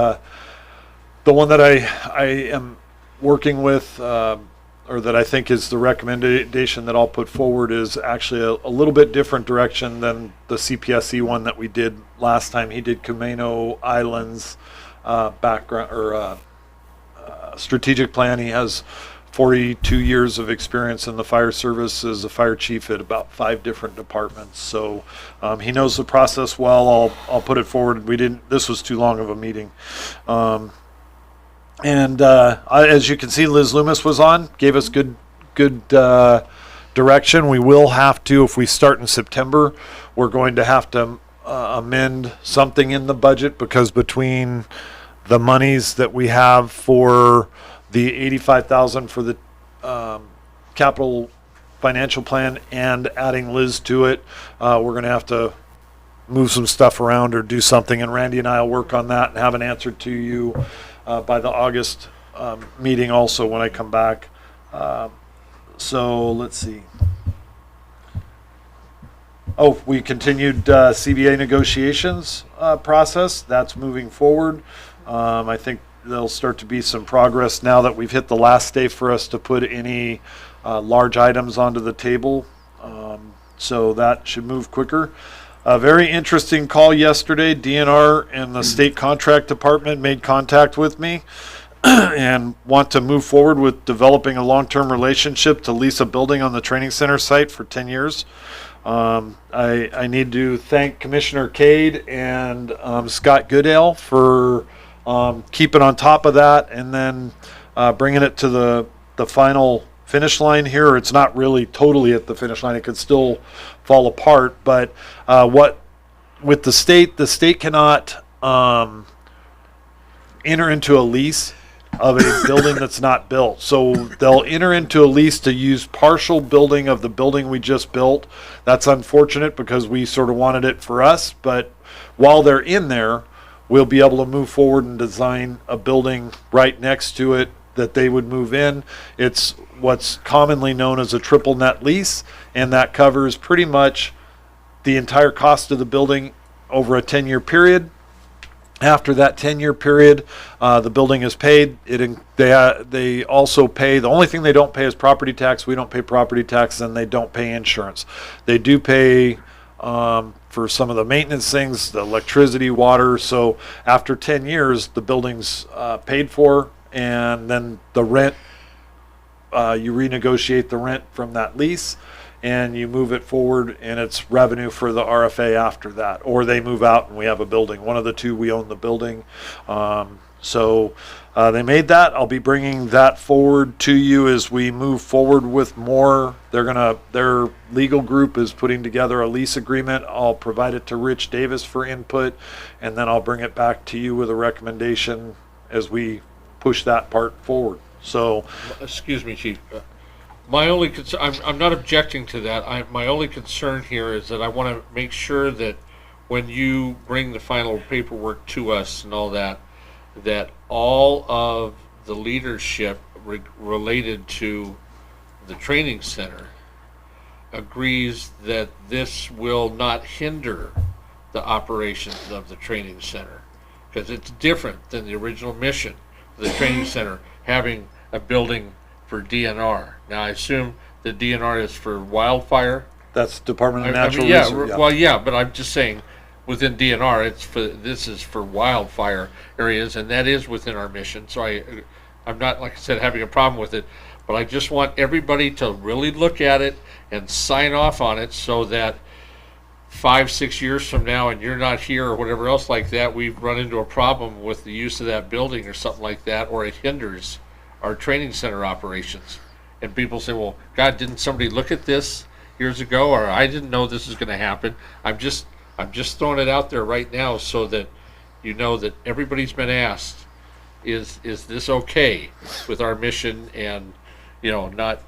I am working with, or that I think is the recommendation that I'll put forward, is actually a little bit different direction than the CPSC one that we did last time. He did Camino Islands background, or strategic plan. He has 42 years of experience in the fire service as a fire chief at about 5 different departments. So he knows the process well. I'll put it forward. This was too long of a meeting. As you can see, Liz Loomis was on, gave us good direction. We will have to, if we start in September, we're going to have to amend something in the budget, because between the monies that we have for the $85,000 for the capital financial plan and adding Liz to it, we're going to have to move some stuff around or do something, and Randy and I will work on that and have an answer to you by the August meeting also when I come back. So let's see. Oh, we continued CBA negotiations process. That's moving forward. I think there'll start to be some progress now that we've hit the last day for us to put any large items onto the table. So that should move quicker. A very interesting call yesterday. DNR and the state contract department made contact with me and want to move forward with developing a long-term relationship to lease a building on the training center site for 10 years. I need to thank Commissioner Cade and Scott Goodale for keeping on top of that and then bringing it to the final finish line here. It's not really totally at the finish line. It could still fall apart. But what with the state cannot enter into a lease of a building that's not built. So they'll enter into a lease to use partial building of the building we just built. That's unfortunate because we sort of wanted it for us. But while they're in there, we'll be able to move forward and design a building right next to it that they would move in. It's what's commonly known as a triple net lease, and that covers pretty much the entire cost of the building over a 10-year period. After that 10-year period, the building is paid. They also pay, the only thing they don't pay is property tax. We don't pay property tax, and they don't pay insurance. They do pay for some of the maintenance things, the electricity, water. So after 10 years, the building's paid for, and then the rent, you renegotiate the rent from that lease, and you move it forward, and it's revenue for the RFA after that. Or they move out and we have a building. One of the two, we own the building. So they made that. I'll be bringing that forward to you as we move forward with more. Their legal group is putting together a lease agreement. I'll provide it to Rich Davis for input, and then I'll bring it back to you with a recommendation as we push that part forward. So, excuse me, Chief. My only concern, I'm not objecting to that. My only concern here is that I want to make sure that when you bring the final paperwork to us and all that, that all of the leadership related to the training center agrees that this will not hinder the operations of the training center, because it's different than the original mission of the training center having a building for DNR. Now I assume the DNR is for wildfire. That's Department of Natural yeah, Resources. Yeah. Well, yeah, but I'm just saying within DNR, this is for wildfire areas, and that is within our mission. So I'm not, like I said, having a problem with it, but I just want everybody to really look at it and sign off on it so that 5-6 years from now, and you're not here or whatever else like that, we've run into a problem with the use of that building or something like that, or it hinders our training center operations. And people say, well, God, didn't somebody look at this years ago, or I didn't know this was going to happen. I'm just throwing it out there right now so that you know that everybody's been asked, is this okay with our mission, and not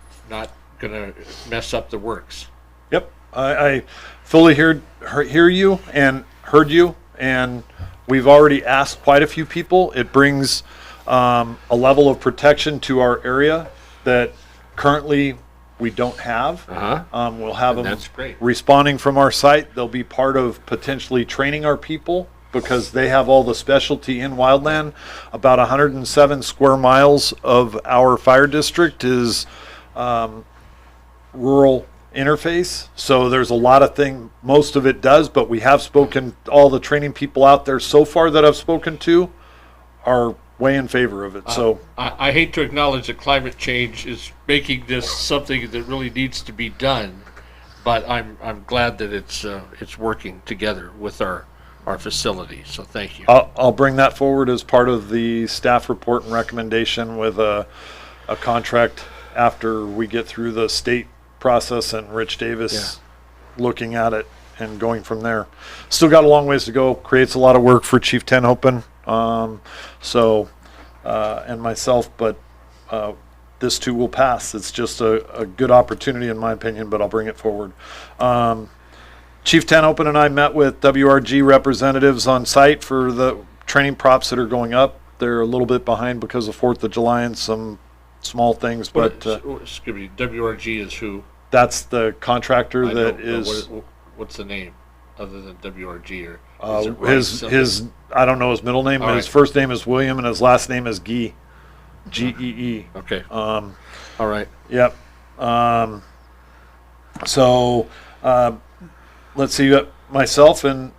going to mess up the works. Yep, I fully hear you and heard you, and we've already asked quite a few people. It brings a level of protection to our area that currently we don't have. We'll have them responding from our site. They'll be part of potentially training our people because they have all the specialty in wildland. About 107 square miles of our fire district is rural interface. So there's a lot of things, most of it does, but we have spoken, all the training people out there so far that I've spoken to are way in favor of it. So I hate to acknowledge that climate change is making this something that really needs to be done, but I'm glad that it's working together with our facility. So thank you. I'll bring that forward as part of the staff report and recommendation with a contract after we get through the state process and Rich Davis looking at it and going from there. Still got a long ways to go. Creates a lot of work for Chief Tenhopen. And myself, but this too will pass. It's just a good opportunity in my opinion, but I'll bring it forward. Chief Tenhopen and I met with WRG representatives on site for the training props that are going up. They're a little bit behind because of 4th of July and some small things, but Excuse me, WRG is who? that's the contractor I know, that but is, what's the name other than WRG or? is it Ryan his, something? I don't know his middle name, All his right. first name is William and his last name is Gee. Gee. Okay, all right. Yep. So, let's see, myself and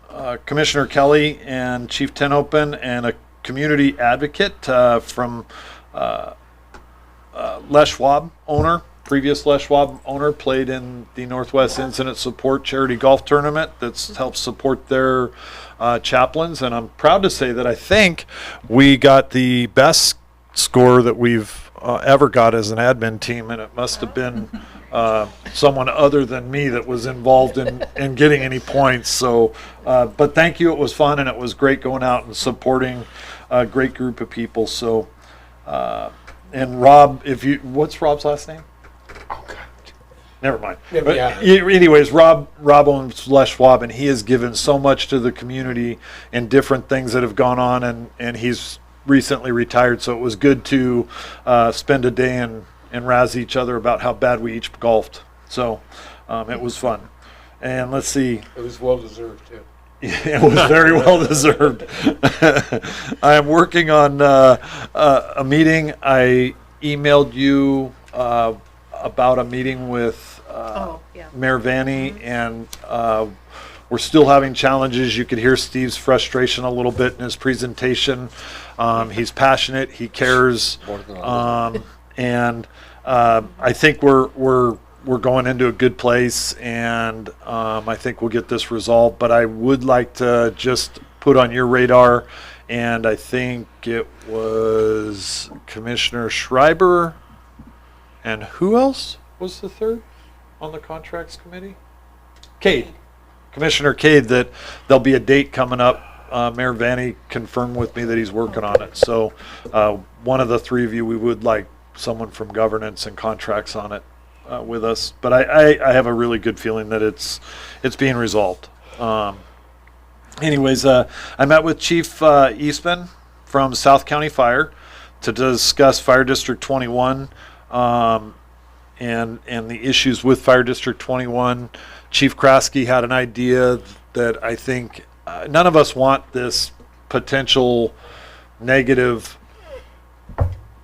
Commissioner Kelly and Chief Tenhopen and a community advocate from Les Schwab owner, previous Les Schwab owner, played in the Northwest Incident Support Charity Golf Tournament that's helped support their chaplains. And I'm proud to say that I think we got the best score that we've ever got as an admin team, and it must have been someone other than me that was involved in getting any points. So, but thank you. It was fun, and it was great going out and supporting a great group of people. So, and Rob, what's Rob's last name? Oh God, never mind. Yeah, But yeah. anyways, Rob owns Les Schwab, and he has given so much to the community and different things that have gone on, and he's recently retired, so it was good to spend a day and razz each other about how bad we each golfed. So it was fun. And let's see. It was well deserved too. It was very well deserved. I am working on a meeting. I emailed you about a meeting with Mayor Vanny, and we're still having challenges. You could hear Steve's frustration a little bit in his presentation. He's passionate. He cares. And I think we're going into a good place, and I think we'll get this resolved. But I would like to just put on your radar, and I think it was Commissioner Schreiber, and who else was the third on the contracts committee? Cade. Commissioner Cade, that there'll be a date coming up. Mayor Vanny confirmed with me that he's working on it. So one of the three of you, we would like someone from governance and contracts on it with us. But I have a really good feeling that it's being resolved. Anyways, I met with Chief Eastman from South County Fire to discuss Fire District 21 and the issues with Fire District 21. Chief Kraske had an idea that I think none of us want this potential negative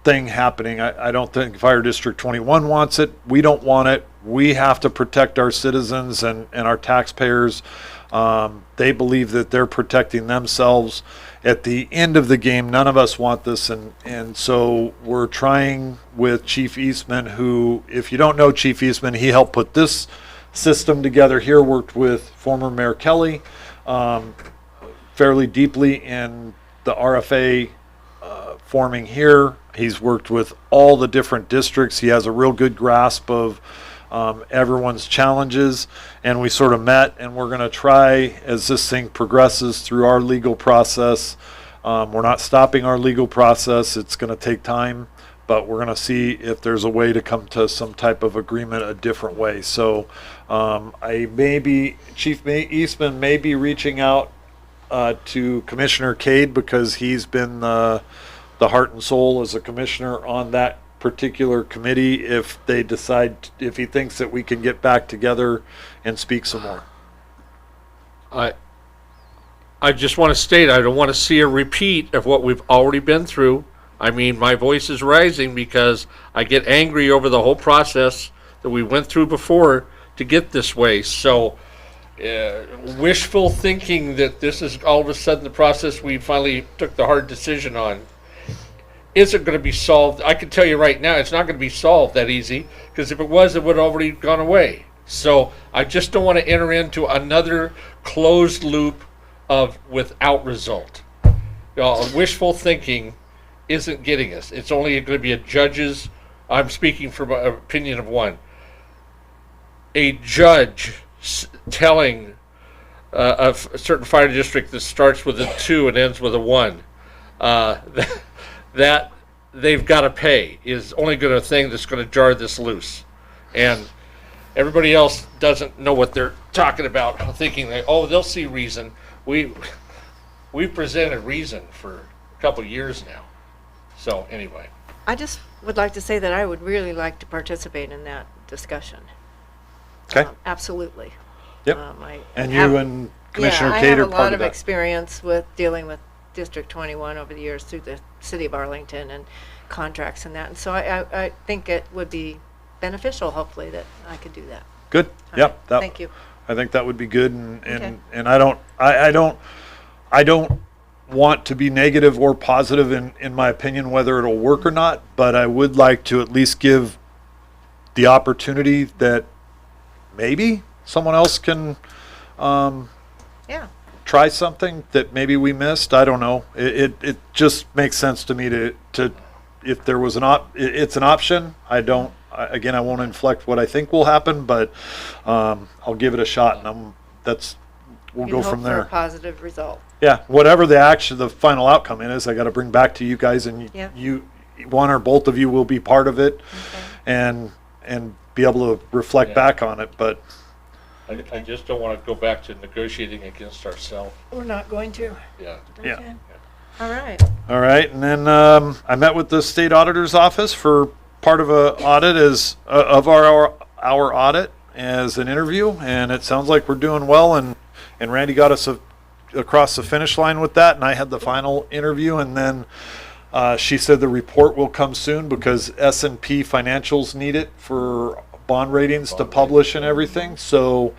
thing happening. I don't think Fire District 21 wants it. We don't want it. We have to protect our citizens and our taxpayers. They believe that they're protecting themselves. At the end of the game, none of us want this, and so we're trying with Chief Eastman, who, if you don't know Chief Eastman, he helped put this system together here, worked with former Mayor Kelly fairly deeply in the RFA forming here. He's worked with all the different districts. He has a real good grasp of everyone's challenges, and we sort of met, and we're going to try, as this thing progresses through our legal process, we're not stopping our legal process. It's going to take time, but we're going to see if there's a way to come to some type of agreement a different way. So Chief Eastman may be reaching out to Commissioner Cade, because he's been the heart and soul as a commissioner on that particular committee, if they decide, if he thinks that we can get back together and speak some more. I just want to state, I don't want to see a repeat of what we've already been through. I mean, my voice is rising because I get angry over the whole process that we went through before to get this way. So wishful thinking that this is all of a sudden the process we finally took the hard decision on isn't going to be solved. I can tell you right now, it's not going to be solved that easy, because if it was, it would have already gone away. So I just don't want to enter into another closed loop of without result. Wishful thinking isn't getting us. It's only going to be a judge's, I'm speaking from an opinion of one, a judge telling a certain fire district that starts with a 2 and ends with a 1 that they've got to pay is only going to thing that's going to jar this loose. And everybody else doesn't know what they're talking about, thinking that, oh, they'll see reason. We presented reason for a couple years now. So anyway, I just would like to say that I would really like to participate in that discussion. Okay. Absolutely. Yep. I And have- you and Commissioner yeah, Cate I are have a part lot of of that. experience with dealing with District 21 over the years through the City of Arlington and contracts and that. And so I think it would be beneficial, hopefully, that I could do that. Good. All Yep. right. That, Thank you. I think that would be good, and Okay. and I don't want to be negative or positive in my opinion whether it'll work or not, but I would like to at least give the opportunity that maybe someone else can Yeah. try something that maybe we missed. I don't know. It just makes sense to me to if there was it's an option. Again, I won't inflect what I think will happen, but I'll give it a shot, and we'll You go hope from for there. a positive result. Yeah, whatever the final outcome is, I got to bring back to you guys, and Yeah. you, one or both of you will be part of it, and be able to reflect Yeah. back on it. But I just don't want to go back to negotiating against ourselves. We're not going to. Yeah. yeah. Okay. All right. All right, and then I met with the state auditor's office for part of a audit of our audit as an interview, and it sounds like we're doing well. And Randy got us across the finish line with that, and I had the final interview, and then she said the report will come soon because S&P Financials need it for bond ratings to publish and everything. So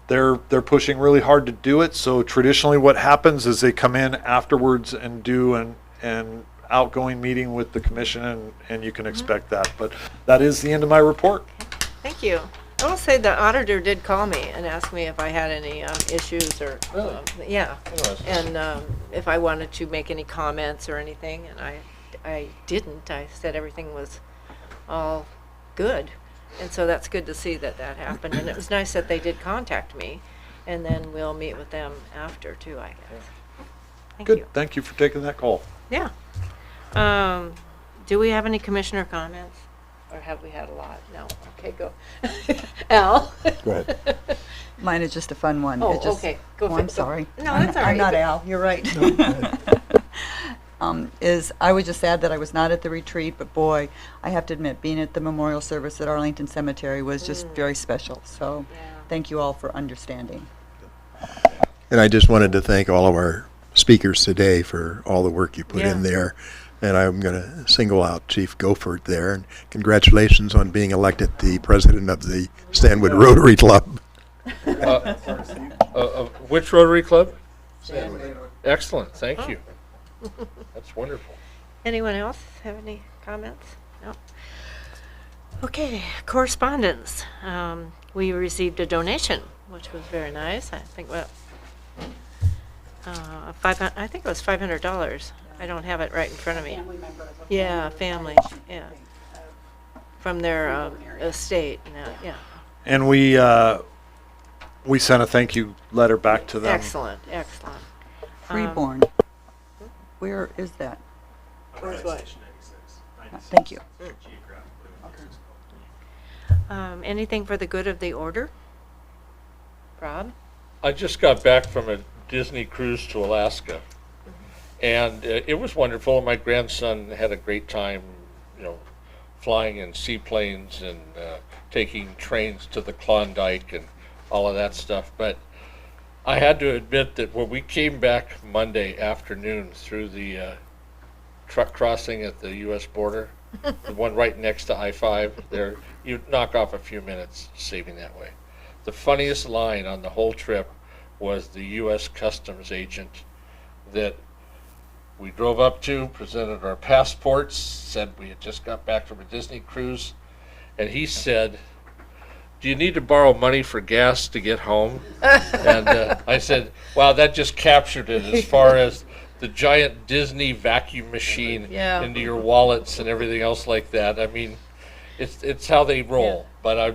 they're pushing really hard to do it. So traditionally what happens is they come in afterwards and do an outgoing meeting with the commission, and you can expect that. But that is the end of my report. Thank you. I will say the auditor did call me and ask me if I had any issues or, Really? yeah, Interesting. and if I wanted to make any comments or anything, and I didn't. I said everything was all good, and so that's good to see that happened. And it was nice that they did contact me, and then we'll meet with them after too, I guess. Thank Good. you. Thank you for taking that call. Yeah. Do we have any commissioner comments? Or have we had a lot? No. Okay, go. Al? Go ahead. Mine is just a fun one. Oh, It just- okay. Go Oh, for I'm it. Go. sorry. No, I'm- that's all right. I'm not Al, you're right. I was just sad that I was not at the retreat, but boy, I have to admit, being at the memorial service at Arlington Cemetery was just very special. So thank you all for understanding. And I just wanted to thank all of our speakers today for all the work you put Yeah. in there. And I'm going to single out Chief Gophert there. And congratulations on being elected the president of the Stanwood Rotary Club. Which Rotary Club? Excellent, thank you. That's wonderful. Anyone else have any comments? No. Okay, correspondence. We received a donation, which was very nice. I think I think it was $500. I don't have it right in front of me. Yeah, family. Yeah, from their estate. Yeah. And we sent a thank you letter back to them. Excellent. Excellent. Freeborn. Where is that? Where's what? Thank you. Anything for the good of the order? Rob? I just got back from a Disney cruise to Alaska, and it was wonderful. My grandson had a great time, flying in seaplanes and taking trains to the Klondike and all of that stuff. But I had to admit that when we came back Monday afternoon through the truck crossing at the U.S. border, the one right next to I-5, there, you knock off a few minutes saving that way. The funniest line on the whole trip was the U.S. Customs agent that we drove up to, presented our passports, said we had just got back from a Disney cruise, and he said, "Do you need to borrow money for gas to get home?" And I said, "Wow, that just captured it as far as the giant Disney vacuum machine into your wallets and everything else like that." I mean, it's how they roll. But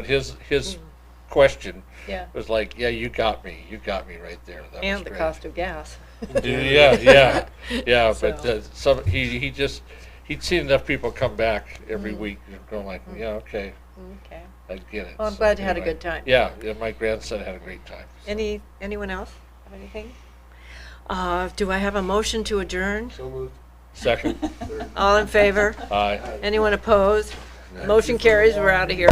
his question was like, "Yeah, you got me right there." That And was the great. cost of gas. Yeah. So. But he'd seen enough people come back every week and going like, "Yeah, okay, Okay. I get it." Well, I'm So glad you had a anyway, good time. Yeah, my grandson had a great time. Anyone else have anything? Do I have a motion to adjourn? So moved. Second. All in favor? Aye. Anyone opposed? Motion carries, we're out of here.